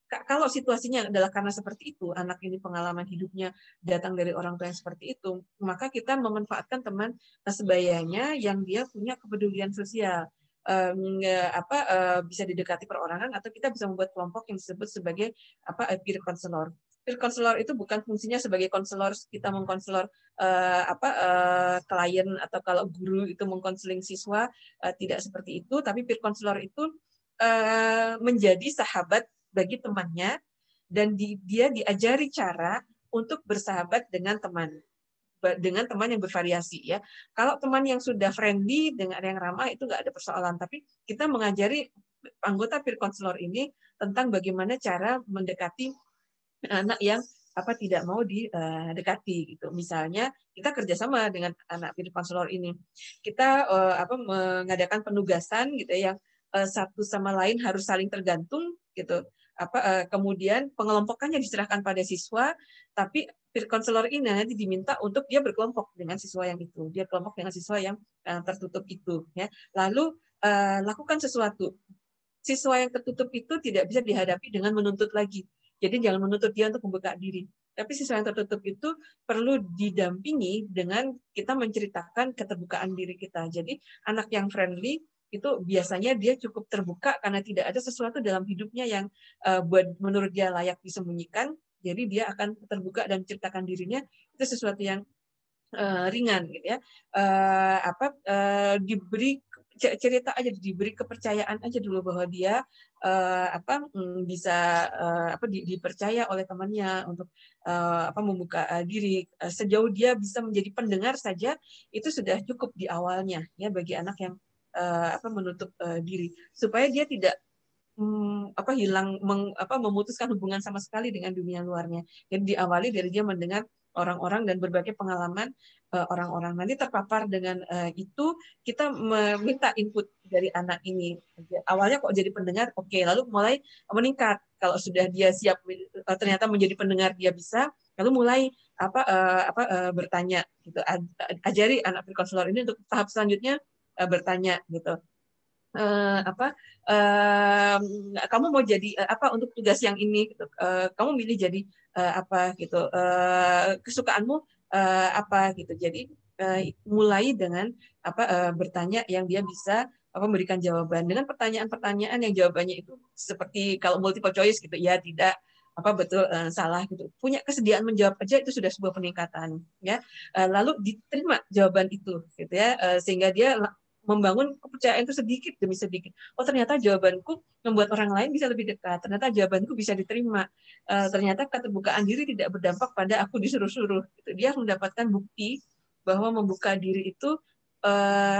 kalau situasinya adalah karena seperti itu, anak ini pengalaman hidupnya datang dari orang tua yang seperti itu, maka kita memanfaatkan teman sebayanya yang dia punya kepedulian sosial. Bisa didekati perorangan, atau kita bisa membuat kelompok yang disebut sebagai peer counselor. Peer counselor itu bukan fungsinya sebagai konselor kita mengkonselor klien, atau kalau guru itu mengkonseling siswa, tidak seperti itu. Tapi peer counselor itu menjadi sahabat bagi temannya, dan dia diajari cara untuk bersahabat dengan teman yang bervariasi, ya. Kalau teman yang sudah friendly dengan yang ramah itu nggak ada persoalan, tapi kita mengajari anggota peer counselor ini tentang bagaimana cara mendekati anak yang tidak mau didekati gitu. Misalnya kita kerjasama dengan anak peer counselor ini, kita mengadakan penugasan gitu, yang satu sama lain harus saling tergantung gitu. Kemudian pengelompokannya diserahkan pada siswa, tapi peer counselor ini nanti diminta untuk dia berkelompok dengan siswa yang itu, dia kelompok dengan siswa yang tertutup itu, ya. Lalu lakukan sesuatu. Siswa yang tertutup itu tidak bisa dihadapi dengan menuntut lagi. Jadi jangan menuntut dia untuk membuka diri. Tapi siswa yang tertutup itu perlu didampingi dengan kita menceritakan keterbukaan diri kita. Jadi anak yang friendly itu biasanya dia cukup terbuka karena tidak ada sesuatu dalam hidupnya yang menurut dia layak disembunyikan. Jadi dia akan terbuka dan menceritakan dirinya. Itu sesuatu yang ringan, gitu ya. Diberi cerita aja, diberi kepercayaan aja dulu bahwa dia bisa dipercaya oleh temannya untuk membuka diri. Sejauh dia bisa menjadi pendengar saja itu sudah cukup di awalnya, ya, bagi anak yang menutup diri, supaya dia tidak memutuskan hubungan sama sekali dengan dunia luarnya. Jadi diawali dari dia mendengar orang-orang dan berbagai pengalaman orang-orang. Nanti terpapar dengan itu, kita meminta input dari anak ini. Awalnya kok jadi pendengar, oke, lalu mulai meningkat. Kalau sudah dia siap ternyata menjadi pendengar, dia bisa, lalu mulai bertanya gitu. Ajari anak peer counselor ini untuk tahap selanjutnya bertanya gitu. Kamu mau jadi apa untuk tugas yang ini gitu. Kamu milih jadi apa gitu, kesukaanmu apa gitu. Jadi mulai dengan bertanya yang dia bisa memberikan jawaban dengan pertanyaan-pertanyaan yang jawabannya itu seperti kalau multiple choice gitu, ya, tidak, betul, salah gitu. Punya kesediaan menjawab aja itu sudah sebuah peningkatan, ya. Lalu diterima jawaban itu gitu, ya, sehingga dia membangun kepercayaan itu sedikit demi sedikit. Oh, ternyata jawabanku membuat orang lain bisa lebih dekat. Ternyata jawabanku bisa diterima. Ternyata keterbukaan diri tidak berdampak pada aku disuruh-suruh. Dia mendapatkan bukti bahwa membuka diri itu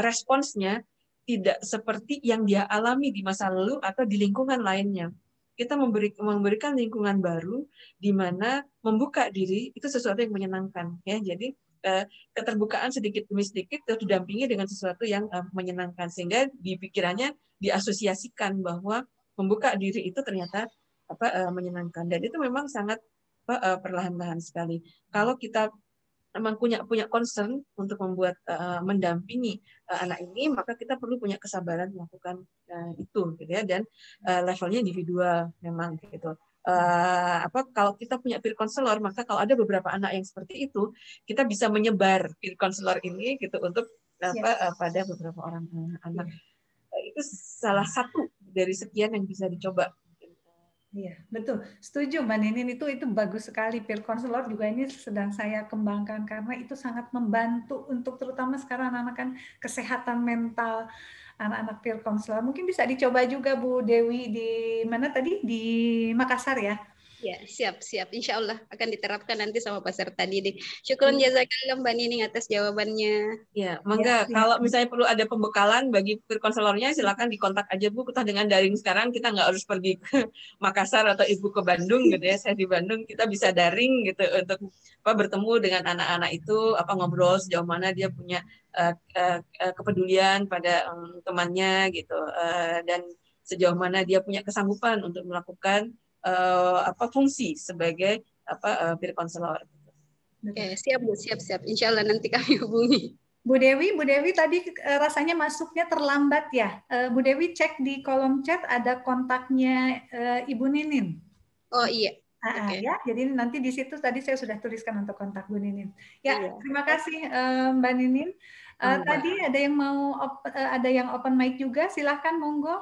responsnya tidak seperti yang dia alami di masa lalu atau di lingkungan lainnya. Kita memberikan lingkungan baru di mana membuka diri itu sesuatu yang menyenangkan, ya. Jadi keterbukaan sedikit demi sedikit terus didampingi dengan sesuatu yang menyenangkan, sehingga di pikirannya diasosiasikan bahwa membuka diri itu ternyata menyenangkan, dan itu memang sangat perlahan-lahan sekali. Kalau kita memang punya concern untuk membuat mendampingi anak ini, maka kita perlu punya kesabaran melakukan itu, gitu ya, dan levelnya individual memang gitu. Kalau kita punya peer counselor, maka kalau ada beberapa anak yang seperti itu, kita bisa menyebar peer counselor ini gitu untuk pada beberapa orang anak. Itu salah satu dari sekian yang bisa dicoba. Iya, betul. Setuju, Mbak Ninin, itu bagus sekali. Peer counselor juga ini sedang saya kembangkan karena itu sangat membantu untuk terutama sekarang anak-anak kan kesehatan mental anak-anak peer counselor. Mungkin bisa dicoba juga Bu Dewi di mana tadi? Di Makassar ya. Ya, siap. Insya Allah akan diterapkan nanti sama peserta didik. Syukuran jazakallah Mbak Nining atas jawabannya. Ya, mangga. Kalau misalnya perlu ada pembekalan bagi peer counselornya, silakan dikontak aja Bu. Kita dengan daring sekarang, kita nggak harus pergi ke Makassar atau Ibu ke Bandung gitu ya. Saya di Bandung, kita bisa daring gitu untuk bertemu dengan anak-anak itu, ngobrol sejauh mana dia punya kepedulian pada temannya gitu, dan sejauh mana dia punya kesanggupan untuk melakukan fungsi sebagai peer counselor. Oke, siap Bu, siap. Insya Allah nanti kami hubungi. Bu Dewi tadi rasanya masuknya terlambat ya. Bu Dewi cek di kolom chat ada kontaknya Ibu Ninin. Oh iya. Okay. Ya, jadi nanti di situ tadi saya sudah tuliskan untuk kontak Bu Ninin. Ya, iya. Terima kasih Mbak Ninin. Tadi ada yang open mic juga, silahkan monggo.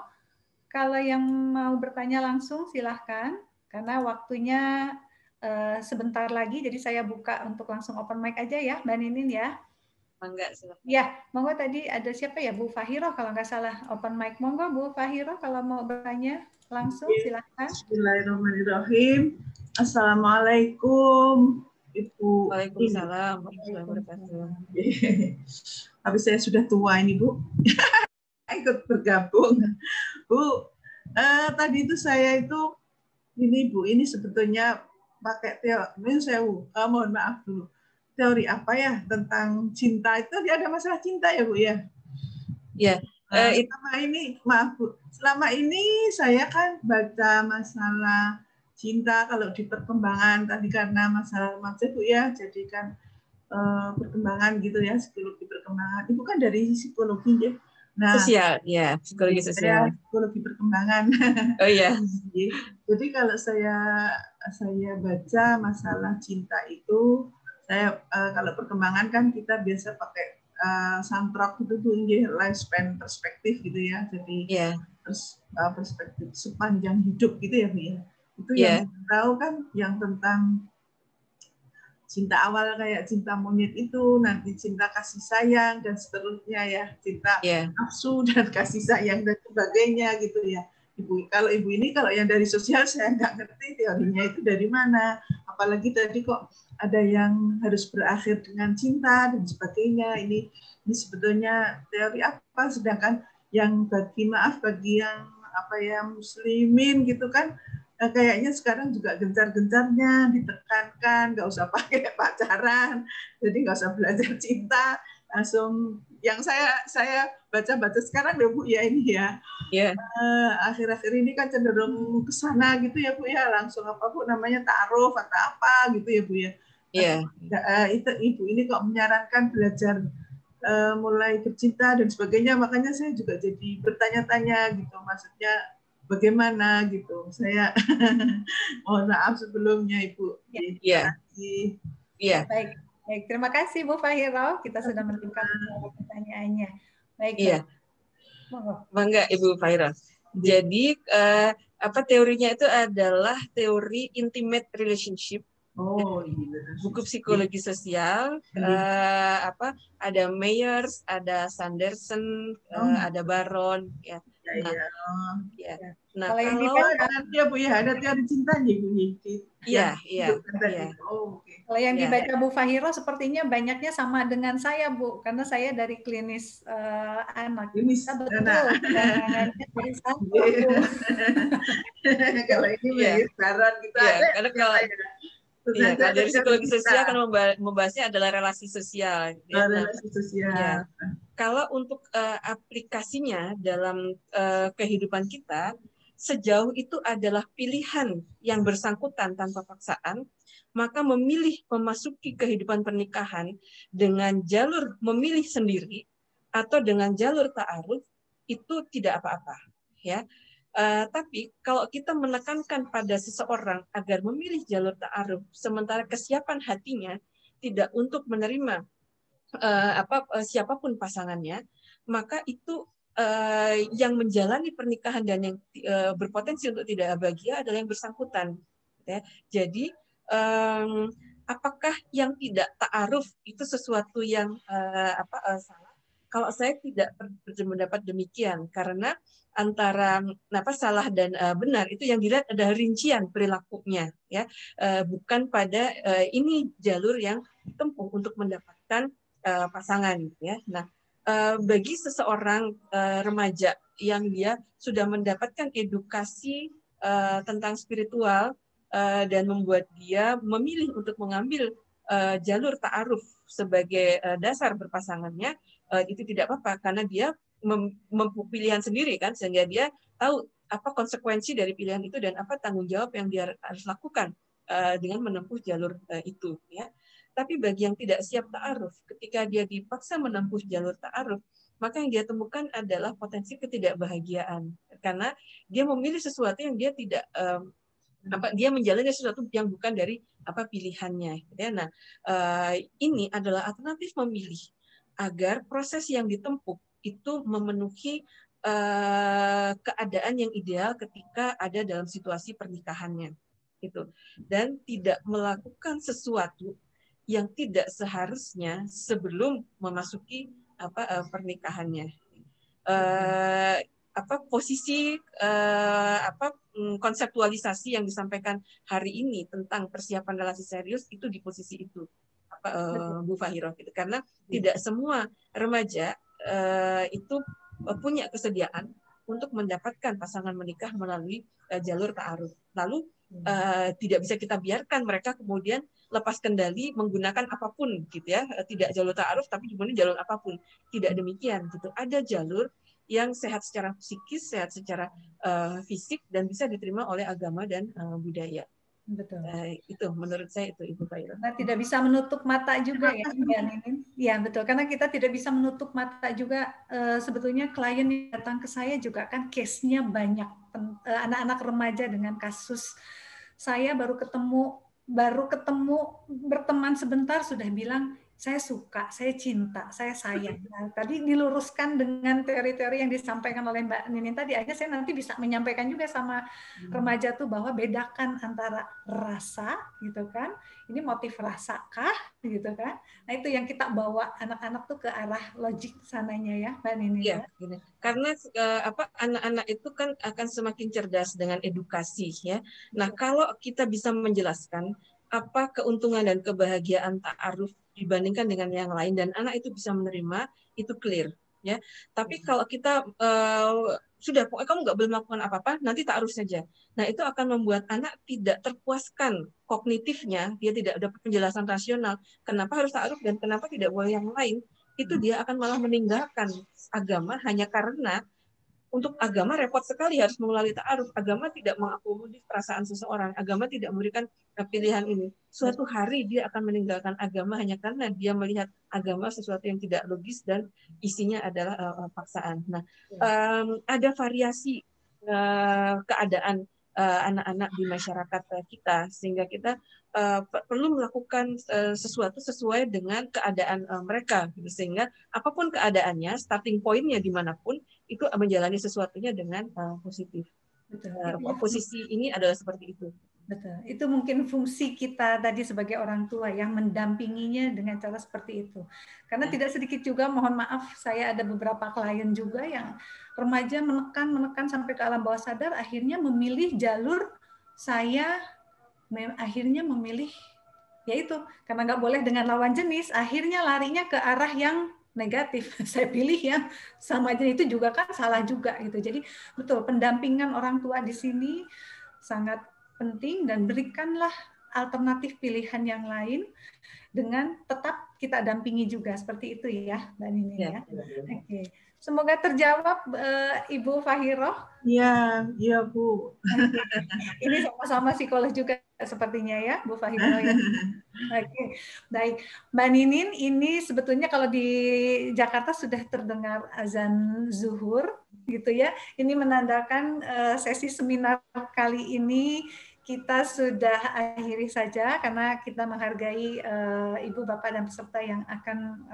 Kalau yang mau bertanya langsung silahkan, karena waktunya sebentar lagi, jadi saya buka untuk langsung open mic aja ya, Mbak Ninin ya. Mangga, silakan. Ya, monggo tadi ada siapa ya, Bu Fahiro kalau nggak salah open mic. Monggo Bu Fahiro kalau mau bertanya langsung silahkan. Bismillahirrahmanirrahim. Assalamualaikum Ibu. Waalaikumsalam warahmatullahi wabarakatuh. Habis saya sudah tua ini Bu. Ikut bergabung. Bu, tadi itu saya itu ini Bu, ini sebetulnya pakai teori, mohon maaf dulu. Teori apa ya tentang cinta itu? Dia ada masalah cinta ya Bu ya? Ya, Selama ini, maaf Bu, selama ini saya kan baca masalah cinta kalau di perkembangan tadi karena masalah remaja Bu ya, jadi kan perkembangan gitu ya, psikologi perkembangan. Itu kan dari psikologi ya. Nah, sosial, ya, psikologi sosial. Psikologi perkembangan. Oh iya. Jadi kalau saya baca masalah cinta itu, saya kalau perkembangan kan kita biasa pakai santrok itu tuh lifespan perspektif gitu ya. Jadi perspektif sepanjang hidup gitu ya Bu ya. Itu yang kita tahu kan yang tentang cinta awal kayak cinta monyet itu, nanti cinta kasih sayang dan seterusnya ya, cinta nafsu dan kasih sayang dan sebagainya gitu ya. Kalau ibu ini kalau yang dari sosial saya nggak ngerti teorinya itu dari mana. Apalagi tadi kok ada yang harus berakhir dengan cinta dan sebagainya. Ini sebetulnya teori apa? Sedangkan yang bagi yang muslimin gitu kan, kayaknya sekarang juga gencar-gencarnya ditekankan, nggak usah pakai pacaran, jadi nggak usah belajar cinta, langsung yang saya baca-baca sekarang deh Bu ya ini ya. Akhir-akhir ini kan cenderung ke sana gitu ya Bu ya, langsung apa Bu namanya ta'aruf atau apa gitu ya Bu ya. Itu Ibu ini kok menyarankan belajar mulai bercinta dan sebagainya, makanya saya juga jadi bertanya-tanya gitu, maksudnya bagaimana gitu. Saya mohon maaf sebelumnya Ibu. Iya. Iya. Baik, terima kasih Bu Fahira. Kita sudah menentukan pertanyaannya. Baik. Iya. Bangga Ibu Fahira. Jadi teorinya itu adalah teori intimate relationship. Buku psikologi sosial, ada Myers, ada Sanderson, ada Baron, ya. Nah, kalau yang dibaca Bu ya, ada teori cintanya Bu. Iya. Kalau yang dibaca Bu Fahira sepertinya banyaknya sama dengan saya Bu, karena saya dari klinis anak. Klinis betul. Kalau ini Myers, Baron gitu ada. Karena kalau dari psikologi sosial kan membahasnya adalah relasi sosial. Relasi sosial. Kalau untuk aplikasinya dalam kehidupan kita, sejauh itu adalah pilihan yang bersangkutan tanpa paksaan, maka memilih memasuki kehidupan pernikahan dengan jalur memilih sendiri atau dengan jalur ta'aruf itu tidak apa-apa, ya. Tapi kalau kita menekankan pada seseorang agar memilih jalur ta'aruf, sementara kesiapan hatinya tidak untuk menerima siapapun pasangannya, maka itu yang menjalani pernikahan dan yang berpotensi untuk tidak bahagia adalah yang bersangkutan. Ya. Jadi apakah yang tidak ta'aruf itu sesuatu yang salah? Kalau saya tidak berpendapat demikian, karena antara salah dan benar itu yang dilihat adalah rincian perilakunya, ya, bukan pada ini jalur yang ditempuh untuk mendapatkan pasangan, ya. Nah, bagi seseorang remaja yang dia sudah mendapatkan edukasi tentang spiritual dan membuat dia memilih untuk mengambil jalur ta'aruf sebagai dasar berpasangannya, itu tidak apa-apa karena dia mempunyai pilihan sendiri kan, sehingga dia tahu apa konsekuensi dari pilihan itu dan apa tanggung jawab yang dia harus lakukan dengan menempuh jalur itu, ya. Tapi bagi yang tidak siap ta'aruf, ketika dia dipaksa menempuh jalur ta'aruf, maka yang dia temukan adalah potensi ketidakbahagiaan karena dia memilih sesuatu yang dia tidak dia menjalani sesuatu yang bukan dari pilihannya, ya. Nah, ini adalah alternatif memilih agar proses yang ditempuh itu memenuhi keadaan yang ideal ketika ada dalam situasi pernikahannya, gitu, dan tidak melakukan sesuatu yang tidak seharusnya sebelum memasuki pernikahannya. Posisi konseptualisasi yang disampaikan hari ini tentang persiapan relasi serius itu di posisi itu, Bu Fahira, gitu. Karena tidak semua remaja itu punya kesediaan untuk mendapatkan pasangan menikah melalui jalur ta'aruf. Lalu tidak bisa kita biarkan mereka kemudian lepas kendali menggunakan apapun, gitu ya, tidak jalur ta'aruf tapi kemudian jalur apapun. Tidak demikian, gitu. Ada jalur yang sehat secara psikis, sehat secara fisik, dan bisa diterima oleh agama dan budaya. Betul. Itu menurut saya itu, Ibu Faira. Nah, tidak bisa menutup mata juga ya, Mbak Nining. Ya betul, karena kita tidak bisa menutup mata juga. Sebetulnya klien yang datang ke saya juga kan case-nya banyak, anak-anak remaja dengan kasus. Saya baru ketemu berteman sebentar sudah bilang saya suka, saya cinta, saya sayang. Nah, tadi diluruskan dengan teori-teori yang disampaikan oleh Mbak Nining tadi, akhirnya saya nanti bisa menyampaikan juga sama remaja tuh bahwa bedakan antara rasa gitu kan, ini motif rasakah gitu kan. Nah, itu yang kita bawa anak-anak tuh ke arah logik sananya ya, Mbak Nining. Iya, gini. Karena anak-anak itu kan akan semakin cerdas dengan edukasi ya. Nah, kalau kita bisa menjelaskan apa keuntungan dan kebahagiaan ta'aruf dibandingkan dengan yang lain dan anak itu bisa menerima, itu clear ya. Tapi kalau kita sudah pokoknya kamu nggak boleh melakukan apa-apa, nanti ta'aruf saja. Nah, itu akan membuat anak tidak terpuaskan kognitifnya, dia tidak dapat penjelasan rasional. Kenapa harus ta'aruf dan kenapa tidak boleh yang lain? Itu dia akan malah meninggalkan agama hanya karena untuk agama repot sekali harus melalui ta'aruf. Agama tidak mengakomodir perasaan seseorang. Agama tidak memberikan pilihan ini. Suatu hari dia akan meninggalkan agama hanya karena dia melihat agama sesuatu yang tidak logis dan isinya adalah paksaan. Nah, ada variasi keadaan anak-anak di masyarakat kita sehingga kita perlu melakukan sesuatu sesuai dengan keadaan mereka gitu. Sehingga apapun keadaannya, starting point-nya dimanapun itu menjalani sesuatunya dengan positif. Betul. Posisi ini adalah seperti itu. Betul. Itu mungkin fungsi kita tadi sebagai orang tua yang mendampinginya dengan cara seperti itu. Karena tidak sedikit juga, mohon maaf, saya ada beberapa klien juga yang remaja menekan sampai ke alam bawah sadar, akhirnya memilih jalur akhirnya memilih, yaitu karena nggak boleh dengan lawan jenis, akhirnya larinya ke arah yang negatif. Saya pilih yang sama jenis, itu juga kan salah juga gitu. Jadi betul, pendampingan orang tua di sini sangat penting dan berikanlah alternatif pilihan yang lain dengan tetap kita dampingi juga, seperti itu ya, Mbak Nining ya. Oke. Semoga terjawab Ibu Fahiroh. Iya Bu. Ini sama-sama psikolog juga sepertinya ya, Bu Fahiroh ya. Oke, baik. Mbak Ninin, ini sebetulnya kalau di Jakarta sudah terdengar azan zuhur, gitu ya. Ini menandakan sesi seminar kali ini kita sudah akhiri saja karena kita menghargai Ibu, Bapak, dan peserta yang akan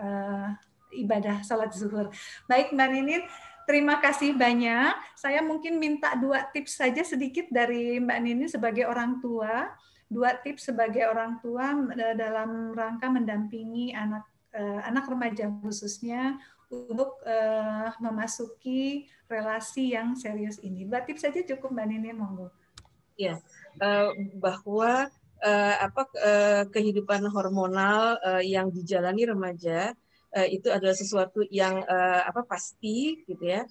ibadah salat zuhur. Baik, Mbak Ninin, terima kasih banyak. Saya mungkin minta 2 tips saja sedikit dari Mbak Ninin sebagai orang tua. 2 tips sebagai orang tua dalam rangka mendampingi anak remaja khususnya untuk memasuki relasi yang serius ini. 2 tips saja cukup, Mbak Ninin, monggo. Ya, bahwa kehidupan hormonal yang dijalani remaja itu adalah sesuatu yang pasti gitu ya.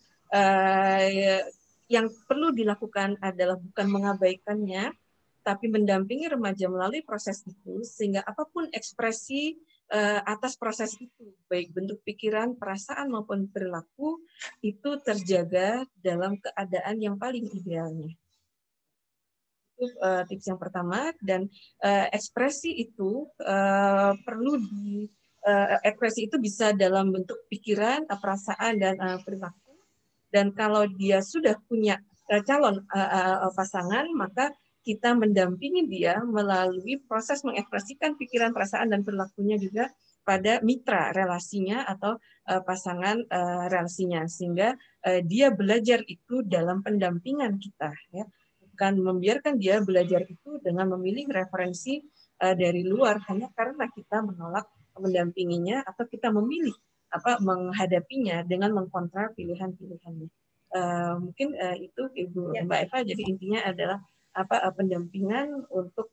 Yang perlu dilakukan adalah bukan mengabaikannya, tapi mendampingi remaja melalui proses itu sehingga apapun ekspresi atas proses itu, baik bentuk pikiran, perasaan maupun perilaku, itu terjaga dalam keadaan yang paling idealnya. Itu tips yang pertama. Dan ekspresi itu ekspresi itu bisa dalam bentuk pikiran, perasaan, dan perilaku. Dan kalau dia sudah punya calon pasangan, maka kita mendampingi dia melalui proses mengekspresikan pikiran, perasaan, dan perilakunya juga pada mitra relasinya atau pasangan relasinya, sehingga dia belajar itu dalam pendampingan kita, ya. Bukan membiarkan dia belajar itu dengan memilih referensi dari luar hanya karena kita menolak mendampinginya atau kita memilih menghadapinya dengan mengkontra pilihan-pilihannya. Mungkin itu Ibu Mbak Eva. Jadi intinya adalah pendampingan untuk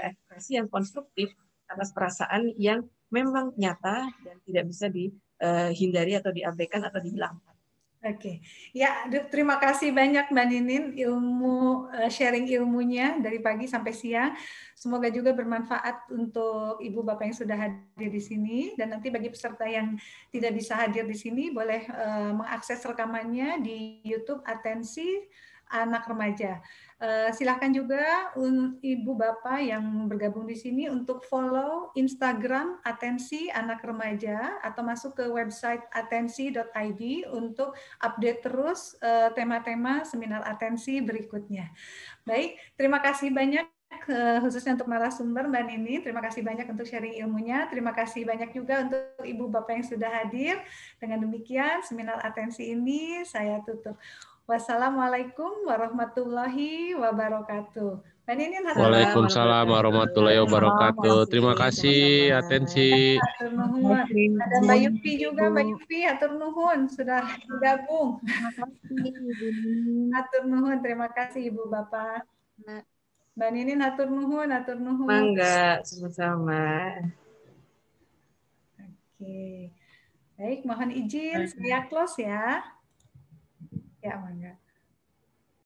ekspresi yang konstruktif atas perasaan yang memang nyata dan tidak bisa dihindari atau diabaikan atau dihilangkan. Oke, ya terima kasih banyak Mbak Ninin sharing ilmunya dari pagi sampai siang. Semoga juga bermanfaat untuk Ibu Bapak yang sudah hadir di sini, dan nanti bagi peserta yang tidak bisa hadir di sini boleh mengakses rekamannya di YouTube Atensi Anak Remaja. Silakan juga Ibu Bapak yang bergabung di sini untuk follow Instagram Atensi Anak Remaja atau masuk ke website atensi.id untuk update terus tema-tema seminar atensi berikutnya. Baik, terima kasih banyak khususnya untuk narasumber Mbak Nini. Terima kasih banyak untuk sharing ilmunya. Terima kasih banyak juga untuk Ibu Bapak yang sudah hadir. Dengan demikian seminar atensi ini saya tutup. Wassalamualaikum warahmatullahi wabarakatuh. Mbak Ninin, Waalaikumsalam warahmatullahi wabarakatuh. Terima kasih Atensi. Hatur nuhun. Ada Mbak Yufi juga, Mbak Yufi, hatur nuhun sudah bergabung. Terima kasih Ibu Nini. Hatur nuhun, terima kasih Ibu Bapak. Mbak Ninin, hatur nuhun, hatur nuhun. Mangga, sama-sama. Oke. Baik, mohon izin saya close ya. Ya, mangga.